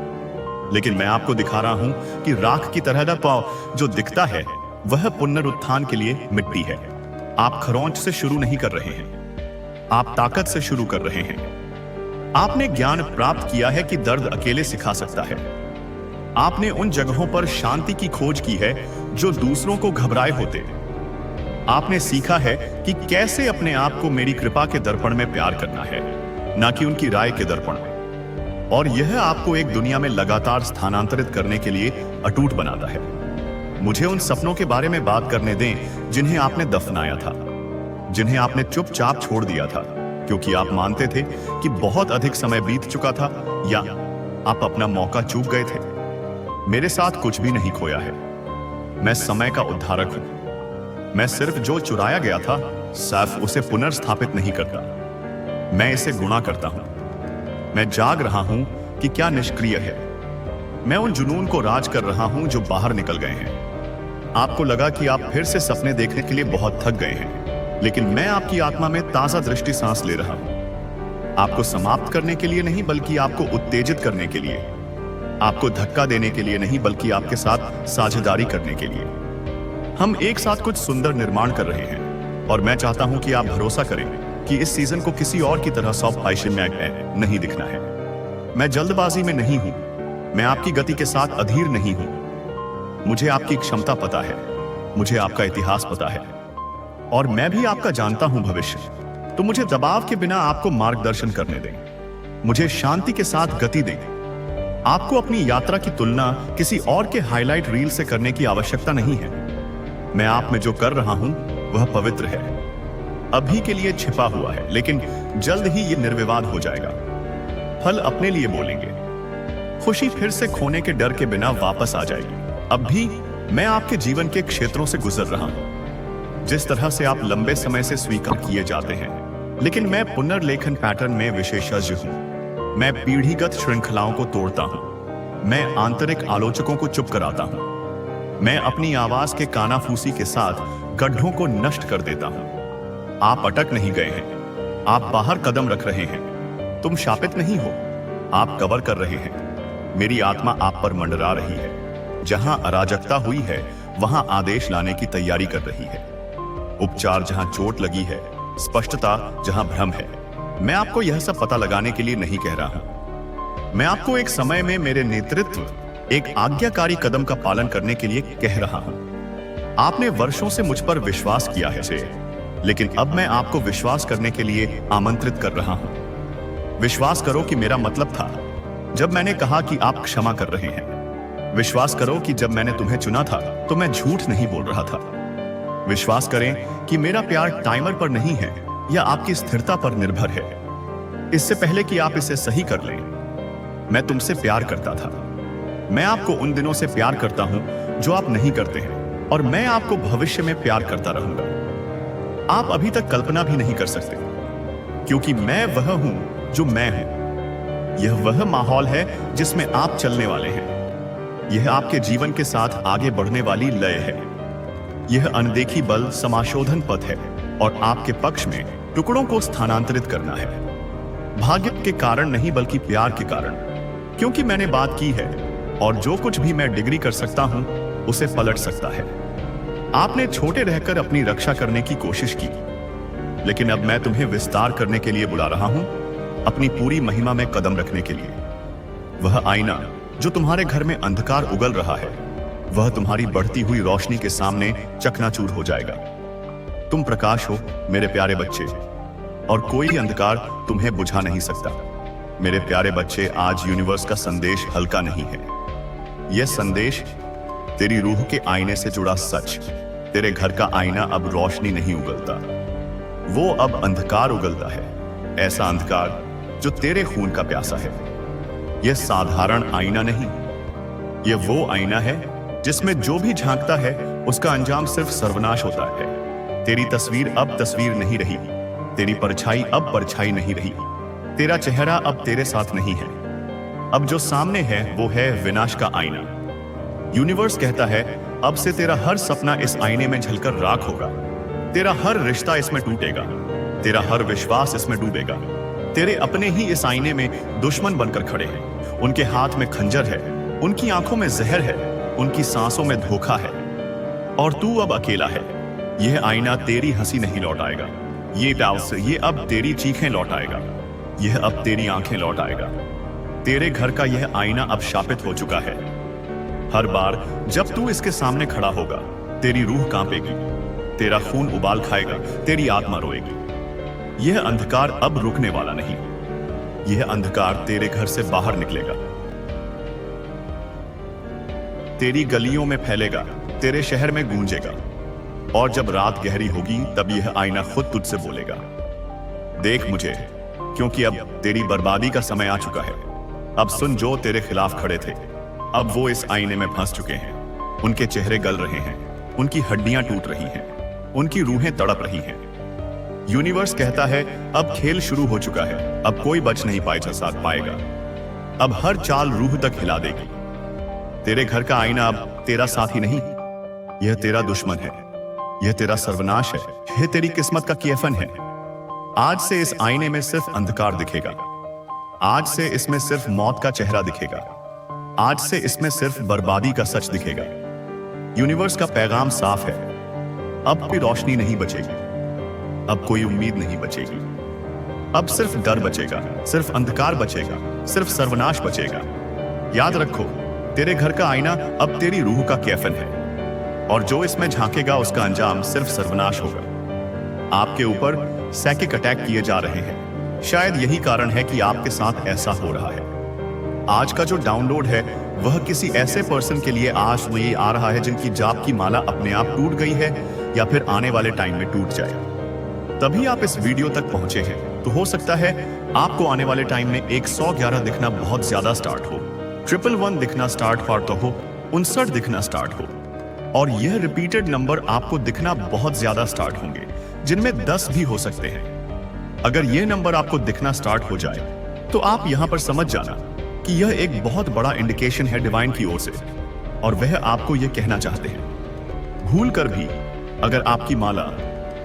लेकिन मैं आपको दिखा रहा हूं कि राख की तरह का पाव जो दिखता है वह पुनरुत्थान के लिए मिट्टी है। आप खरोंच से शुरू नहीं कर रहे हैं, आप ताकत से शुरू कर रहे हैं। आपने ज्ञान प्राप्त किया है कि दर्द अकेले सिखा सकता है। आपने उन जगहों पर शांति की खोज की है जो दूसरों को घबराए होते। आपने सीखा है कि कैसे अपने आप को मेरी कृपा के दर्पण में प्यार करना है, ना कि उनकी राय के दर्पण में। और यह आपको एक दुनिया में लगातार स्थानांतरित करने के लिए अटूट बनाता है। मुझे उन सपनों के बारे में बात करने दें जिन्हें आपने दफनाया था, जिन्हें आपने चुपचाप छोड़ दिया था क्योंकि आप मानते थे कि बहुत अधिक समय बीत चुका था या आप अपना मौका चूक गए थे। मेरे साथ कुछ भी नहीं खोया है। मैं समय का उद्धारक हूं। मैं सिर्फ जो चुराया गया था सिर्फ उसे पुनर्स्थापित नहीं करता, मैं इसे गुणा करता हूं। मैं जाग रहा हूं कि क्या निष्क्रिय है। मैं उन जुनून को राज कर रहा हूं जो बाहर निकल गए हैं। आपको लगा कि आप फिर से सपने देखने के लिए बहुत थक गए हैं, लेकिन मैं आपकी आत्मा में ताजा दृष्टि सांस ले रहा हूं। आपको समाप्त करने के लिए नहीं, बल्कि आपको उत्तेजित करने के लिए। आपको धक्का देने के लिए नहीं, बल्कि आपके साथ साझेदारी करने के लिए। हम एक साथ कुछ सुंदर निर्माण कर रहे हैं और मैं चाहता हूं कि आप भरोसा करें कि इस सीजन को किसी और की तरह नहीं दिखना है। मैं जल्दबाजी में नहीं हूं, मैं आपकी गति के साथ अधीर नहीं हूं। मुझे आपकी क्षमता पता है, मुझे आपका इतिहास पता है और मैं भी आपका जानता हूं भविष्य। तो मुझे दबाव के बिना आपको मार्गदर्शन करने दें, मुझे शांति के साथ गति दें। आपको अपनी यात्रा की तुलना किसी और के हाईलाइट रील से करने की आवश्यकता नहीं है। मैं आप में जो कर रहा हूं वह पवित्र है, अभी के लिए छिपा हुआ है, लेकिन जल्द ही यह निर्विवाद हो जाएगा। फल अपने लिए बोलेंगे। खुशी फिर से खोने के डर के बिना वापस आ जाएगी। अब भी मैं आपके जीवन के क्षेत्रों से गुजर रहा हूं जिस तरह से आप लंबे समय से स्वीकार किए जाते हैं, लेकिन मैं पुनर्लेखन पैटर्न में विशेषज्ञ हूं। मैं पीढ़ीगत श्रृंखलाओं को तोड़ता हूं। मैं आंतरिक आलोचकों को चुप कराता हूं। मैं अपनी आवाज के कानाफूसी के साथ गड्ढों को नष्ट कर देता हूं। आप अटक नहीं गए हैं, आप बाहर कदम रख रहे हैं। तुम शापित नहीं हो, आप कवर कर रहे हैं। मेरी आत्मा आप पर मंडरा रही है। जहां अराजकता हुई है वहां आदेश लाने की तैयारी कर रही है। उपचार जहां चोट लगी है, स्पष्टता जहां भ्रम है। मैं आपको यह सब पता लगाने के लिए नहीं कह रहा हूं। मैं आपको एक समय में मेरे नेतृत्व, एक आज्ञाकारी कदम का पालन करने के लिए कह रहा हूं। आपने वर्षों से मुझ पर विश्वास किया है, लेकिन अब मैं आपको विश्वास करने के लिए आमंत्रित कर रहा हूं। विश्वास करो कि मेरा मतलब था जब मैंने कहा कि आप क्षमा कर रहे हैं। विश्वास करो कि जब मैंने तुम्हें चुना था तो मैं झूठ नहीं बोल रहा था। विश्वास करें कि मेरा प्यार टाइमर पर नहीं है या आपकी स्थिरता पर निर्भर है। इससे पहले कि आप इसे सही कर लें, मैं तुमसे प्यार करता था। मैं आपको उन दिनों से प्यार करता हूं जो आप नहीं करते हैं, और मैं आपको भविष्य में प्यार करता रहूंगा। आप अभी तक कल्पना भी नहीं कर सकते, क्योंकि मैं वह हूं जो मैं हूं। यह वह माहौल है जिसमें आप चलने वाले हैं। यह आपके जीवन के साथ आगे बढ़ने वाली लय है। यह अनदेखी बल समाशोधन पथ है, और आपके पक्ष में टुकड़ों को स्थानांतरित करना है। भाग्य के कारण नहीं, बल्कि प्यार के कारण। क्योंकि मैंने बात की है, और जो कुछ भी मैं डिग्री कर सकता हूं उसे पलट सकता है। आपने छोटे रहकर अपनी रक्षा करने की कोशिश की, लेकिन अब मैं तुम्हें विस्तार करने के लिए बुला रहा हूं, अपनी पूरी महिमा में कदम रखने के लिए। वह आईना जो तुम्हारे घर में अंधकार उगल रहा है, वह तुम्हारी बढ़ती हुई रोशनी के सामने चकनाचूर हो जाएगा। तुम प्रकाश हो मेरे प्यारे बच्चे, और कोई अंधकार तुम्हें बुझा नहीं सकता। मेरे प्यारे बच्चे, आज यूनिवर्स का संदेश हल्का नहीं है। यह संदेश तेरी रूह के आईने से जुड़ा सच। तेरे घर का आईना अब रोशनी नहीं उगलता, वो अब अंधकार उगलता है। ऐसा अंधकार जो तेरे खून का प्यासा है। यह साधारण आईना नहीं, यह वो आईना है जिसमें जो भी झांकता है उसका अंजाम सिर्फ सर्वनाश होता है। तेरी तस्वीर अब तस्वीर नहीं रही, तेरी परछाई अब परछाई नहीं रही, तेरा चेहरा अब तेरे साथ नहीं है। अब जो सामने है वो है विनाश का आईना। यूनिवर्स कहता है, अब से तेरा हर सपना इस आईने में झलकर राख होगा। तेरा हर रिश्ता इसमें टूटेगा, तेरा हर विश्वास इसमें डूबेगा। तेरे अपने ही इस आईने में दुश्मन बनकर खड़े हैं। उनके हाथ में खंजर है, उनकी आंखों में जहर है, उनकी सांसों में धोखा है, और तू अब अकेला है। यह आईना तेरी हंसी नहीं लौटाएगा, ये अब तेरी चीखें लौटाएगा, यह अब तेरी आंखें लौटाएगा। तेरे घर का यह आईना अब शापित हो चुका है। हर बार जब तू इसके सामने खड़ा होगा, तेरी रूह कांपेगी, तेरा खून उबाल खाएगा, तेरी आत्मा रोएगी। यह अंधकार अब रुकने वाला नहीं। यह अंधकार तेरे घर से बाहर निकलेगा, तेरी गलियों में फैलेगा, तेरे शहर में गूंजेगा। और जब रात गहरी होगी तब यह आईना खुद तुझसे बोलेगा, देख मुझे, क्योंकि अब तेरी बर्बादी का समय आ चुका है। अब सुन, जो तेरे खिलाफ खड़े थे, अब वो इस आईने में फंस चुके हैं। उनके चेहरे गल रहे हैं, उनकी हड्डियां टूट रही हैं, उनकी रूहें तड़प रही हैं। यूनिवर्स कहता है, अब खेल शुरू हो चुका है। अब कोई बच नहीं पाएगा। अब हर चाल रूह तक हिला देगी। तेरे घर का आईना अब तेरा साथी नहीं, यह तेरा दुश्मन है, यह तेरा सर्वनाश है, यह तेरी किस्मत का केफन है। आज से इस आईने में सिर्फ अंधकार दिखेगा। आज से इसमें सिर्फ मौत का चेहरा दिखेगा। आज से इसमें सिर्फ बर्बादी का सच दिखेगा। यूनिवर्स का पैगाम साफ है, अब कोई रोशनी नहीं बचेगी, अब कोई उम्मीद नहीं बचेगी। अब सिर्फ डर बचेगा, सिर्फ अंधकार बचेगा, सिर्फ सर्वनाश बचेगा। याद रखो, तेरे घर का आईना अब तेरी रूह का कैफन है, और जो इसमें झांकेगा उसका अंजाम सिर्फ सर्वनाश होगा। आपके ऊपर साइकिक अटैक किए जा रहे हैं। शायद यही कारण है कि आपके साथ ऐसा हो रहा है। आज का जो डाउनलोड है वह किसी ऐसे पर्सन के लिए आज में आ रहा है जिनकी जाप की माला अपने आप टूट गई है या फिर आने वाले टाइम में टूट जाए। तभी आप इस वीडियो तक पहुंचे हैं। तो हो सकता है आपको आने वाले टाइम में 111 दिखना बहुत ज्यादा स्टार्ट हो, 111 दिखना स्टार्ट तो हो, 59 दिखना स्टार्ट हो, और यह रिपीटेड नंबर आपको दिखना बहुत ज्यादा स्टार्ट होंगे, जिनमें 10 भी हो सकते हैं। अगर यह नंबर आपको दिखना स्टार्ट हो जाए तो आप यहां पर समझ जाना कि यह एक बहुत बड़ा इंडिकेशन है डिवाइन की ओर से, और वह आपको यह कहना चाहते हैं। भूल कर भी अगर आपकी माला,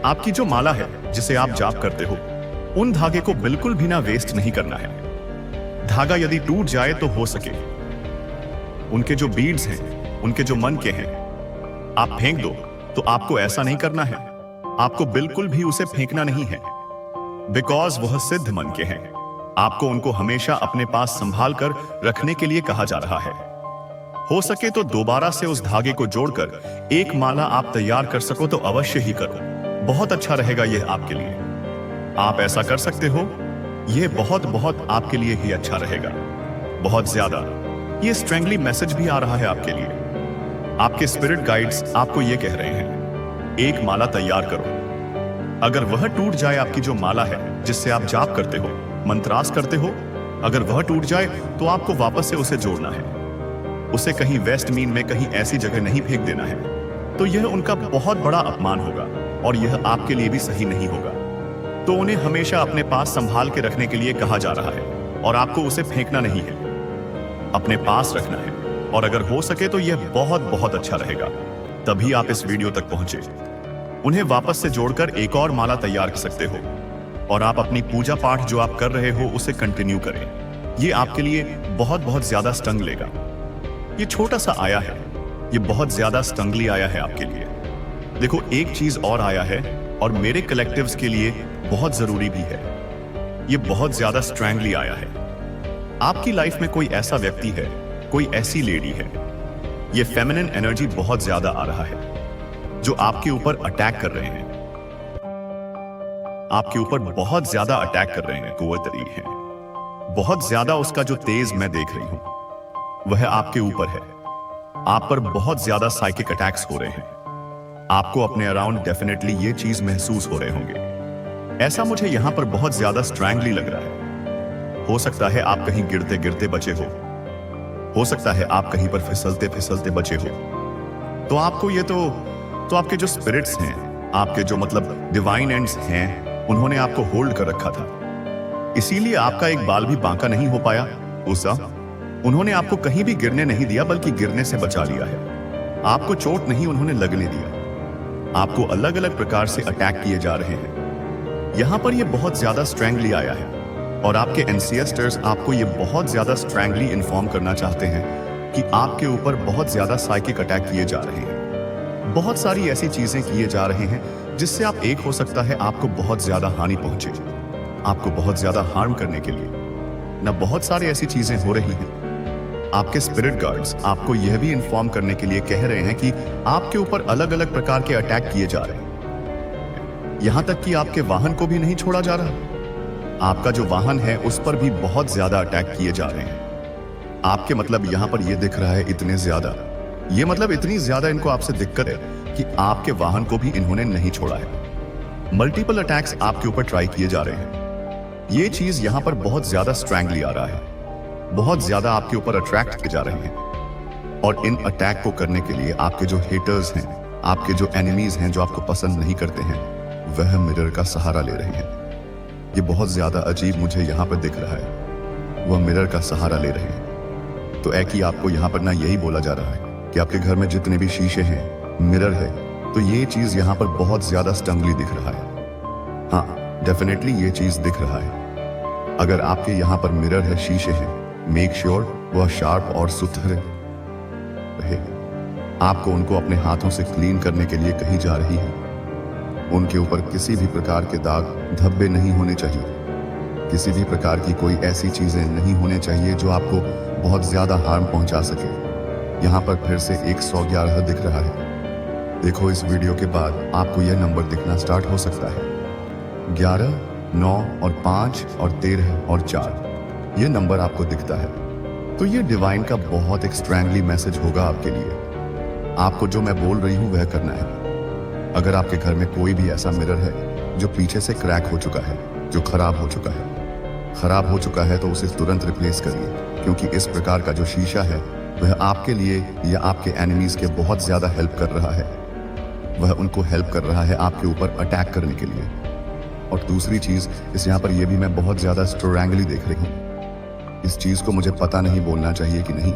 आपकी जो माला है जिसे आप जाप करते हो, उन धागे को बिल्कुल भी ना वेस्ट नहीं करना है। धागा यदि टूट जाए तो हो सके उनके जो बीड्स हैं, उनके जो मन के हैं, आप फेंक दो, तो आपको ऐसा नहीं करना है। आपको बिल्कुल भी उसे फेंकना नहीं है, बिकॉज वह सिद्ध मन के हैं। आपको उनको हमेशा अपने पास संभाल कर रखने के लिए कहा जा रहा है। हो सके तो दोबारा से उस धागे को जोड़कर एक माला आप तैयार कर सको तो अवश्य ही करो। बहुत अच्छा रहेगा यह आपके लिए। आप ऐसा कर सकते हो, यह बहुत बहुत आपके लिए ही अच्छा रहेगा, बहुत ज्यादा। यह स्ट्रेंगली मैसेज भी आ रहा है आपके लिए। आपके स्पिरिट गाइड्स आपको यह कह रहे हैं, एक माला तैयार करो। अगर वह टूट जाए, आपकी जो माला है जिससे आप जाप करते हो, मंत्रास करते हो, अगर वह टूट जाए तो आपको वापस से उसे जोड़ना है। उसे कहीं वेस्ट मीन में कहीं ऐसी जगह नहीं फेंक देना है। तो यह उनका बहुत बड़ा अपमान होगा और यह आपके लिए भी सही नहीं होगा। तो उन्हें हमेशा अपने पास संभाल के रखने के लिए कहा जा रहा है, और आपको उसे फेंकना नहीं है, अपने पास रखना है। और अगर हो सके तो यह बहुत बहुत अच्छा रहेगा। तभी आप इस वीडियो तक पहुंचे। उन्हें वापस से जोड़कर एक और माला तैयार कर सकते हो, और आप अपनी पूजा पाठ जो आप कर रहे हो उसे कंटिन्यू करें। ये आपके लिए बहुत बहुत ज्यादा स्टंग लेगा। ये छोटा सा आया है, ये बहुत ज्यादा स्टंगली आया है आपके लिए। देखो, एक चीज और आया है और मेरे कलेक्टिव्स के लिए बहुत जरूरी भी है। ये बहुत ज्यादा स्ट्रेंगली आया है। आपकी लाइफ में कोई ऐसा व्यक्ति है, कोई ऐसी लेडी है, ये फेमिनिन एनर्जी बहुत ज्यादा आ रहा है, जो आपके ऊपर अटैक कर रहे हैं, आपके ऊपर बहुत ज्यादा अटैक कर रहे हैं, कुव्वतरी हैं। बहुत ज्यादा उसका जो तेज मैं देख रही हूं वह आपके ऊपर है। आप पर बहुत ज्यादा साइकिक अटैक्स हो रहे हैं। आपको अपने अराउंड डेफिनेटली ये चीज महसूस हो रहे होंगे। ऐसा मुझे यहां पर बहुत ज्यादा स्ट्रेंगली लग रहा है। हो सकता है आप कहीं गिरते गिरते बचे हो सकता है आप कहीं पर फिसलते फिसलते बचे हो। तो आपको ये तो आपके जो स्पिरिट्स हैं, आपके जो मतलब डिवाइन एंड्स हैं, उन्होंने आपको होल्ड कर रखा था। इसीलिए आपका एक बाल भी बांका नहीं हो पाया। उसा उन्होंने आपको कहीं भी गिरने नहीं दिया, बल्कि गिरने से बचा लिया है। आपको चोट नहीं उन्होंने लगने दिया। आपको अलग अलग प्रकार से अटैक किए जा रहे हैं। यहां पर ये बहुत ज्यादा स्ट्रेंगली आया है, और आपके एंसेस्टर्स आपको ये बहुत ज्यादा स्ट्रेंगली इन्फॉर्म करना चाहते हैं कि आपके ऊपर बहुत ज्यादा साइकिक अटैक किए जा रहे हैं। बहुत सारी ऐसी चीजें किए जा रहे हैं जिससे आप, एक हो सकता है आपको बहुत ज्यादा हानि पहुंचे, आपको बहुत ज्यादा हार्म करने के लिए ना, बहुत सारी ऐसी चीजें हो रही हैं। आपके स्पिरिट गार्ड्स आपको यह भी इन्फॉर्म करने के लिए कह रहे हैं कि आपके ऊपर अलग अलग प्रकार के अटैक किए जा रहे हैं। यहां तक कि आपके वाहन को भी नहीं छोड़ा जा रहा। आपका जो वाहन है उस पर भी बहुत ज्यादा अटैक किए जा रहे हैं। आपके मतलब यहां पर यह दिख रहा है इतने ज्यादा, ये मतलब इतनी ज्यादा इनको आपसे दिक्कत है कि आपके वाहन को भी इन्होंने नहीं छोड़ा है। मल्टीपल अटैक्स आपके ऊपर ट्राई किए जा रहे हैं। ये चीज यहां पर बहुत ज्यादा स्ट्रेंगली आ रहा है, बहुत ज्यादा आपके ऊपर अट्रैक्ट किए जा रहे हैं। और इन अटैक को करने के लिए आपके जो हेटर्स हैं, आपके जो एनिमीज हैं, जो आपको पसंद नहीं करते हैं, वह मिरर का सहारा ले रहे हैं। ये बहुत ज्यादा अजीब मुझे यहाँ पर दिख रहा है। वह मिरर का सहारा ले रहे हैं। तो कि आपको यहाँ पर ना यही बोला जा रहा है कि आपके घर में जितने भी शीशे हैं, मिरर है, तो ये चीज यहाँ पर बहुत ज्यादा स्टंगली दिख रहा है। हाँ, डेफिनेटली ये चीज दिख रहा है। अगर आपके यहाँ पर मिरर है, शीशे हैं, मेक श्योर वह शार्प और सुथरे रहे। आपको उनको अपने हाथों से क्लीन करने के लिए कही जा रही है। उनके ऊपर किसी भी प्रकार के दाग धब्बे नहीं होने चाहिए। किसी भी प्रकार की कोई ऐसी चीजें नहीं होने चाहिए जो आपको बहुत ज्यादा हार्म पहुंचा सके। यहाँ पर फिर से 111 दिख रहा है। देखो, इस वीडियो के बाद आपको यह नंबर दिखना स्टार्ट हो सकता है। 11, 9 और 5 और 13 और 4 ये नंबर आपको दिखता है। तो ये डिवाइन का बहुत एक स्ट्रेंगली मैसेज होगा आपके लिए। आपको जो मैं बोल रही हूँ वह करना है। अगर आपके घर में कोई भी ऐसा मिरर है जो पीछे से क्रैक हो चुका है, जो खराब हो चुका है, तो उसे तुरंत रिप्लेस करिए, क्योंकि इस प्रकार का जो शीशा है वह आपके लिए या आपके एनिमीज के बहुत ज्यादा हेल्प कर रहा है। वह उनको हेल्प कर रहा है आपके ऊपर अटैक करने के लिए। और दूसरी चीज, इस यहाँ पर यह भी मैं बहुत ज्यादा स्ट्रेंगली देख रही हूँ। इस चीज को मुझे पता नहीं बोलना चाहिए कि नहीं,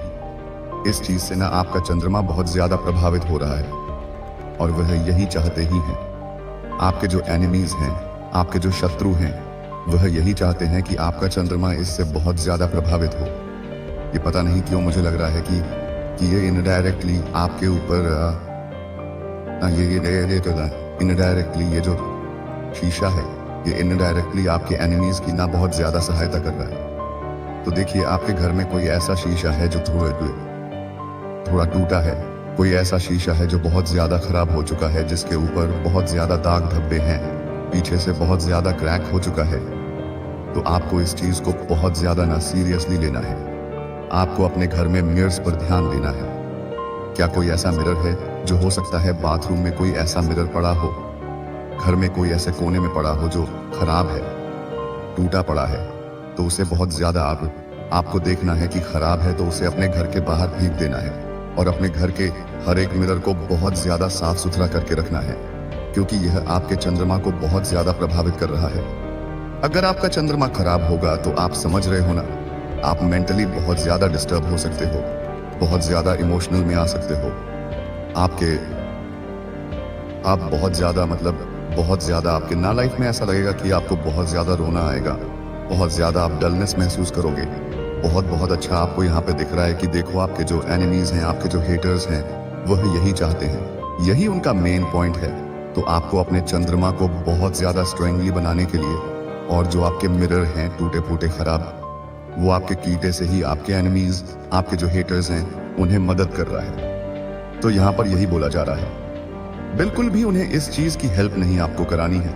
इस चीज से ना आपका चंद्रमा बहुत ज्यादा प्रभावित हो रहा है और वह यही चाहते ही हैं। आपके जो एनिमीज हैं, आपके जो शत्रु हैं, वह यही चाहते हैं कि आपका चंद्रमा इससे बहुत ज्यादा प्रभावित हो। ये पता नहीं क्यों मुझे लग रहा है कि ये इनडायरेक्टली आपके ऊपर इनडायरेक्टली ये जो शीशा है, ये इनडायरेक्टली आपके एनिमीज की ना बहुत ज्यादा सहायता कर रहा है। तो देखिए, आपके घर में कोई ऐसा शीशा है जो थोड़ा टूटा है, कोई ऐसा शीशा है जो बहुत ज्यादा खराब हो चुका है, जिसके ऊपर बहुत ज्यादा दाग धब्बे हैं, पीछे से बहुत ज्यादा क्रैक हो चुका है। तो आपको इस चीज को बहुत ज्यादा ना सीरियसली लेना है। आपको अपने घर में मिरर्स पर ध्यान देना है। क्या कोई ऐसा मिरर है जो हो सकता है बाथरूम में कोई ऐसा मिरर पड़ा हो, घर में कोई ऐसे कोने में पड़ा हो जो खराब है, टूटा पड़ा है, तो उसे बहुत ज्यादा आपको देखना है कि खराब है, तो उसे अपने घर के बाहर फेंक देना है और अपने घर के हर एक मिरर को बहुत ज्यादा साफ सुथरा करके रखना है, क्योंकि यह आपके चंद्रमा को बहुत ज्यादा प्रभावित कर रहा है। अगर आपका चंद्रमा खराब होगा तो आप समझ रहे हो ना, आप मेंटली बहुत ज्यादा डिस्टर्ब हो सकते हो, बहुत ज्यादा इमोशनल में आ सकते हो। आप बहुत ज्यादा आपके ना लाइफ में ऐसा लगेगा कि आपको बहुत ज्यादा रोना आएगा, बहुत ज्यादा आप डलनेस महसूस करोगे। बहुत अच्छा आपको यहाँ पे दिख रहा है कि देखो, आपके जो एनिमीज हैं, आपके जो हेटर्स हैं, वह यही चाहते हैं, यही उनका मेन पॉइंट है। तो आपको अपने चंद्रमा को बहुत ज्यादा स्ट्रांगली बनाने के लिए, और जो आपके मिरर हैं टूटे फूटे खराब, वो आपके कीटे से ही आपके एनिमीज, आपके जो हेटर्स हैं, उन्हें मदद कर रहा है। तो यहाँ पर यही बोला जा रहा है, बिल्कुल भी उन्हें इस चीज की हेल्प नहीं आपको करानी है।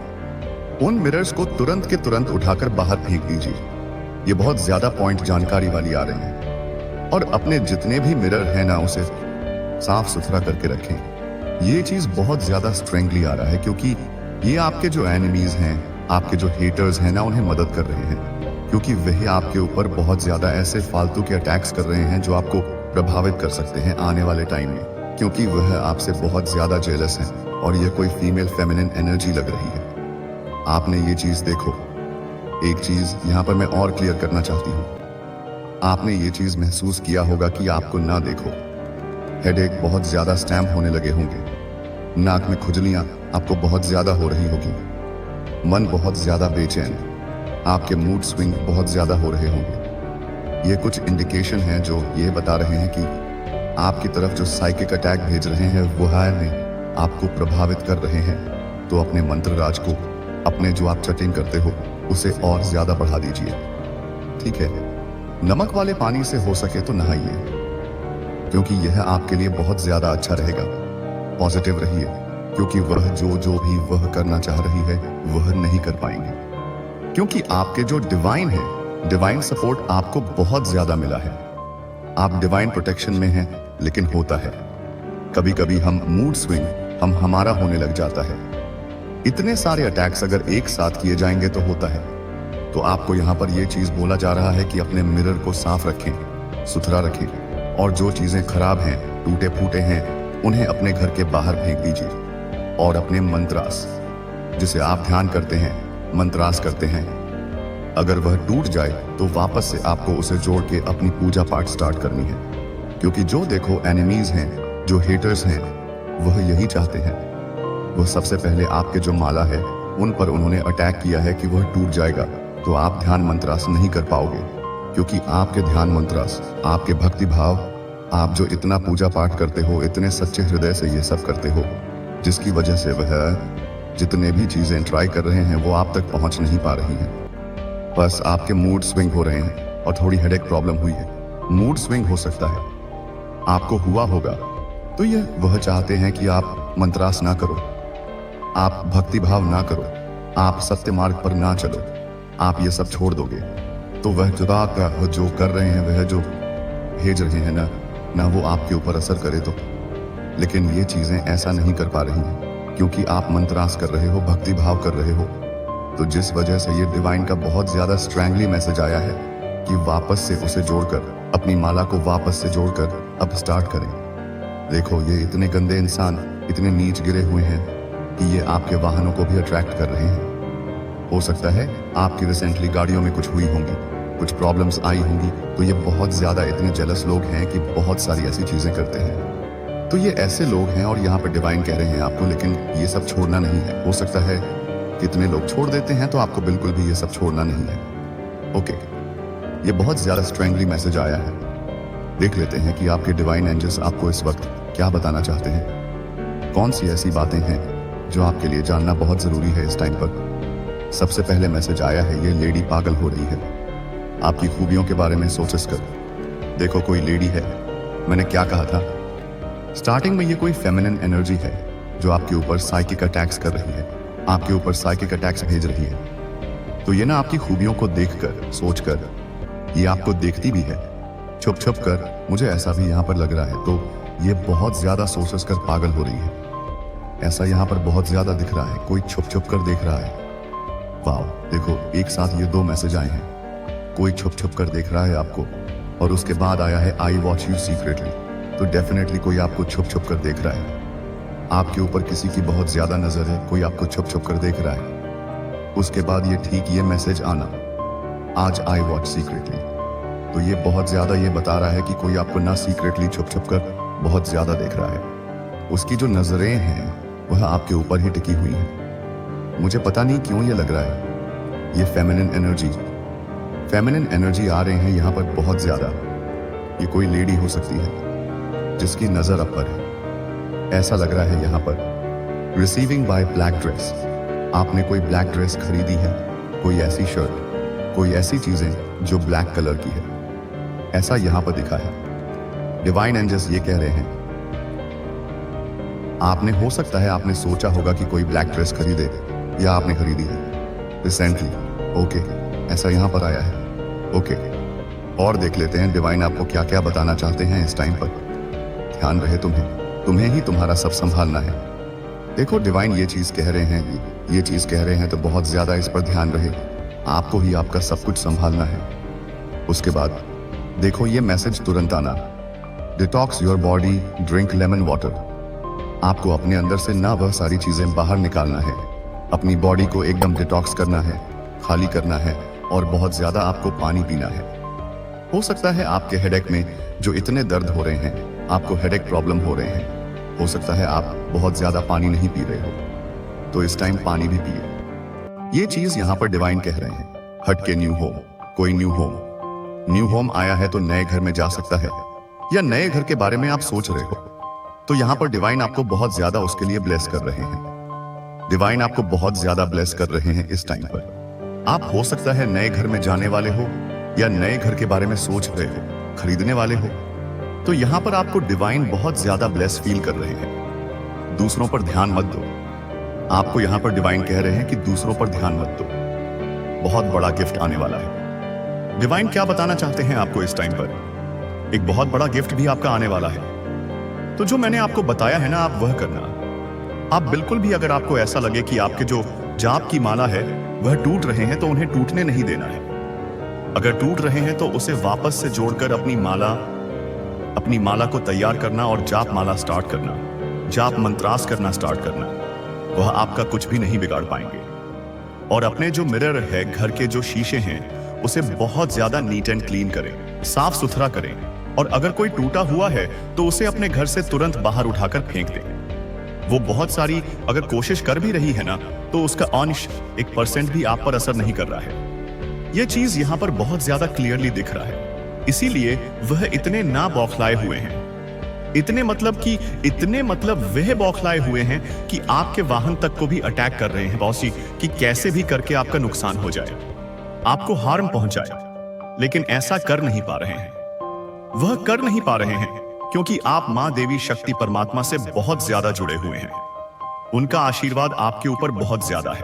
उन मिरर्स को तुरंत के तुरंत उठाकर बाहर फेंक दीजिए। ये बहुत ज्यादा पॉइंट जानकारी वाली आ रहे हैं। और अपने जितने भी मिरर हैं ना, उसे साफ सुथरा करके रखें। ये चीज बहुत ज्यादा स्ट्रेंगली आ रहा है, क्योंकि ये आपके जो एनिमीज हैं, आपके जो हेटर्स हैं ना, उन्हें मदद कर रहे हैं, क्योंकि वही आपके ऊपर बहुत ज्यादा ऐसे फालतू के अटैक्स कर रहे हैं जो आपको प्रभावित कर सकते हैं आने वाले टाइम में, क्योंकि वह आपसे बहुत ज्यादा जेलस हैं और ये कोई फीमेल फेमिनिन एनर्जी लग रही है। आपने ये चीज देखो। एक चीज यहाँ पर मैं और क्लियर करना चाहती हूँ, आपने ये चीज महसूस किया होगा कि आपको ना देखो, हेडेक बहुत ज्यादा स्टैम्प होने लगे होंगे, नाक में खुजलियां आपको बहुत ज्यादा हो रही होगी, मन बहुत ज्यादा बेचैन, आपके मूड स्विंग बहुत ज्यादा हो रहे होंगे। ये कुछ इंडिकेशन हैं जो ये बता रहे हैं कि आपकी तरफ जो साइकिक अटैक भेज रहे हैं वो में आपको प्रभावित कर रहे हैं। तो अपने मंत्र राज को, अपने जो आप चटिंग करते हो, उसे और ज्यादा बढ़ा दीजिए। ठीक है, नमक वाले पानी से हो सके तो नहाइए, क्योंकि यह आपके लिए बहुत ज्यादा अच्छा रहेगा। पॉजिटिव रहिए, क्योंकि वह जो भी वह करना चाह रही है वह नहीं कर पाएंगे, क्योंकि आपके जो डिवाइन है, डिवाइन सपोर्ट आपको बहुत ज्यादा मिला है। आप डिवाइन प्रोटेक्शन में हैं, लेकिन होता है कभी कभी हम मूड स्विंग हमारा होने लग जाता है। इतने सारे अटैक्स अगर एक साथ किए जाएंगे तो होता है। तो आपको यहाँ पर यह चीज बोला जा रहा है कि अपने मिरर को साफ रखें, सुथरा रखें, और जो चीजें खराब हैं, टूटे फूटे हैं, उन्हें अपने घर के बाहर फेंक दीजिए। और अपने मंत्रास, जिसे आप ध्यान करते हैं, मंत्रास करते हैं, अगर वह टूट जाए तो वापस से आपको उसे जोड़ के अपनी पूजा पाठ स्टार्ट करनी है, क्योंकि जो देखो एनिमीज हैं, जो हेटर्स हैं, वह यही चाहते हैं। वह सबसे पहले आपके जो माला है उन पर उन्होंने अटैक किया है कि वह टूट जाएगा, तो आप ध्यान मंत्रास नहीं कर पाओगे, क्योंकि आपके ध्यान मंत्रास, आपके भक्ति भाव, आप जो इतना पूजा पाठ करते हो, इतने सच्चे हृदय से ये सब करते हो, जिसकी वजह से वह जितने भी चीजें ट्राई कर रहे हैं वो आप तक पहुंच नहीं पा रही हैं। बस आपके मूड स्विंग हो रहे हैं और थोड़ी हेडेक प्रॉब्लम हुई है। मूड स्विंग हो सकता है, आपको हुआ होगा, तो यह वह चाहते हैं कि आप मंत्रास ना करो, आप भक्ति भाव ना करो, आप सत्य मार्ग पर ना चलो, आप ये सब छोड़ दोगे, तो वह जो कर रहे हैं, वह जो भेज रहे हैं ना वो आपके ऊपर असर करे तो। लेकिन ये चीजें ऐसा नहीं कर पा रही हैं, क्योंकि आप मंत्रास कर रहे हो, भक्ति भाव कर रहे हो। तो जिस वजह से ये डिवाइन का बहुत ज्यादा स्ट्रैंगली मैसेज आया है कि वापस से उसे जोड़कर, अपनी माला को वापस से जोड़कर अब स्टार्ट करें। देखो, ये इतने गंदे इंसान, इतने नीच गिरे हुए हैं कि ये आपके वाहनों को भी अट्रैक्ट कर रहे हैं। हो सकता है आपकी रिसेंटली गाड़ियों में कुछ हुई होंगी, कुछ प्रॉब्लम्स आई होंगी, तो ये बहुत ज़्यादा इतने जेलस लोग हैं कि बहुत सारी ऐसी चीज़ें करते हैं। तो ये ऐसे लोग हैं और यहाँ पर डिवाइन कह रहे हैं आपको, लेकिन ये सब छोड़ना नहीं है। हो सकता है कितने लोग छोड़ देते हैं, तो आपको बिल्कुल भी ये सब छोड़ना नहीं है। ओके, ये बहुत ज़्यादा स्ट्रेंगली मैसेज आया है। देख लेते हैं कि आपके डिवाइन एंजल्स आपको इस वक्त क्या बताना चाहते हैं। कौन सी ऐसी बातें हैं जो आपके लिए जानना बहुत ज़रूरी है इस टाइम पर। सबसे पहले मैसेज आया है, ये लेडी पागल हो रही है। आपकी खूबियों के बारे में सोच कर देखो, कोई लेडी है। मैंने क्या कहा था स्टार्टिंग में, ये कोई फेमिनिन एनर्जी है जो आपके ऊपर साइकिक अटैक्स कर रही है, आपके ऊपर साइकिक अटैक्स भेज रही है। तो ये ना आपकी खूबियों को देखकर, सोचकर, ये आपको देखती भी है छुप छुप कर। मुझे ऐसा भी यहाँ पर लग रहा है। तो ये बहुत ज्यादा सोच कर पागल हो रही है। ऐसा यहाँ पर बहुत ज्यादा दिख रहा है, कोई छुप छुप कर देख रहा है। वाह, देखो एक साथ ये दो मैसेज आए हैं। कोई छुप छुप कर देख रहा है आपको, और उसके बाद आया है आई वॉच यू सीक्रेटली। तो डेफिनेटली कोई आपको छुप छुप कर देख रहा है। आपके ऊपर किसी की बहुत ज्यादा नजर है, कोई आपको छुप छुप कर देख रहा है। उसके बाद ये ठीक ये मैसेज आना, आज आई वॉच सीक्रेटली। तो ये बहुत ज्यादा ये बता रहा है कि कोई आपको ना सीक्रेटली छुप छुप कर बहुत ज्यादा देख रहा है। उसकी जो नजरें हैं वह आपके ऊपर ही टिकी हुई हैं। मुझे पता नहीं क्यों ये लग रहा है, ये फेमिनिन एनर्जी आ रहे हैं यहाँ पर बहुत ज्यादा। ये कोई लेडी हो सकती है जिसकी नजर अब पर है। ऐसा लग रहा है यहाँ पर रिसीविंग बाय ब्लैक ड्रेस। आपने कोई ब्लैक ड्रेस खरीदी है, कोई ऐसी शर्ट, कोई ऐसी चीजें जो ब्लैक कलर की है, ऐसा यहाँ पर दिखा है। डिवाइन एंजल्स ये कह रहे हैं, आपने हो सकता है आपने सोचा होगा कि कोई ब्लैक ड्रेस खरीदे, या आपने खरीदी है रिसेंटली। ओके, ऐसा यहाँ पर आया है। ओके, और देख लेते हैं डिवाइन आपको क्या क्या बताना चाहते हैं इस टाइम पर। ध्यान रहे तुम्हें ही तुम्हारा सब संभालना है। देखो डिवाइन ये चीज कह रहे हैं, तो बहुत ज्यादा इस पर ध्यान रहे। आपको ही आपका सब कुछ संभालना है। उसके बाद देखो ये मैसेज तुरंत आना, detox your body, drink lemon water. आपको अपने अंदर से ना वह सारी चीजें बाहर निकालना है, अपनी बॉडी को एकदम डिटॉक्स करना है, खाली करना है, और बहुत ज्यादा आपको पानी पीना है। हो सकता है आपके हेडेक में जो इतने दर्द हो रहे हैं, आपको हेडेक प्रॉब्लम हो रहे हैं, हो सकता है आप बहुत ज्यादा पानी नहीं पी रहे हो, तो इस टाइम पानी भी पिए। ये चीज यहाँ पर डिवाइन कह रहे हैं, हट के न्यू होम। कोई न्यू होम आया है तो नए घर में जा सकता है, या नए घर के बारे में आप सोच रहे हो, तो यहाँ पर डिवाइन आपको बहुत ज्यादा उसके लिए ब्लेस कर रहे हैं। डिवाइन आपको बहुत ज्यादा ब्लेस कर रहे हैं इस टाइम पर। आप हो सकता है नए घर में जाने वाले हो, या नए घर के बारे में सोच रहे हो, खरीदने वाले हो, तो यहाँ पर आपको डिवाइन बहुत ज्यादा ब्लेस फील कर रहे हैं। दूसरों पर ध्यान मत दो। आपको यहाँ पर डिवाइन कह रहे हैं कि दूसरों पर ध्यान मत दो, बहुत बड़ा गिफ्ट आने वाला है। डिवाइन क्या बताना चाहते हैं आपको इस टाइम पर, एक बहुत बड़ा गिफ्ट भी आपका आने वाला है। तो जो मैंने आपको बताया है ना, आप वह करना। आप बिल्कुल भी अगर आपको ऐसा लगे कि आपके जो जाप की माला है वह टूट रहे हैं, तो उन्हें टूटने नहीं देना है। अगर टूट रहे हैं तो उसे वापस से जोड़कर अपनी माला को तैयार करना और जाप माला स्टार्ट करना, जाप मंत्रास करना स्टार्ट करना। वह आपका कुछ भी नहीं बिगाड़ पाएंगे। और अपने जो मिरर है, घर के जो शीशे हैं, उसे बहुत ज्यादा नीट एंड क्लीन करें, साफ सुथरा करें। और अगर कोई टूटा हुआ है तो उसे अपने घर से तुरंत बाहर उठाकर फेंक दें। वो बहुत सारी अगर कोशिश कर भी रही है ना, तो उसका अंश 1% भी आप पर असर नहीं कर रहा है। यह चीज यहां पर बहुत ज्यादा क्लियरली दिख रहा है। इसीलिए वह इतने ना बौखलाए हुए हैं, इतने मतलब वह बौखलाए हुए हैं कि आपके वाहन तक को भी अटैक कर रहे हैं बॉसी, कि कैसे भी करके आपका नुकसान हो जाए, आपको हार्म पहुंचाए। लेकिन ऐसा कर नहीं पा रहे हैं। वह कर नहीं पा रहे हैं क्योंकि आप मां देवी शक्ति परमात्मा से बहुत ज्यादा जुड़े हुए हैं। उनका आशीर्वाद आपके ऊपर बहुत ज्यादा है।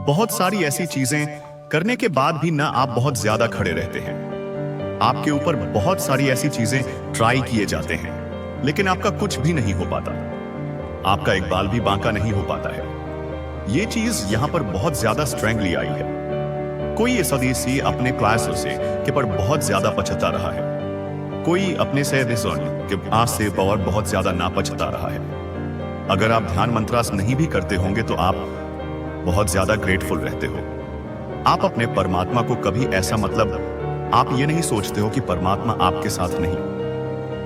बहुत सारी ऐसी चीजें करने के बाद भी ना आप बहुत ज्यादा खड़े रहते हैं। आपके ऊपर बहुत सारी ऐसी चीजें ट्राई किए जाते हैं, लेकिन आपका कुछ भी नहीं हो पाता। आपका एक बाल भी बांका नहीं हो पाता है। यह चीज यहां पर बहुत ज्यादा स्ट्रेंगली आई है। कोई स्वदेशी अपने क्लास से के पर बहुत ज्यादा पछता रहा है। कोई अपने से के आज से पावर बहुत ज्यादा ना पछता रहा है। अगर आप ध्यान मंत्रास नहीं भी करते होंगे तो आप बहुत ज्यादा ग्रेटफुल रहते हो। आप अपने परमात्मा को कभी ऐसा मतलब आप ये नहीं सोचते हो कि परमात्मा आपके साथ नहीं।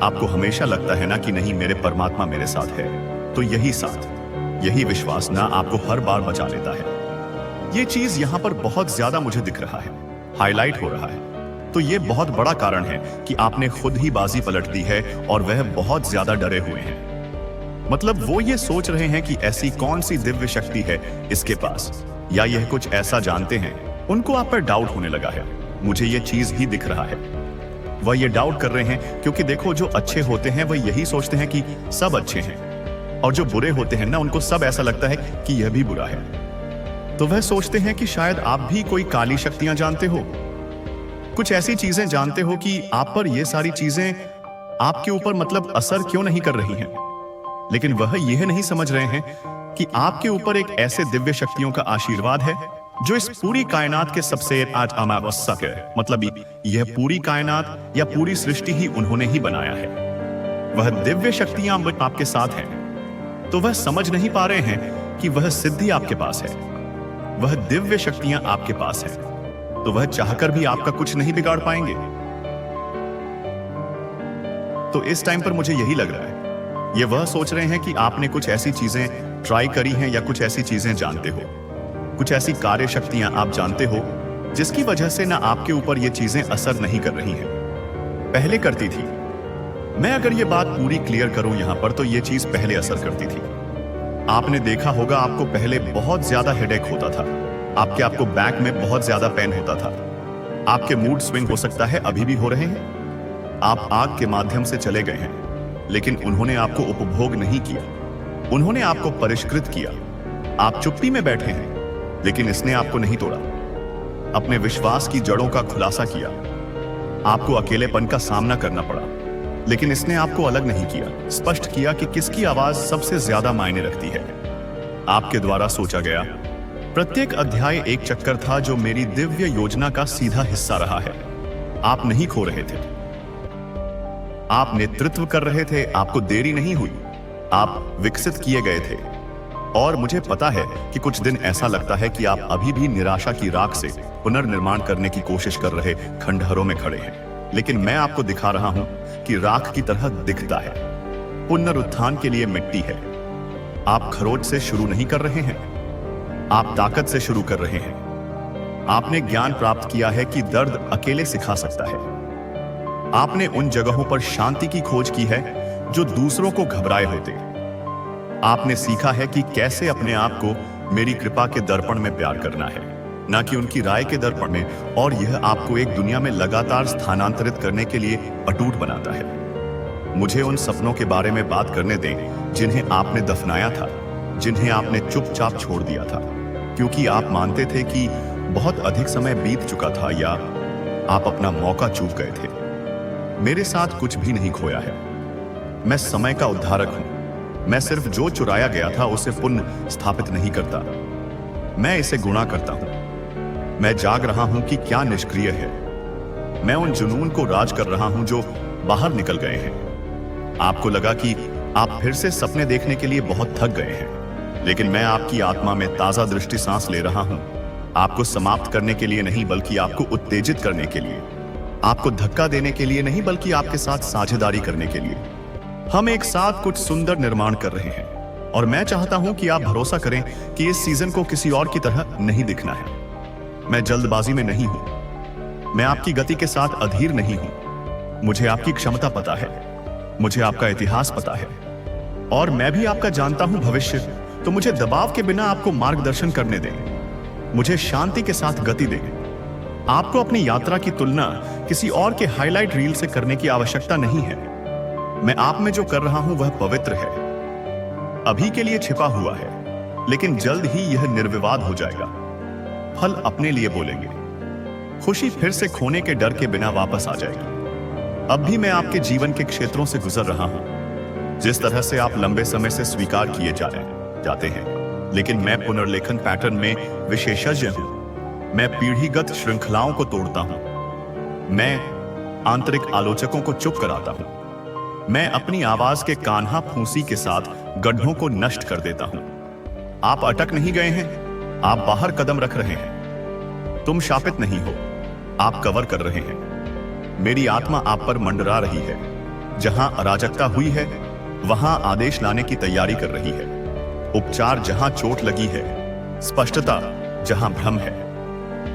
आपको हमेशा लगता है ना कि नहीं, मेरे परमात्मा मेरे साथ है। तो यही साथ, यही विश्वास ना आपको हर बार बचा लेता है। ये चीज यहां पर बहुत ज्यादा मुझे दिख रहा है, हाईलाइट हो रहा है। तो ये बहुत बड़ा कारण है कि आपने खुद ही बाजी पलट दी है और वह बहुत ज्यादा डरे हुए हैं। मतलब वो ये सोच रहे हैं कि ऐसी कौन सी दिव्य शक्ति है इसके पास, या यह कुछ ऐसा जानते हैं। उनको आप पर डाउट होने लगा है। मुझे ये चीज भी दिख रहा है। वह ये डाउट कर रहे हैं क्योंकि देखो, जो अच्छे होते हैं वह यही सोचते हैं कि सब अच्छे हैं, और जो बुरे होते हैं ना, उनको सब ऐसा लगता है कि यह भी बुरा है। तो वह सोचते हैं कि शायद आप भी कोई काली शक्तियां जानते हो, कुछ ऐसी चीजें जानते हो कि आप पर ये सारी चीजें आपके ऊपर मतलब असर क्यों नहीं कर रही हैं। लेकिन वह यह नहीं समझ रहे हैं कि आपके ऊपर एक ऐसे दिव्य शक्तियों का आशीर्वाद है जो इस पूरी कायनात के सबसे आज अमावस्यक है। मतलब यह पूरी कायनात या पूरी सृष्टि ही उन्होंने ही बनाया है। वह दिव्य शक्तियां आपके साथ हैं। तो वह समझ नहीं पा रहे हैं कि वह सिद्धि आपके पास है, वह दिव्य शक्तियां आपके पास है। तो वह चाहकर भी आपका कुछ नहीं बिगाड़ पाएंगे। तो इस टाइम पर मुझे यही लग रहा है, ये वह सोच रहे हैं कि आपने कुछ ऐसी चीजें ट्राई करी हैं या कुछ ऐसी चीजें जानते हो, कुछ ऐसी कार्य शक्तियां आप जानते हो जिसकी वजह से ना आपके ऊपर ये चीजें असर नहीं कर रही हैं। पहले करती थी। मैं अगर ये बात पूरी क्लियर करूं यहां पर, तो ये चीज पहले असर करती थी। आपने देखा होगा, आपको पहले बहुत ज्यादा हेडेक होता था, आपको बैक में बहुत ज्यादा पेन होता था, आपके मूड स्विंग हो सकता है अभी भी हो रहे हैं। आप आग के माध्यम से चले गए हैं, लेकिन उन्होंने आपको उपभोग नहीं किया, उन्होंने आपको परिष्कृत किया। आप चुप्पी में बैठे हैं, लेकिन इसने आपको नहीं तोड़ा। अपने विश्वास की जड़ों का खुलासा किया। आपको अकेलेपन का सामना करना पड़ा, लेकिन इसने आपको अलग नहीं किया। स्पष्ट किया कि किसकी आवाज सबसे ज्यादा मायने रखती है। आपके द्वारा सोचा गया प्रत्येक अध्याय एक चक्कर था जो मेरी दिव्य योजना का सीधा हिस्सा रहा है। आप नहीं खो रहे थे, आप नेतृत्व कर रहे थे। आपको देरी नहीं हुई, आप विकसित किए गए थे। और मुझे पता है कि कुछ दिन ऐसा लगता है कि आप अभी भी निराशा की राख से पुनर्निर्माण करने की कोशिश कर रहे खंडहरों में खड़े हैं, लेकिन मैं आपको दिखा रहा हूं कि राख की तरह दिखता है। पुनरुत्थान के लिए मिट्टी है। आप खरोच से शुरू नहीं कर रहे हैं, आप ताकत से शुरू कर रहे हैं। आपने ज्ञान प्राप्त किया है कि दर्द अकेले सिखा सकता है। आपने उन जगहों पर शांति की खोज की है जो दूसरों को घबराए होते। आपने सीखा है कि कैसे अपने आप को मेरी कृपा के दर्पण में प्यार करना है, ना कि उनकी राय के दर्पण में। और यह आपको एक दुनिया में लगातार स्थानांतरित करने के लिए अटूट बनाता है। मुझे उन सपनों के बारे में बात करने दें जिन्हें आपने दफनाया था, जिन्हें आपने चुपचाप छोड़ दिया था, क्योंकि आप मानते थे कि बहुत अधिक समय बीत चुका था या आप अपना मौका चूक गए थे। मेरे साथ कुछ भी नहीं खोया है। मैं समय का उद्धारक हूं। मैं सिर्फ जो चुराया गया था उसे पुनः स्थापित नहीं करता, मैं इसे गुणा करता हूं। मैं जाग रहा हूं कि क्या निष्क्रिय है। मैं उन जुनून को राज कर रहा हूं जो बाहर निकल गए हैं। आपको लगा कि आप फिर से सपने देखने के लिए बहुत थक गए हैं, लेकिन मैं आपकी आत्मा में ताजा दृष्टि सांस ले रहा हूं। आपको समाप्त करने के लिए नहीं, बल्कि आपको उत्तेजित करने के लिए। आपको धक्का देने के लिए नहीं, बल्कि आपके साथ साझेदारी करने के लिए। हम एक साथ कुछ सुंदर निर्माण कर रहे हैं, और मैं चाहता हूं कि आप भरोसा करें कि इस सीजन को किसी और की तरह नहीं दिखना है। मैं जल्दबाजी में नहीं हूं, मैं आपकी गति के साथ अधीर नहीं हूं। मुझे आपकी क्षमता पता है, मुझे आपका इतिहास पता है, और मैं भी आपका जानता हूं भविष्य। तो मुझे दबाव के बिना आपको मार्गदर्शन करने दें, मुझे शांति के साथ गति दें। आपको अपनी यात्रा की तुलना किसी और के हाईलाइट रील से करने की आवश्यकता नहीं है। मैं आप में जो कर रहा हूं वह पवित्र है, अभी के लिए छिपा हुआ है, लेकिन जल्द ही यह निर्विवाद हो जाएगा। फल अपने लिए बोलेंगे। खुशी फिर से खोने के डर के बिना वापस आ जाएगी। अब भी मैं आपके जीवन के क्षेत्रों से गुजर रहा हूं, जिस तरह से आप लंबे समय से स्वीकार किए जाते हैं, लेकिन मैं पुनर्लेखन पैटर्न में विशेषज्ञ हूं। मैं पीढ़ीगत श्रृंखलाओं को तोड़ता हूं। मैं आंतरिक आलोचकों को चुप कराता हूं। मैं अपनी आवाज के कान्हा फूंसी के साथ गड्ढों को नष्ट कर देता हूं। आप अटक नहीं गए हैं, आप बाहर कदम रख रहे हैं। तुम शापित नहीं हो, आप कवर कर रहे हैं। मेरी आत्मा आप पर मंडरा रही है। जहां अराजकता हुई है, वहां आदेश लाने की तैयारी कर रही है। उपचार जहां चोट लगी है, स्पष्टता जहां भ्रम है।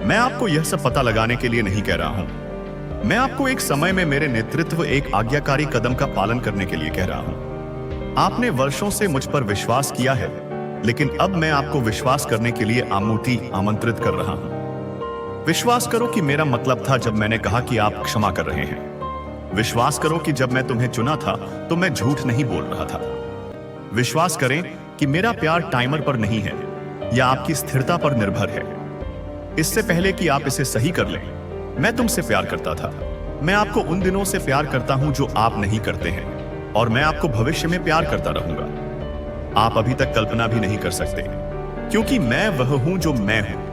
मैं आपको यह सब पता लगाने के लिए नहीं कह रहा हूं। मैं आपको एक समय में मेरे नेतृत्व, एक आज्ञाकारी कदम का पालन करने के लिए कह रहा हूं। आपने वर्षों से मुझ पर विश्वास किया है, लेकिन अब मैं आपको विश्वास करने के लिए आमंत्रित कर रहा हूं। विश्वास करो कि मेरा मतलब था जब मैंने कहा कि आप क्षमा कर रहे हैं। विश्वास करो कि जब मैं तुम्हें चुना था तो मैं झूठ नहीं बोल रहा था। विश्वास करें कि मेरा प्यार टाइमर पर नहीं है या आपकी स्थिरता पर निर्भर है। इससे पहले कि आप इसे सही कर लें, मैं तुमसे प्यार करता था। मैं आपको उन दिनों से प्यार करता हूं जो आप नहीं करते हैं, और मैं आपको भविष्य में प्यार करता रहूंगा। आप अभी तक कल्पना भी नहीं कर सकते, क्योंकि मैं वह हूं जो मैं हूं।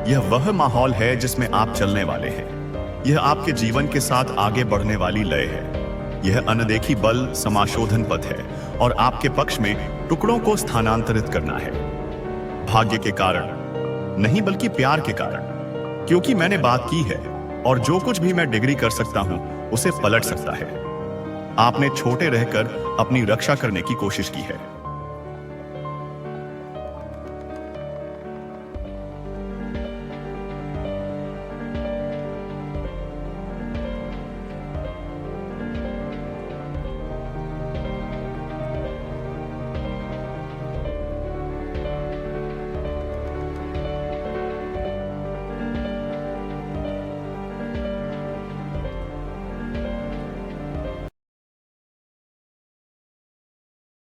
यह वह माहौल है जिसमें आप चलने वाले हैं। यह आपके जीवन के साथ आगे बढ़ने वाली लय है। यह अनदेखी बल समाशोधन पथ है, और आपके पक्ष में टुकड़ों को स्थानांतरित करना है। भाग्य के कारण नहीं, बल्कि प्यार के कारण, क्योंकि मैंने बात की है, और जो कुछ भी मैं डिग्री कर सकता हूं उसे पलट सकता है। आपने छोटे रहकर अपनी रक्षा करने की कोशिश की है।